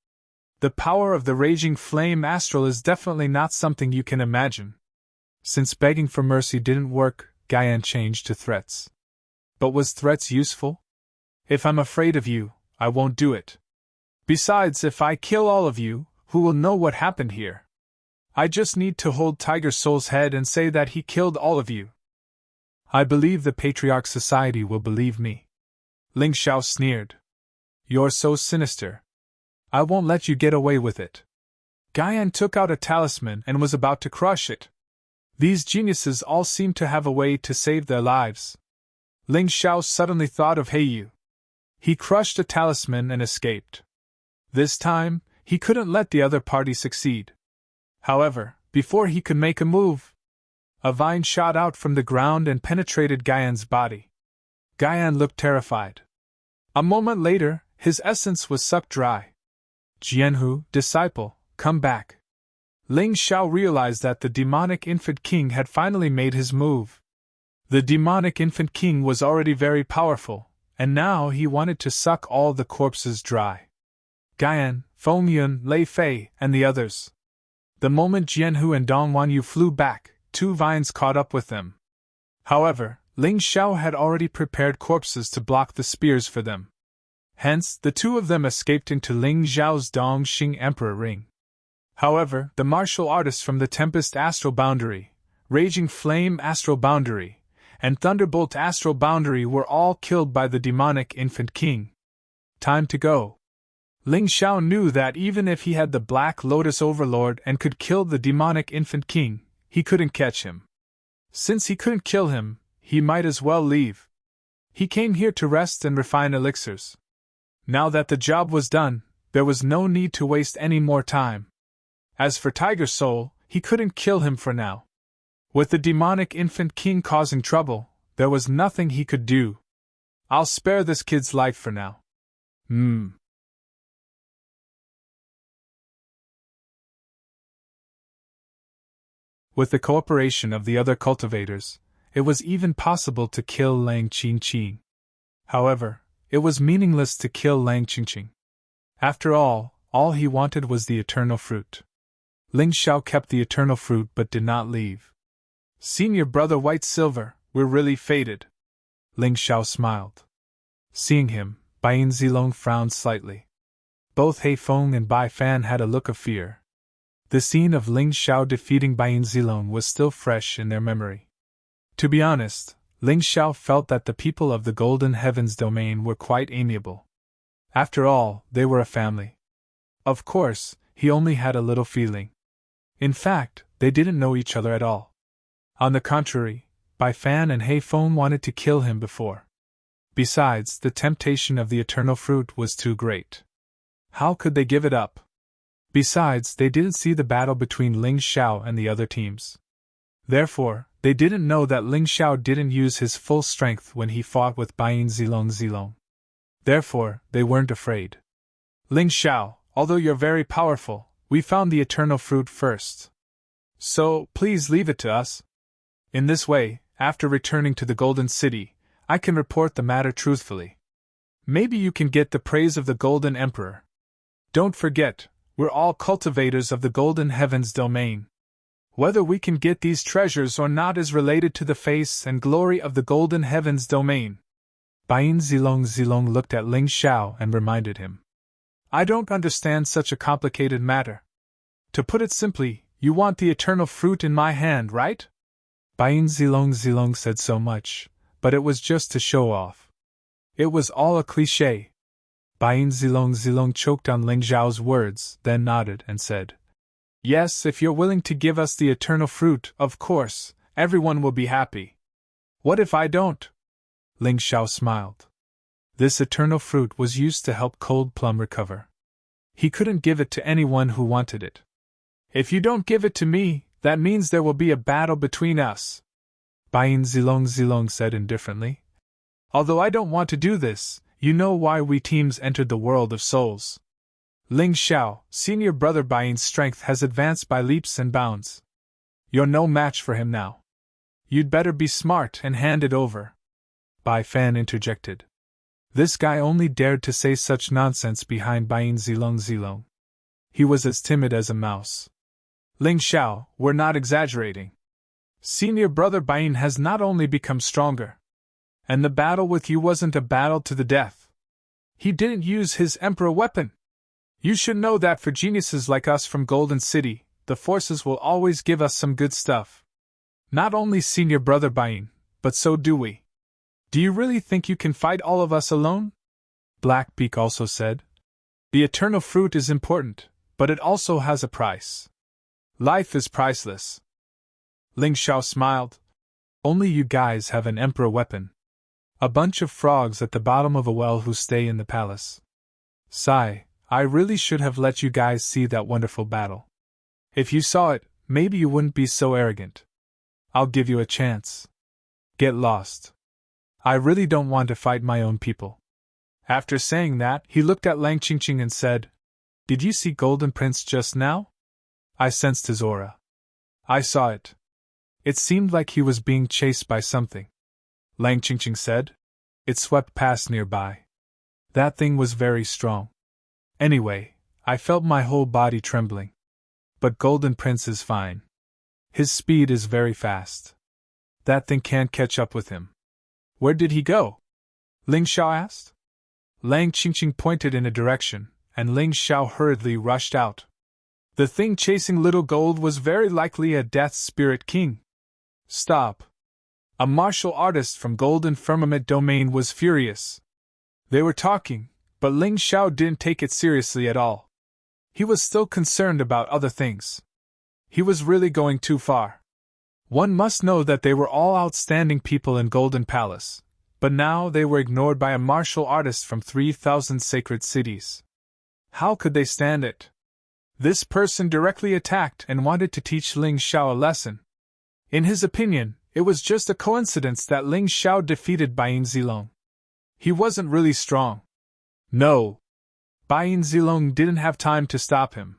Speaker 1: The power of the raging flame astral is definitely not something you can imagine. Since begging for mercy didn't work, Guyan changed to threats. But was threats useful? If I'm afraid of you, I won't do it. Besides, if I kill all of you, who will know what happened here? I just need to hold Tiger Soul's head and say that he killed all of you. I believe the Patriarch Society will believe me. Ling Xiao sneered. You're so sinister. I won't let you get away with it. Guyan took out a talisman and was about to crush it. These geniuses all seem to have a way to save their lives. Ling Xiao suddenly thought of Heiyu. He crushed a talisman and escaped. This time, he couldn't let the other party succeed. However, before he could make a move, a vine shot out from the ground and penetrated Guyan's body. Guyan looked terrified. A moment later, his essence was sucked dry. Jianhu, disciple, come back. Ling Xiao realized that the demonic infant king had finally made his move. The demonic infant king was already very powerful, and now he wanted to suck all the corpses dry. Guyan, Feng Yun, Lei Fei, and the others. The moment Jianhu and Dong Wanyu flew back, two vines caught up with them. However, Ling Xiao had already prepared corpses to block the spears for them. Hence, the two of them escaped into Ling Xiao's Dongxing Emperor Ring. However, the martial artists from the Tempest Astral Boundary, Raging Flame Astral Boundary, and Thunderbolt Astral Boundary were all killed by the demonic infant king. Time to go. Ling Xiao knew that even if he had the Black Lotus Overlord and could kill the demonic infant king, he couldn't catch him. Since he couldn't kill him, he might as well leave. He came here to rest and refine elixirs. Now that the job was done, there was no need to waste any more time. As for Tiger Soul, he couldn't kill him for now. With the demonic infant king causing trouble, there was nothing he could do. I'll spare this kid's life for now. With the cooperation of the other cultivators, it was even possible to kill Lang Qingqing. However, it was meaningless to kill Lang Qingqing. After all he wanted was the eternal fruit. Ling Xiao kept the eternal fruit but did not leave. Senior brother White Silver, we're really fated. Ling Xiao smiled. Seeing him, Baiyin Zilong frowned slightly. Both Hei Feng and Bai Fan had a look of fear. The scene of Ling Xiao defeating Baiyin Zilong was still fresh in their memory. To be honest, Ling Xiao felt that the people of the Golden Heavens domain were quite amiable. After all, they were a family. Of course, he only had a little feeling. In fact, they didn't know each other at all. On the contrary, Bai Fan and Hei Feng wanted to kill him before. Besides, the temptation of the eternal fruit was too great. How could they give it up? Besides, they didn't see the battle between Ling Xiao and the other teams. Therefore, they didn't know that Ling Xiao didn't use his full strength when he fought with Baiyin Zilong. Therefore, they weren't afraid. Ling Xiao, although you're very powerful, we found the eternal fruit first. So, please leave it to us. In this way, after returning to the Golden City, I can report the matter truthfully. Maybe you can get the praise of the Golden Emperor. Don't forget, we're all cultivators of the Golden Heavens domain. Whether we can get these treasures or not is related to the face and glory of the Golden Heavens domain. Baiyin Zilong looked at Ling Xiao and reminded him. I don't understand such a complicated matter. To put it simply, you want the eternal fruit in my hand, right? Baiyin Zilong said so much, but it was just to show off. It was all a cliché. Bain Zilong choked on Ling Zhao's words, then nodded and said, "Yes, if you're willing to give us the eternal fruit, of course, everyone will be happy." "What if I don't?" Ling Zhao smiled. This eternal fruit was used to help Cold Plum recover. He couldn't give it to anyone who wanted it. "If you don't give it to me, that means there will be a battle between us," Bain Zilong said indifferently. "Although I don't want to do this, you know why we teams entered the world of souls." Ling Xiao, senior brother Bain's strength has advanced by leaps and bounds. You're no match for him now. You'd better be smart and hand it over, Bai Fan interjected. This guy only dared to say such nonsense behind Bain Zilong. He was as timid as a mouse. "Ling Xiao, we're not exaggerating. Senior brother Bain has not only become stronger. And the battle with you wasn't a battle to the death. He didn't use his emperor weapon. You should know that for geniuses like us from Golden City, the forces will always give us some good stuff. Not only senior brother Bain, but so do we. Do you really think you can fight all of us alone?" Blackbeak also said. "The eternal fruit is important, but it also has a price. Life is priceless." Ling Xiao smiled. "Only you guys have an emperor weapon. A bunch of frogs at the bottom of a well who stay in the palace. Sigh, I really should have let you guys see that wonderful battle. If you saw it, maybe you wouldn't be so arrogant. I'll give you a chance. Get lost. I really don't want to fight my own people." After saying that, he looked at Lang Qingqing and said, "Did you see Golden Prince just now? I sensed his aura. I saw it. It seemed like he was being chased by something." Lang Qingqing said. "It swept past nearby. That thing was very strong. Anyway, I felt my whole body trembling. But Golden Prince is fine. His speed is very fast. That thing can't catch up with him." "Where did he go?" Ling Xiao asked. Lang Qingqing pointed in a direction, and Ling Xiao hurriedly rushed out. "The thing chasing Little Gold was very likely a Death Spirit King." "Stop." A martial artist from Golden Firmament Domain was furious. They were talking, but Ling Xiao didn't take it seriously at all. He was still concerned about other things. He was really going too far. One must know that they were all outstanding people in Golden Palace, but now they were ignored by a martial artist from 3,000 sacred cities. How could they stand it? This person directly attacked and wanted to teach Ling Xiao a lesson. In his opinion, it was just a coincidence that Ling Xiao defeated Bain Zilong. He wasn't really strong. No. Bain Zilong didn't have time to stop him.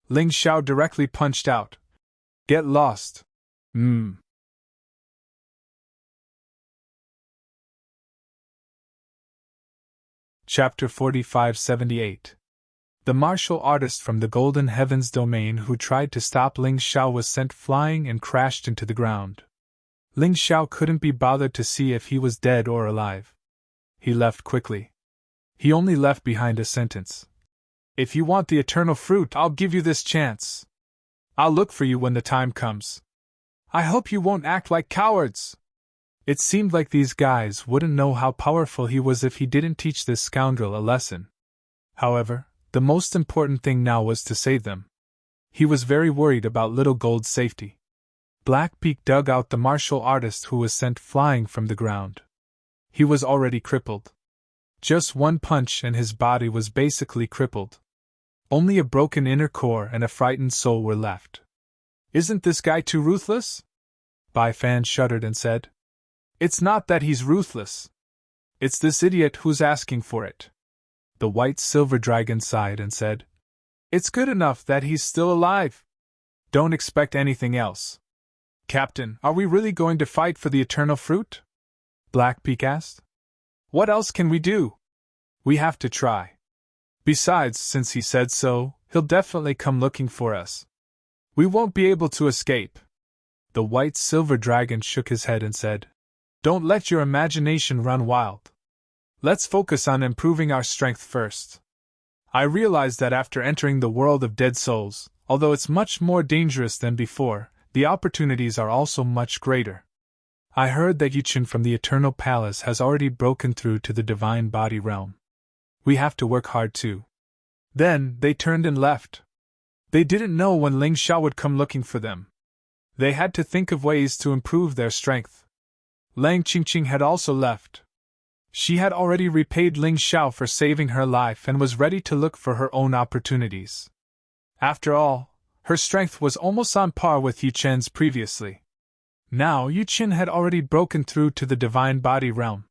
Speaker 1: Ling Xiao directly punched out. "Get lost." Chapter 4578. The martial artist from the Golden Heavens domain who tried to stop Ling Xiao was sent flying and crashed into the ground. Ling Xiao couldn't be bothered to see if he was dead or alive. He left quickly. He only left behind a sentence. "If you want the eternal fruit, I'll give you this chance. I'll look for you when the time comes. I hope you won't act like cowards." It seemed like these guys wouldn't know how powerful he was if he didn't teach this scoundrel a lesson. However, the most important thing now was to save them. He was very worried about Little Gold's safety. Blackbeak dug out the martial artist who was sent flying from the ground. He was already crippled. Just one punch and his body was basically crippled. Only a broken inner core and a frightened soul were left. "Isn't this guy too ruthless?" Bai Fan shuddered and said. "It's not that he's ruthless. It's this idiot who's asking for it." The white silver dragon sighed and said, "It's good enough that he's still alive. Don't expect anything else." "Captain, are we really going to fight for the eternal fruit?" Blackbeak asked. "What else can we do? We have to try. Besides, since he said so, he'll definitely come looking for us. We won't be able to escape." The white silver dragon shook his head and said, "Don't let your imagination run wild. Let's focus on improving our strength first. I realize that after entering the world of dead souls, although it's much more dangerous than before, the opportunities are also much greater. I heard that Yuchen from the Eternal Palace has already broken through to the Divine Body realm. We have to work hard too. Then, they turned and left. They didn't know when Ling Xiao would come looking for them. They had to think of ways to improve their strength. Lang Qingqing had also left. She had already repaid Ling Xiao for saving her life and was ready to look for her own opportunities. After all, her strength was almost on par with Yu Chen's previously. Now Yu Chen had already broken through to the Divine Body realm.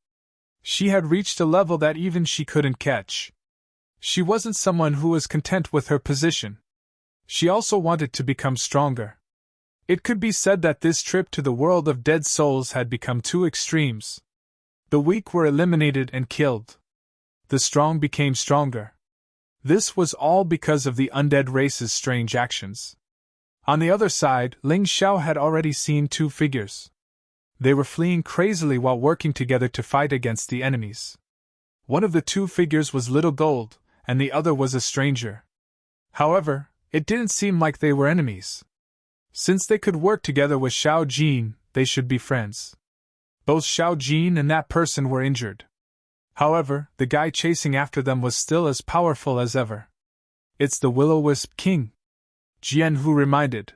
Speaker 1: She had reached a level that even she couldn't catch. She wasn't someone who was content with her position. She also wanted to become stronger. It could be said that this trip to the world of dead souls had become two extremes. The weak were eliminated and killed. The strong became stronger. This was all because of the undead race's strange actions. On the other side, Ling Xiao had already seen two figures. They were fleeing crazily while working together to fight against the enemies. One of the two figures was Little Gold, and the other was a stranger. However, it didn't seem like they were enemies. Since they could work together with Xiao Jin, they should be friends. Both Xiao Jin and that person were injured. However, the guy chasing after them was still as powerful as ever. It's the Will-O-Wisp King, Jian Hu reminded.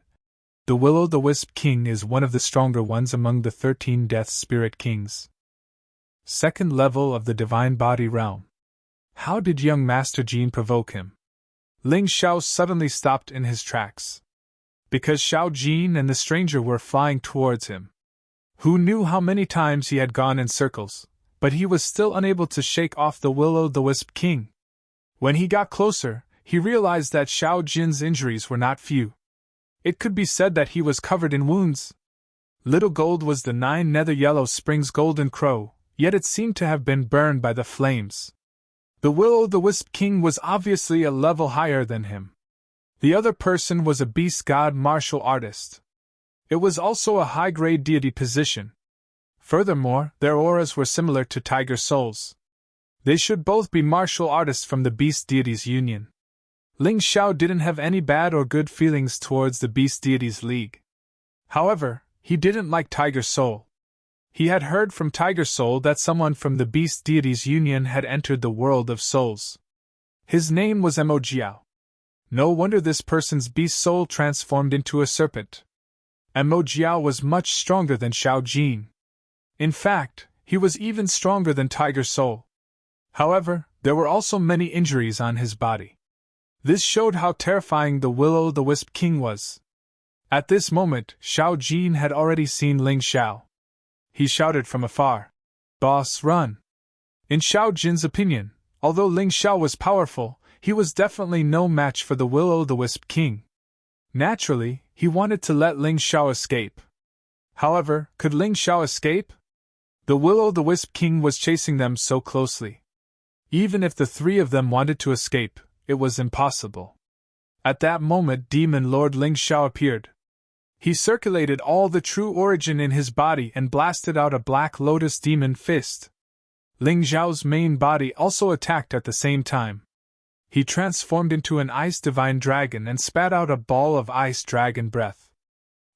Speaker 1: The Will-O-the-Wisp King is one of the stronger ones among the 13 Death Spirit Kings. Second level of the Divine Body realm. How did young Master Jin provoke him? Ling Xiao suddenly stopped in his tracks. Because Xiao Jin and the stranger were flying towards him. Who knew how many times he had gone in circles, but he was still unable to shake off the Will-O-the-Wisp King. When he got closer, he realized that Xiao Jin's injuries were not few. It could be said that he was covered in wounds. Little Gold was the 9 Nether Yellow Springs Golden Crow, yet it seemed to have been burned by the flames. The Will-O-the-Wisp King was obviously a level higher than him. The other person was a beast god martial artist. It was also a high-grade deity position. Furthermore, their auras were similar to Tiger Souls. They should both be martial artists from the Beast Deities Union. Ling Xiao didn't have any bad or good feelings towards the Beast Deities League. However, he didn't like Tiger Soul. He had heard from Tiger Soul that someone from the Beast Deities Union had entered the world of souls. His name was Mo Jiao. No wonder this person's beast soul transformed into a serpent. Mo Jiao was much stronger than Xiao Jin. In fact, he was even stronger than Tiger Soul. However, there were also many injuries on his body. This showed how terrifying the Will-O-the-Wisp King was. At this moment, Xiao Jin had already seen Ling Xiao. He shouted from afar, "Boss, run!" In Xiao Jin's opinion, although Ling Xiao was powerful, he was definitely no match for the Will-O-the-Wisp King. Naturally, he wanted to let Ling Xiao escape. However, could Ling Xiao escape? The Will-O-the-Wisp King was chasing them so closely. Even if the three of them wanted to escape, it was impossible. At that moment, Demon Lord Ling Xiao appeared. He circulated all the true origin in his body and blasted out a Black Lotus Demon Fist. Ling Xiao's main body also attacked at the same time. He transformed into an Ice Divine Dragon and spat out a ball of Ice Dragon breath.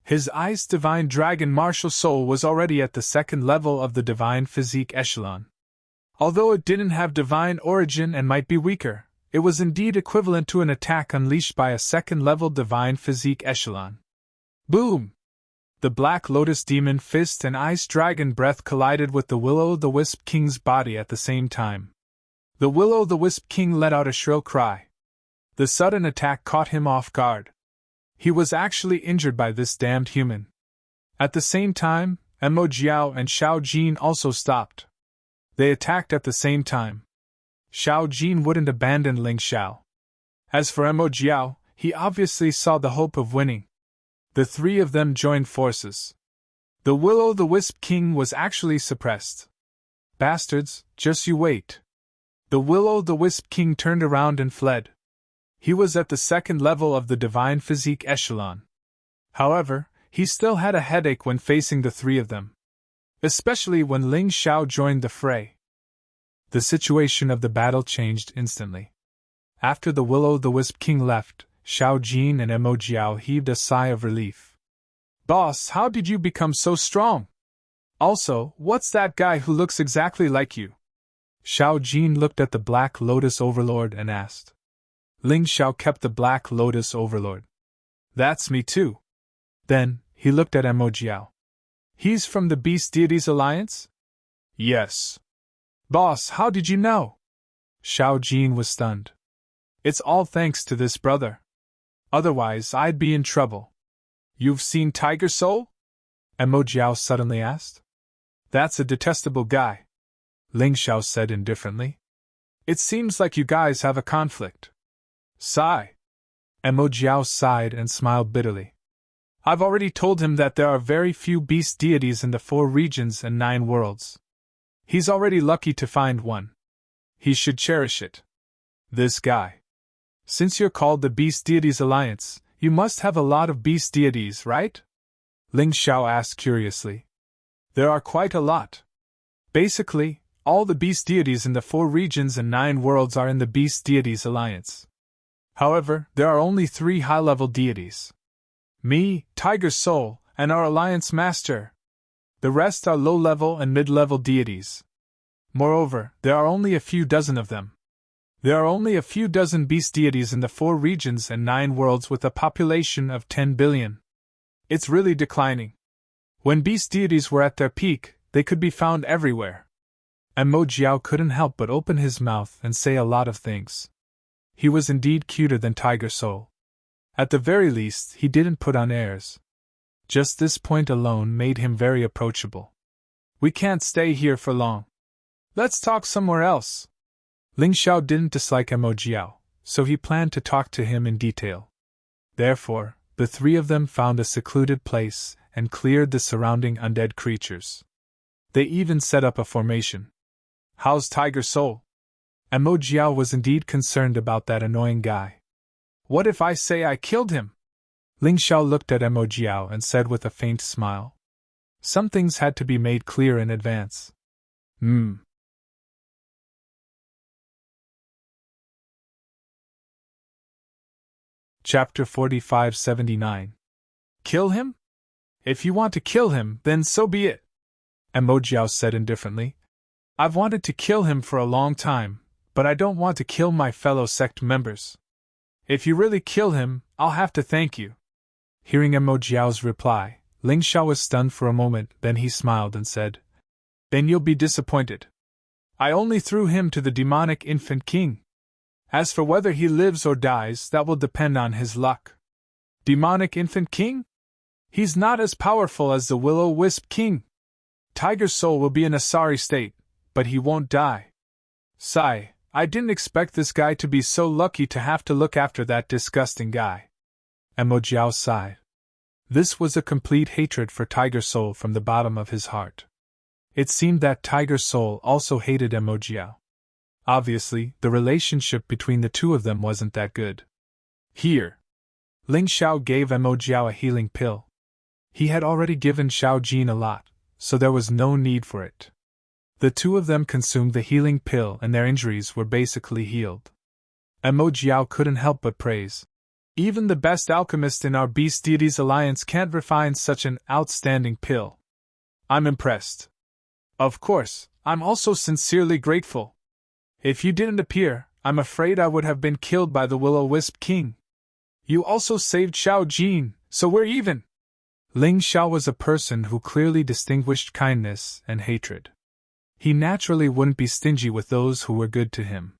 Speaker 1: His Ice Divine Dragon martial soul was already at the second level of the Divine Physique Echelon. Although it didn't have divine origin and might be weaker, it was indeed equivalent to an attack unleashed by a second-level Divine Physique Echelon. Boom! The Black Lotus Demon Fist and Ice Dragon Breath collided with the Will-O-the-Wisp King's body at the same time. The Will-O-the-Wisp King let out a shrill cry. The sudden attack caught him off guard. He was actually injured by this damned human. At the same time, Mo Jiao and Xiao Jin also stopped. They attacked at the same time. Xiao Jin wouldn't abandon Ling Xiao. As for Mo Jiao, he obviously saw the hope of winning. The three of them joined forces. The Will-O-the-Wisp King was actually suppressed. Bastards, just you wait. The Will-O-the-Wisp King turned around and fled. He was at the second level of the Divine Physique Echelon. However, he still had a headache when facing the three of them. Especially when Ling Xiao joined the fray. The situation of the battle changed instantly. After the Will-O-the-Wisp King left, Xiao Jin and Mo Jiao heaved a sigh of relief. "Boss, how did you become so strong?" Also, what's that guy who looks exactly like you? Xiao Jin looked at the Black Lotus Overlord and asked. Ling Xiao kept the Black Lotus Overlord. That's me too. Then, he looked at Mo Jiao. He's from the Beast Deities Alliance? Yes. Boss, how did you know? Xiao Jin was stunned. It's all thanks to this brother. Otherwise, I'd be in trouble. You've seen Tiger Soul? Mo Jiao suddenly asked. That's a detestable guy, Ling Xiao said indifferently. It seems like you guys have a conflict. Sigh. Mo Jiao sighed and smiled bitterly. I've already told him that there are very few beast deities in the 4 regions and 9 worlds. He's already lucky to find one. He should cherish it. This guy. Since you're called the Beast Deities Alliance, you must have a lot of beast deities, right? Ling Xiao asked curiously. There are quite a lot. Basically, all the beast deities in the 4 regions and 9 worlds are in the Beast Deities Alliance. However, there are only 3 high-level deities. Me, Tiger Soul, and our Alliance Master. The rest are low-level and mid-level deities. Moreover, there are only a few dozen of them. There are only a few dozen beast deities in the 4 regions and 9 worlds with a population of 10 billion. It's really declining. When beast deities were at their peak, they could be found everywhere. And Mo Jiao couldn't help but open his mouth and say a lot of things. He was indeed cuter than Tiger Soul. At the very least, he didn't put on airs. Just this point alone made him very approachable. We can't stay here for long. Let's talk somewhere else. Ling Xiao didn't dislike Mo Jiao, so he planned to talk to him in detail. Therefore, the 3 of them found a secluded place and cleared the surrounding undead creatures. They even set up a formation. How's Tiger Soul? Mo Jiao was indeed concerned about that annoying guy. What if I say I killed him? Ling Xiao looked at Mo Jiao and said with a faint smile. Some things had to be made clear in advance. Chapter 4579. Kill him? If you want to kill him, then so be it, Mo Jiao said indifferently. I've wanted to kill him for a long time, but I don't want to kill my fellow sect members. If you really kill him, I'll have to thank you. Hearing Mo Jiao's reply, Ling Xiao was stunned for a moment, then he smiled and said, Then you'll be disappointed. I only threw him to the demonic infant king. As for whether he lives or dies, that will depend on his luck. Demonic infant king? He's not as powerful as the will-o-wisp king. Tiger Soul will be in a sorry state, but he won't die. Sigh, I didn't expect this guy to be so lucky to have to look after that disgusting guy. Mo Jiao sighed. This was a complete hatred for Tiger Soul from the bottom of his heart. It seemed that Tiger Soul also hated Mo Jiao. Obviously, the relationship between the 2 of them wasn't that good. Here. Ling Xiao gave Mo Jiao a healing pill. He had already given Xiao Jin a lot, so there was no need for it. The 2 of them consumed the healing pill and their injuries were basically healed. Mo Jiao couldn't help but praise. Even the best alchemist in our Beast Deities Alliance can't refine such an outstanding pill. I'm impressed. Of course, I'm also sincerely grateful. If you didn't appear, I'm afraid I would have been killed by the will-o-wisp king. You also saved Xiao Jin, so we're even. Ling Xiao was a person who clearly distinguished kindness and hatred. He naturally wouldn't be stingy with those who were good to him.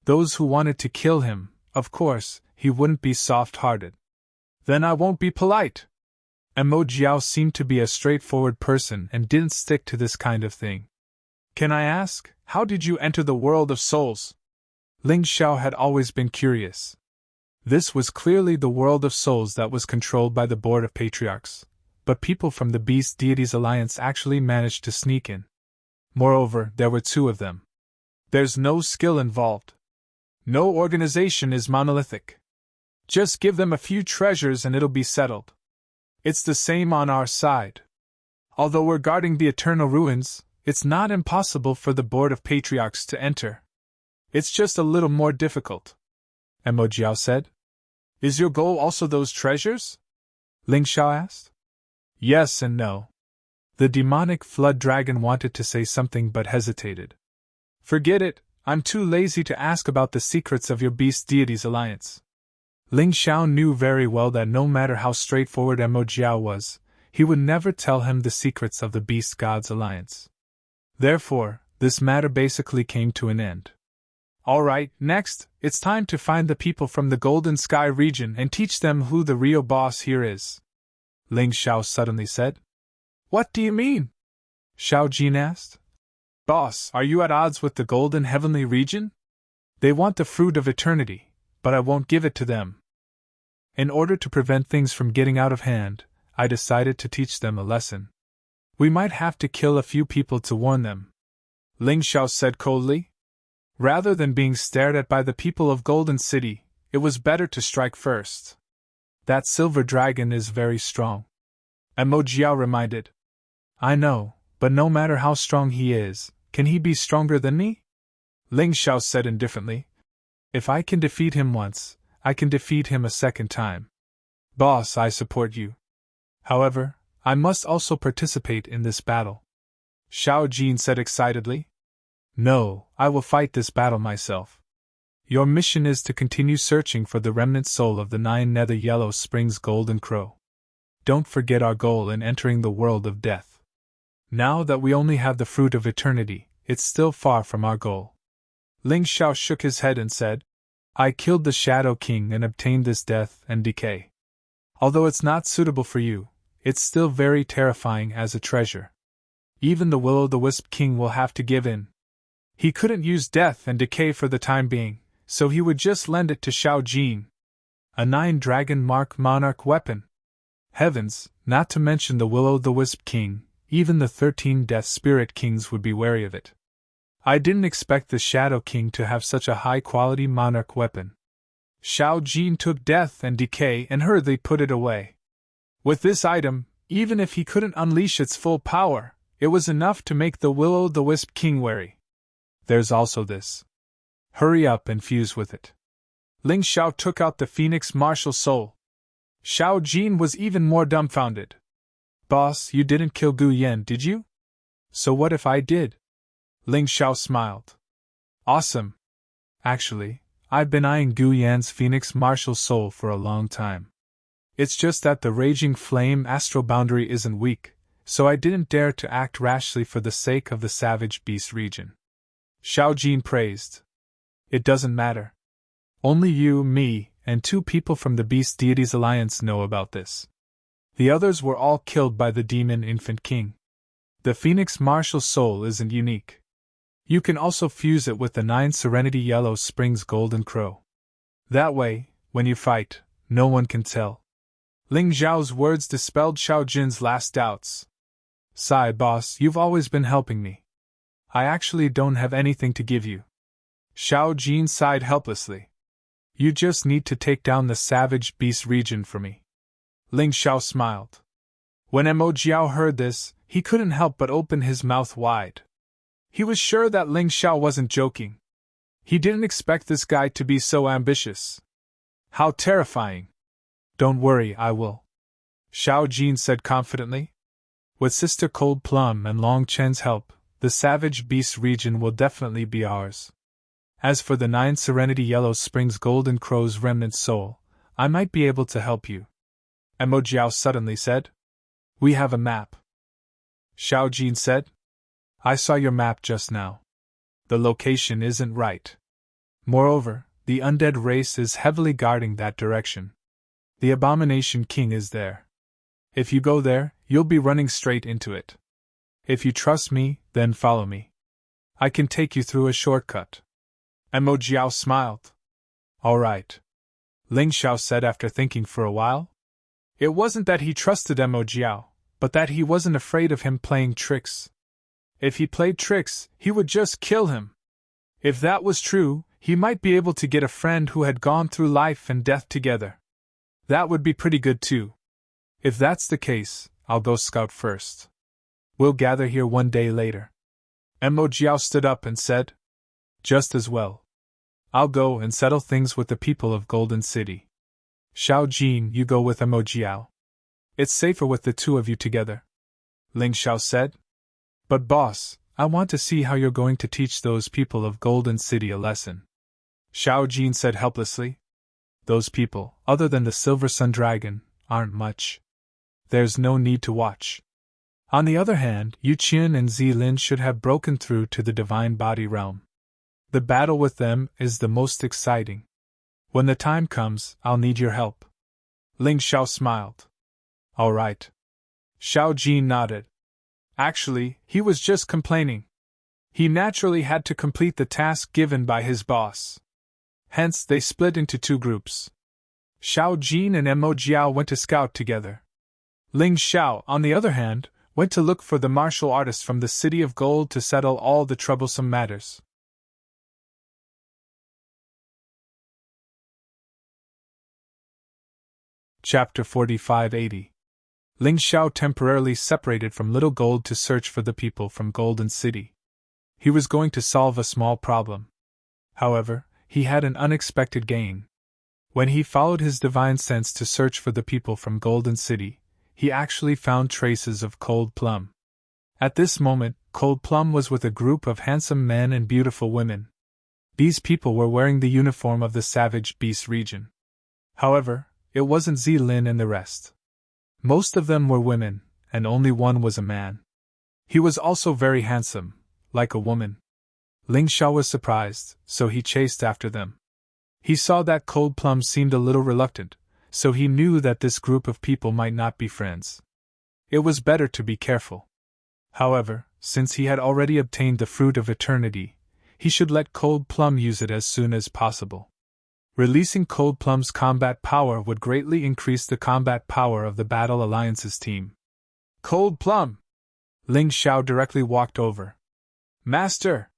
Speaker 1: Those who wanted to kill him, of course, he wouldn't be soft-hearted. Then I won't be polite. Mo Jiao seemed to be a straightforward person and didn't stick to this kind of thing. Can I ask, how did you enter the world of souls? Ling Xiao had always been curious. This was clearly the world of souls that was controlled by the Board of Patriarchs, but people from the Beast Deities Alliance actually managed to sneak in. Moreover, there were 2 of them. There's no skill involved. No organization is monolithic. Just give them a few treasures and it'll be settled. It's the same on our side. Although we're guarding the eternal ruins, it's not impossible for the Board of Patriarchs to enter. It's just a little more difficult, Mo Jiao said. Is your goal also those treasures? Ling Xiao asked. Yes and no. The demonic flood dragon wanted to say something but hesitated. Forget it, I'm too lazy to ask about the secrets of your beast deity's alliance. Ling Xiao knew very well that no matter how straightforward Mo Jiao was, he would never tell him the secrets of the beast god's alliance. Therefore, this matter basically came to an end. Alright, next, it's time to find the people from the Golden Sky region and teach them who the real boss here is. Ling Xiao suddenly said. What do you mean? Xiao Jin asked. Boss, are you at odds with the Golden Heavenly region? They want the fruit of eternity, but I won't give it to them. In order to prevent things from getting out of hand, I decided to teach them a lesson. We might have to kill a few people to warn them. Ling Xiao said coldly. Rather than being stared at by the people of Golden City, it was better to strike first. That silver dragon is very strong. Mo Jiao reminded. I know, but no matter how strong he is, can he be stronger than me? Ling Xiao said indifferently. If I can defeat him once, I can defeat him a second time. Boss, I support you. However, I must also participate in this battle. Xiao Jin said excitedly. No, I will fight this battle myself. Your mission is to continue searching for the remnant soul of the 9 Nether Yellow Springs Golden Crow. Don't forget our goal in entering the world of death. Now that we only have the fruit of eternity, it's still far from our goal. Ling Xiao shook his head and said, I killed the Shadow King and obtained this death and decay. Although it's not suitable for you, it's still very terrifying as a treasure. Even the Will-o'-the-Wisp King will have to give in. He couldn't use death and decay for the time being, so he would just lend it to Xiao Jin. A 9-dragon mark monarch weapon. Heavens, not to mention the Will-o'-the-Wisp King, even the 13 Death Spirit Kings would be wary of it. I didn't expect the Shadow King to have such a high-quality monarch weapon. Xiao Jin took death and decay and hurriedly put it away. With this item, even if he couldn't unleash its full power, it was enough to make the Will-o'-the-Wisp King wary. There's also this. Hurry up and fuse with it. Ling Xiao took out the Phoenix Martial Soul. Xiao Jin was even more dumbfounded. Boss, you didn't kill Gu Yan, did you? So what if I did? Ling Xiao smiled. Awesome. Actually, I've been eyeing Gu Yan's Phoenix Martial Soul for a long time. It's just that the Raging Flame astral boundary isn't weak, so I didn't dare to act rashly for the sake of the Savage Beast region. Xiao Jin praised. It doesn't matter. Only you, me, and 2 people from the Beast Deity's Alliance know about this. The others were all killed by the Demon Infant King. The Phoenix Martial Soul isn't unique. You can also fuse it with the 9 Serenity Yellow Springs Golden Crow. That way, when you fight, no one can tell. Ling Zhao's words dispelled Xiao Jin's last doubts. Sigh, boss, you've always been helping me. I actually don't have anything to give you. Xiao Jin sighed helplessly. You just need to take down the Savage Beast region for me. Ling Xiao smiled. When Mo Jiao heard this, he couldn't help but open his mouth wide. He was sure that Ling Xiao wasn't joking. He didn't expect this guy to be so ambitious. How terrifying. Don't worry, I will. Xiao Jin said confidently. With Sister Cold Plum and Long Chen's help, the Savage Beast region will definitely be ours. As for the 9 Serenity Yellow Springs Golden Crow's remnant soul, I might be able to help you. Mo Jiao suddenly said. We have a map. Xiao Jin said. I saw your map just now. The location isn't right. Moreover, the undead race is heavily guarding that direction. The Abomination King is there. If you go there, you'll be running straight into it. If you trust me, then follow me. I can take you through a shortcut. Mo Jiao smiled. All right. Ling Xiao said after thinking for a while. It wasn't that he trusted Mo Jiao, but that he wasn't afraid of him playing tricks. If he played tricks, he would just kill him. If that was true, he might be able to get a friend who had gone through life and death together. That would be pretty good too. If that's the case, I'll go scout first. We'll gather here one day later. Mo Jiao stood up and said. Just as well. I'll go and settle things with the people of Golden City. Xiao Jin, you go with Mo Jiao. It's safer with the 2 of you together. Ling Xiao said. But boss, I want to see how you're going to teach those people of Golden City a lesson. Xiao Jin said helplessly. Those people, other than the Silver Sun Dragon, aren't much. There's no need to watch. On the other hand, Yu Qian and Zilin should have broken through to the Divine Body realm. The battle with them is the most exciting. When the time comes, I'll need your help. Ling Xiao smiled. All right. Xiao Jin nodded. Actually, he was just complaining. He naturally had to complete the task given by his boss. Hence, they split into two groups. Xiao Jin and Mo Jiao went to scout together. Ling Xiao, on the other hand, went to look for the martial artist from the City of Gold to settle all the troublesome matters. Chapter 4580. Ling Xiao temporarily separated from Little Gold to search for the people from Golden City. He was going to solve a small problem. However, he had an unexpected gain. When he followed his divine sense to search for the people from Golden City, he actually found traces of Cold Plum. At this moment, Cold Plum was with a group of handsome men and beautiful women. These people were wearing the uniform of the Savage Beast region. However, it wasn't Zilin and the rest. Most of them were women, and only one was a man. He was also very handsome, like a woman. Ling Xiao was surprised, so he chased after them. He saw that Cold Plum seemed a little reluctant, so he knew that this group of people might not be friends. It was better to be careful. However, since he had already obtained the Fruit of Eternity, he should let Cold Plum use it as soon as possible. Releasing Cold Plum's combat power would greatly increase the combat power of the Battle Alliance's team. Cold Plum! Ling Xiao directly walked over. Master!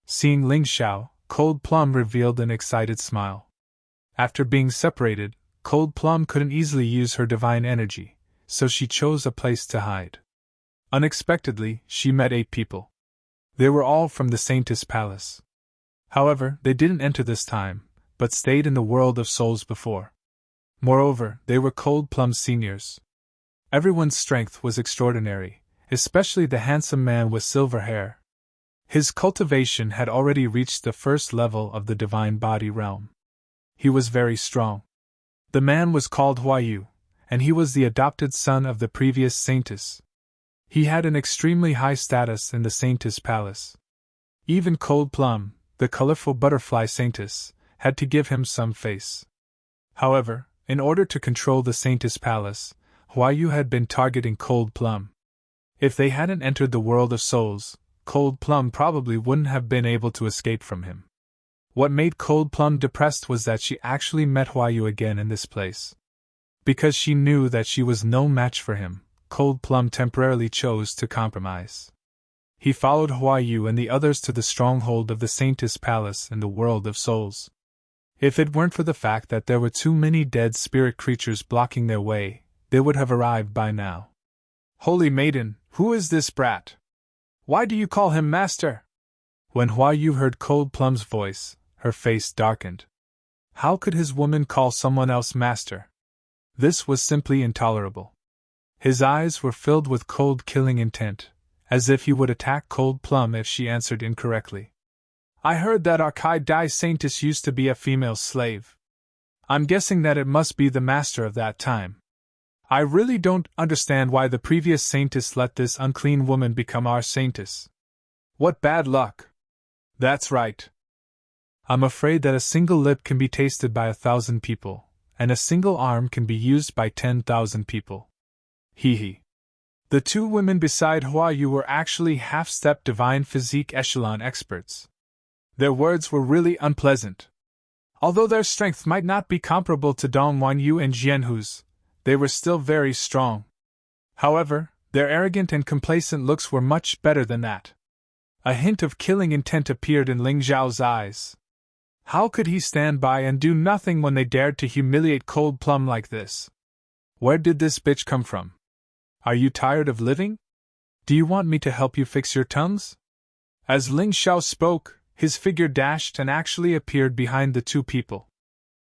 Speaker 1: Seeing Ling Xiao, Cold Plum revealed an excited smile. After being separated, Cold Plum couldn't easily use her divine energy, so she chose a place to hide. Unexpectedly, she met 8 people. They were all from the Saintess Palace. However, they didn't enter this time, but stayed in the world of souls before. Moreover, they were Cold Plum's seniors. Everyone's strength was extraordinary, especially the handsome man with silver hair. His cultivation had already reached the first level of the Divine Body realm. He was very strong. The man was called Huayu, and he was the adopted son of the previous Saintess. He had an extremely high status in the Saintess Palace. Even Cold Plum, the colorful butterfly Saintess, had to give him some face. However, in order to control the Saintess Palace, Huayu had been targeting Cold Plum. If they hadn't entered the world of souls, Cold Plum probably wouldn't have been able to escape from him. What made Cold Plum depressed was that she actually met Huayu again in this place. Because she knew that she was no match for him, Cold Plum temporarily chose to compromise. He followed Huayu and the others to the stronghold of the Saintess Palace in the world of souls. If it weren't for the fact that there were too many dead spirit creatures blocking their way, they would have arrived by now. Holy Maiden, who is this brat? Why do you call him master? When Huayu heard Cold Plum's voice, her face darkened. How could his woman call someone else master? This was simply intolerable. His eyes were filled with cold killing intent, as if he would attack Cold Plum if she answered incorrectly. I heard that Arkai Dai Saintess used to be a female slave. I'm guessing that it must be the master of that time. I really don't understand why the previous Saintess let this unclean woman become our Saintess. What bad luck! That's right. I'm afraid that a single lip can be tasted by 1,000 people, and a single arm can be used by 10,000 people. Hee hee. The 2 women beside Huayu were actually half-step divine physique echelon experts. Their words were really unpleasant. Although their strength might not be comparable to Dong Wanyu and Jianhu's, they were still very strong. However, their arrogant and complacent looks were much better than that. A hint of killing intent appeared in Ling Zhao's eyes. How could he stand by and do nothing when they dared to humiliate Cold Plum like this? Where did this bitch come from? Are you tired of living? Do you want me to help you fix your tongues? As Ling Xiao spoke, his figure dashed and actually appeared behind the 2 people.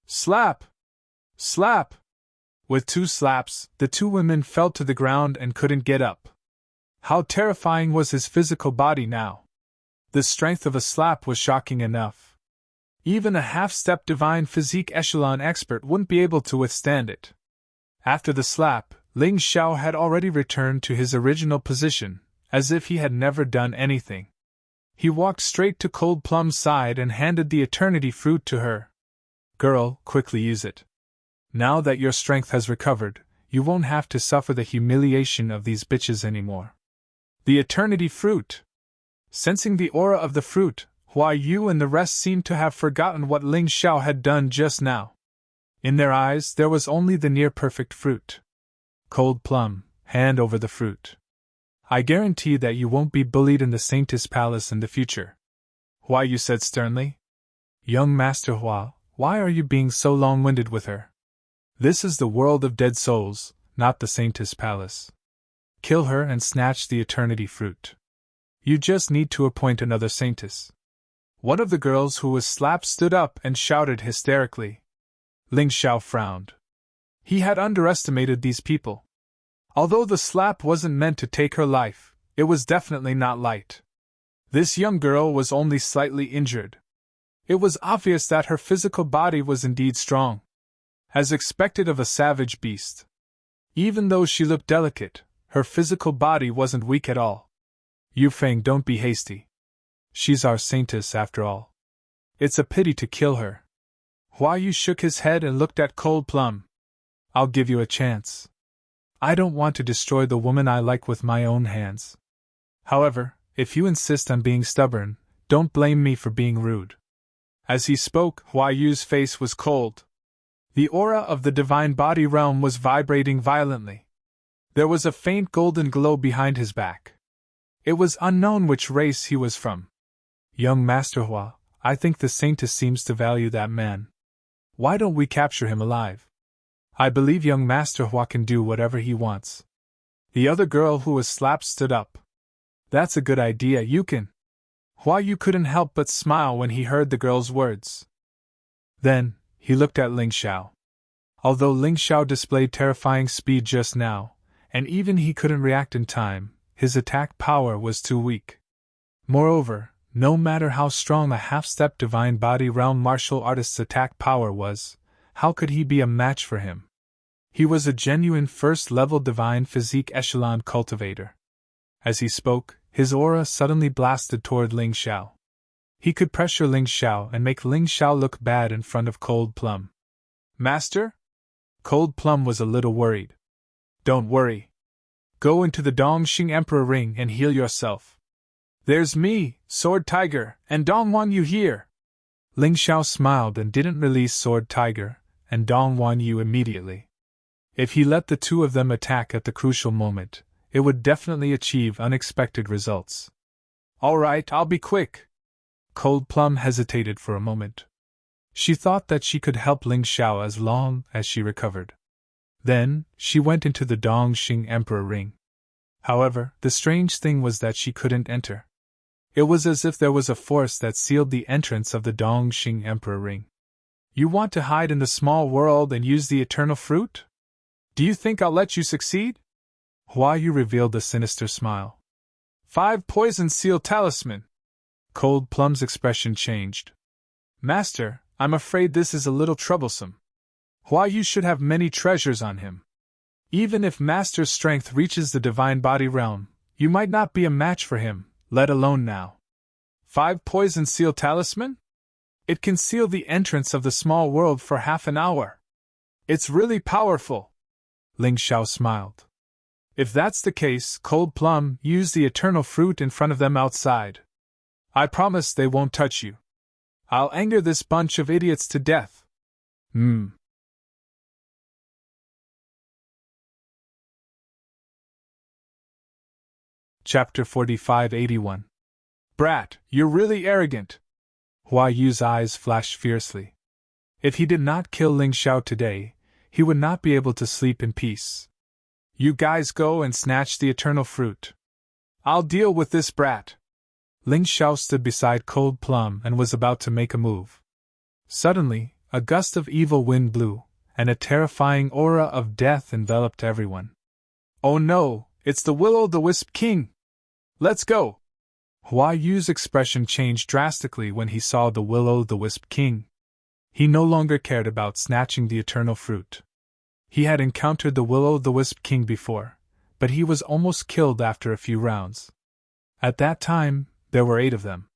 Speaker 1: Slap! Slap! With 2 slaps, the 2 women fell to the ground and couldn't get up. How terrifying was his physical body now! The strength of a slap was shocking enough. Even a half-step divine physique echelon expert wouldn't be able to withstand it. After the slap, Ling Xiao had already returned to his original position, as if he had never done anything. He walked straight to Cold Plum's side and handed the eternity fruit to her. Girl, quickly use it. Now that your strength has recovered, you won't have to suffer the humiliation of these bitches anymore. The eternity fruit! Sensing the aura of the fruit, Hua Yu and the rest seemed to have forgotten what Ling Xiao had done just now. In their eyes there was only the near-perfect fruit. Cold Plum, hand over the fruit. I guarantee that you won't be bullied in the Saintess Palace in the future. Hua Yu said sternly. Young Master Hua, why are you being so long-winded with her? This is the world of dead souls, not the Saintess Palace. Kill her and snatch the eternity fruit. You just need to appoint another Saintess. One of the girls who was slapped stood up and shouted hysterically. Ling Xiao frowned. He had underestimated these people. Although the slap wasn't meant to take her life, it was definitely not light. This young girl was only slightly injured. It was obvious that her physical body was indeed strong, as expected of a savage beast. Even though she looked delicate, her physical body wasn't weak at all. Yu Feng, don't be hasty. She's our Saintess after all. It's a pity to kill her. Hua Yu shook his head and looked at Cold Plum. I'll give you a chance. I don't want to destroy the woman I like with my own hands. However, if you insist on being stubborn, don't blame me for being rude. As he spoke, Hua Yu's face was cold. The aura of the divine body realm was vibrating violently. There was a faint golden glow behind his back. It was unknown which race he was from. Young Master Hua, I think the Saintess seems to value that man. Why don't we capture him alive? I believe young Master Hua can do whatever he wants. The other girl who was slapped stood up. That's a good idea, you can. Hua Yu couldn't help but smile when he heard the girl's words. Then, he looked at Ling Xiao. Although Ling Xiao displayed terrifying speed just now, and even he couldn't react in time, his attack power was too weak. Moreover, no matter how strong a half-step divine body realm martial artist's attack power was, how could he be a match for him? He was a genuine first-level divine physique echelon cultivator. As he spoke, his aura suddenly blasted toward Ling Xiao. He could pressure Ling Xiao and make Ling Xiao look bad in front of Cold Plum. Master? Cold Plum was a little worried. Don't worry. Go into the Dongxing Emperor Ring and heal yourself. There's me, Sword Tiger, and Dongwan Yu here. Ling Xiao smiled and didn't release Sword Tiger and Dongwan Yu immediately. If he let the two of them attack at the crucial moment, it would definitely achieve unexpected results. All right, I'll be quick. Cold Plum hesitated for a moment. She thought that she could help Ling Xiao as long as she recovered. Then, she went into the Dongxing Emperor Ring. However, the strange thing was that she couldn't enter. It was as if there was a force that sealed the entrance of the Dongxing Emperor Ring. You want to hide in the small world and use the eternal fruit? Do you think I'll let you succeed? Hua Yu revealed a sinister smile. 5 poison seal talisman. Cold Plum's expression changed. Master, I'm afraid this is a little troublesome. Hua Yu should have many treasures on him. Even if Master's strength reaches the divine body realm, you might not be a match for him, let alone now. 5 poison seal talisman? It can seal the entrance of the small world for half an hour. It's really powerful. Ling Xiao smiled. If that's the case, Cold Plum, use the eternal fruit in front of them outside. I promise they won't touch you. I'll anger this bunch of idiots to death. Chapter 4581. Brat, you're really arrogant. Hua Yu's eyes flashed fiercely. If he did not kill Ling Xiao today, he would not be able to sleep in peace. You guys go and snatch the eternal fruit. I'll deal with this brat. Ling Xiao stood beside Cold Plum and was about to make a move. Suddenly, a gust of evil wind blew, and a terrifying aura of death enveloped everyone. Oh no, It's the Will-o'-the-Wisp King! Let's go! Hua Yu's expression changed drastically when he saw the Will-o'-the-Wisp King. He no longer cared about snatching the eternal fruit. He had encountered the Will-o'-the-Wisp King before, but he was almost killed after a few rounds. At that time, there were 8 of them.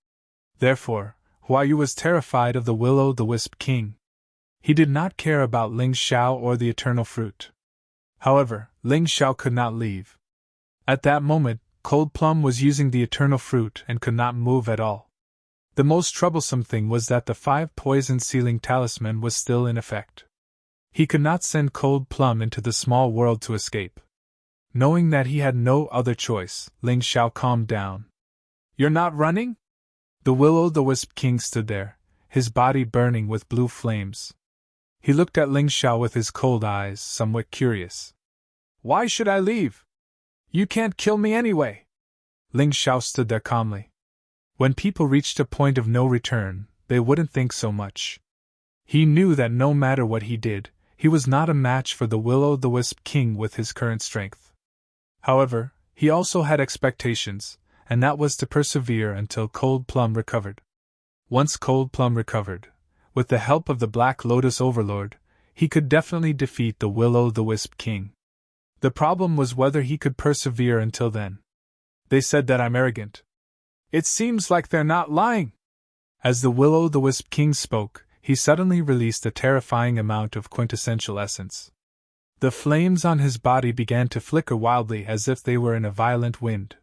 Speaker 1: Therefore, Hua Yu was terrified of the Will-o'-the-Wisp King. He did not care about Ling Xiao or the eternal fruit. However, Ling Xiao could not leave. At that moment, Cold Plum was using the eternal fruit and could not move at all. The most troublesome thing was that the 5 poison sealing talisman was still in effect. He could not send Cold Plum into the small world to escape. Knowing that he had no other choice, Ling Xiao calmed down. You're not running? The Will-o'-the-Wisp King stood there, his body burning with blue flames. He looked at Ling Xiao with his cold eyes, somewhat curious. Why should I leave? You can't kill me anyway. Ling Xiao stood there calmly. When people reached a point of no return, they wouldn't think so much. He knew that no matter what he did, he was not a match for the Will-o'-the-Wisp King with his current strength. However, he also had expectations, and that was to persevere until Cold Plum recovered. Once Cold Plum recovered, with the help of the Black Lotus Overlord, he could definitely defeat the Will-o'-the-Wisp King. The problem was whether he could persevere until then. They said that I'm arrogant. It seems like they're not lying. As the Will-o'-the-Wisp King spoke, he suddenly released a terrifying amount of quintessential essence. The flames on his body began to flicker wildly as if they were in a violent wind.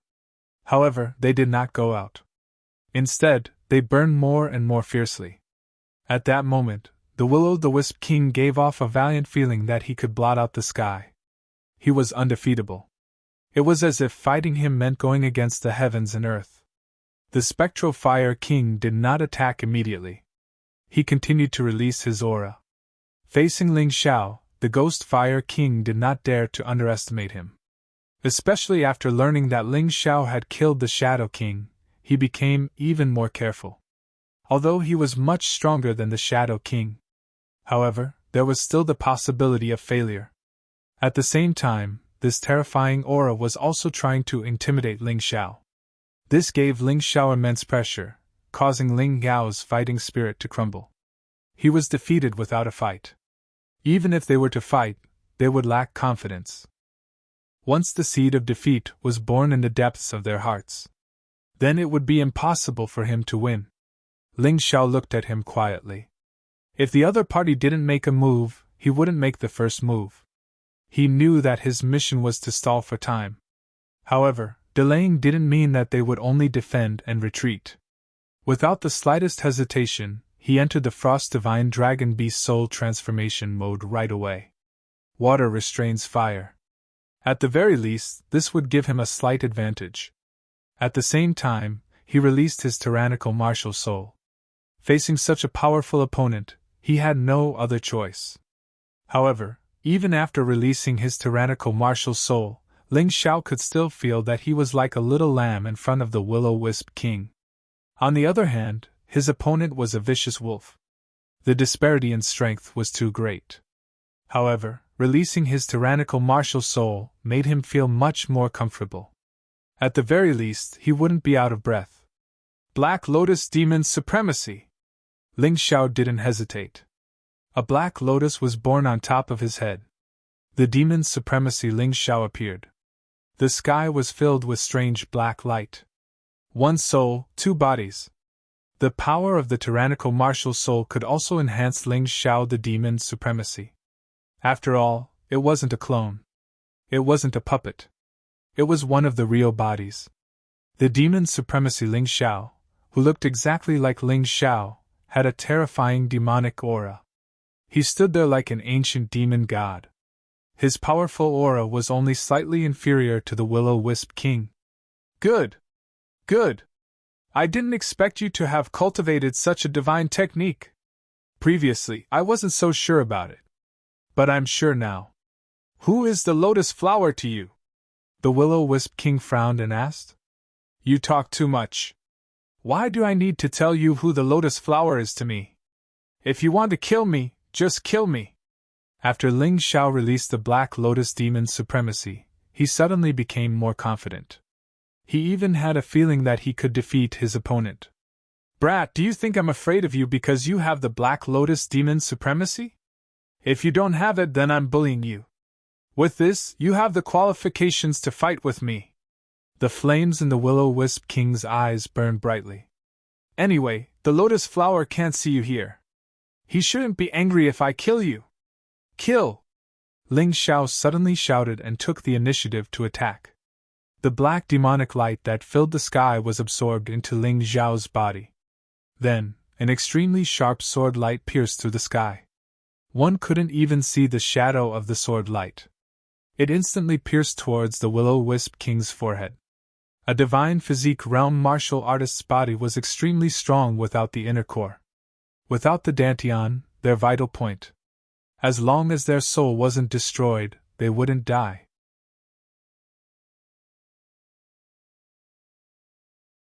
Speaker 1: However, they did not go out. Instead, they burned more and more fiercely. At that moment, the Will-o'-the-Wisp King gave off a valiant feeling that he could blot out the sky. He was undefeatable. It was as if fighting him meant going against the heavens and earth. The Spectral Fire King did not attack immediately. He continued to release his aura. Facing Ling Xiao, the Ghost Fire King did not dare to underestimate him. Especially after learning that Ling Xiao had killed the Shadow King, he became even more careful. Although he was much stronger than the Shadow King. However, there was still the possibility of failure. At the same time, this terrifying aura was also trying to intimidate Ling Xiao. This gave Ling Xiao immense pressure, causing Ling Gao's fighting spirit to crumble. He was defeated without a fight. Even if they were to fight, they would lack confidence. Once the seed of defeat was born in the depths of their hearts, then it would be impossible for him to win. Ling Xiao looked at him quietly. If the other party didn't make a move, he wouldn't make the first move. He knew that his mission was to stall for time. However, delaying didn't mean that they would only defend and retreat. Without the slightest hesitation, he entered the Frost Divine Dragon Beast Soul Transformation mode right away. Water restrains fire. At the very least, this would give him a slight advantage. At the same time, he released his tyrannical martial soul. Facing such a powerful opponent, he had no other choice. However, even after releasing his tyrannical martial soul, Ling Xiao could still feel that he was like a little lamb in front of the Will-o'-Wisp King. On the other hand, his opponent was a vicious wolf. The disparity in strength was too great. However, releasing his tyrannical martial soul made him feel much more comfortable. At the very least, he wouldn't be out of breath. Black Lotus Demon Supremacy! Ling Xiao didn't hesitate. A black lotus was born on top of his head. The Demon Supremacy Ling Xiao appeared. The sky was filled with strange black light. One soul, 2 bodies. The power of the tyrannical martial soul could also enhance Ling Xiao the Demon Supremacy. After all, it wasn't a clone. It wasn't a puppet. It was one of the real bodies. The Demon Supremacy Ling Xiao, who looked exactly like Ling Xiao, had a terrifying demonic aura. He stood there like an ancient demon god. His powerful aura was only slightly inferior to the Will-o'-Wisp King. Good! Good! I didn't expect you to have cultivated such a divine technique. Previously, I wasn't so sure about it. But I'm sure now. Who is the lotus flower to you? The Will-o'-Wisp King frowned and asked. You talk too much. Why do I need to tell you who the lotus flower is to me? If you want to kill me, just kill me. After Ling Xiao released the Black Lotus Demon Supremacy, he suddenly became more confident. He even had a feeling that he could defeat his opponent. Brat, do you think I'm afraid of you because you have the Black Lotus Demon's supremacy? If you don't have it, then I'm bullying you. With this, you have the qualifications to fight with me. The flames in the Will-O-Wisp King's eyes burned brightly. Anyway, the Lotus Flower can't see you here. He shouldn't be angry if I kill you. Kill! Ling Xiao suddenly shouted and took the initiative to attack. The black demonic light that filled the sky was absorbed into Ling Xiao's body. Then, an extremely sharp sword light pierced through the sky. One couldn't even see the shadow of the sword light. It instantly pierced towards the Will-O-Wisp King's forehead. A divine physique realm martial artist's body was extremely strong without the inner core. Without the Dantian, their vital point. As long as their soul wasn't destroyed, they wouldn't die.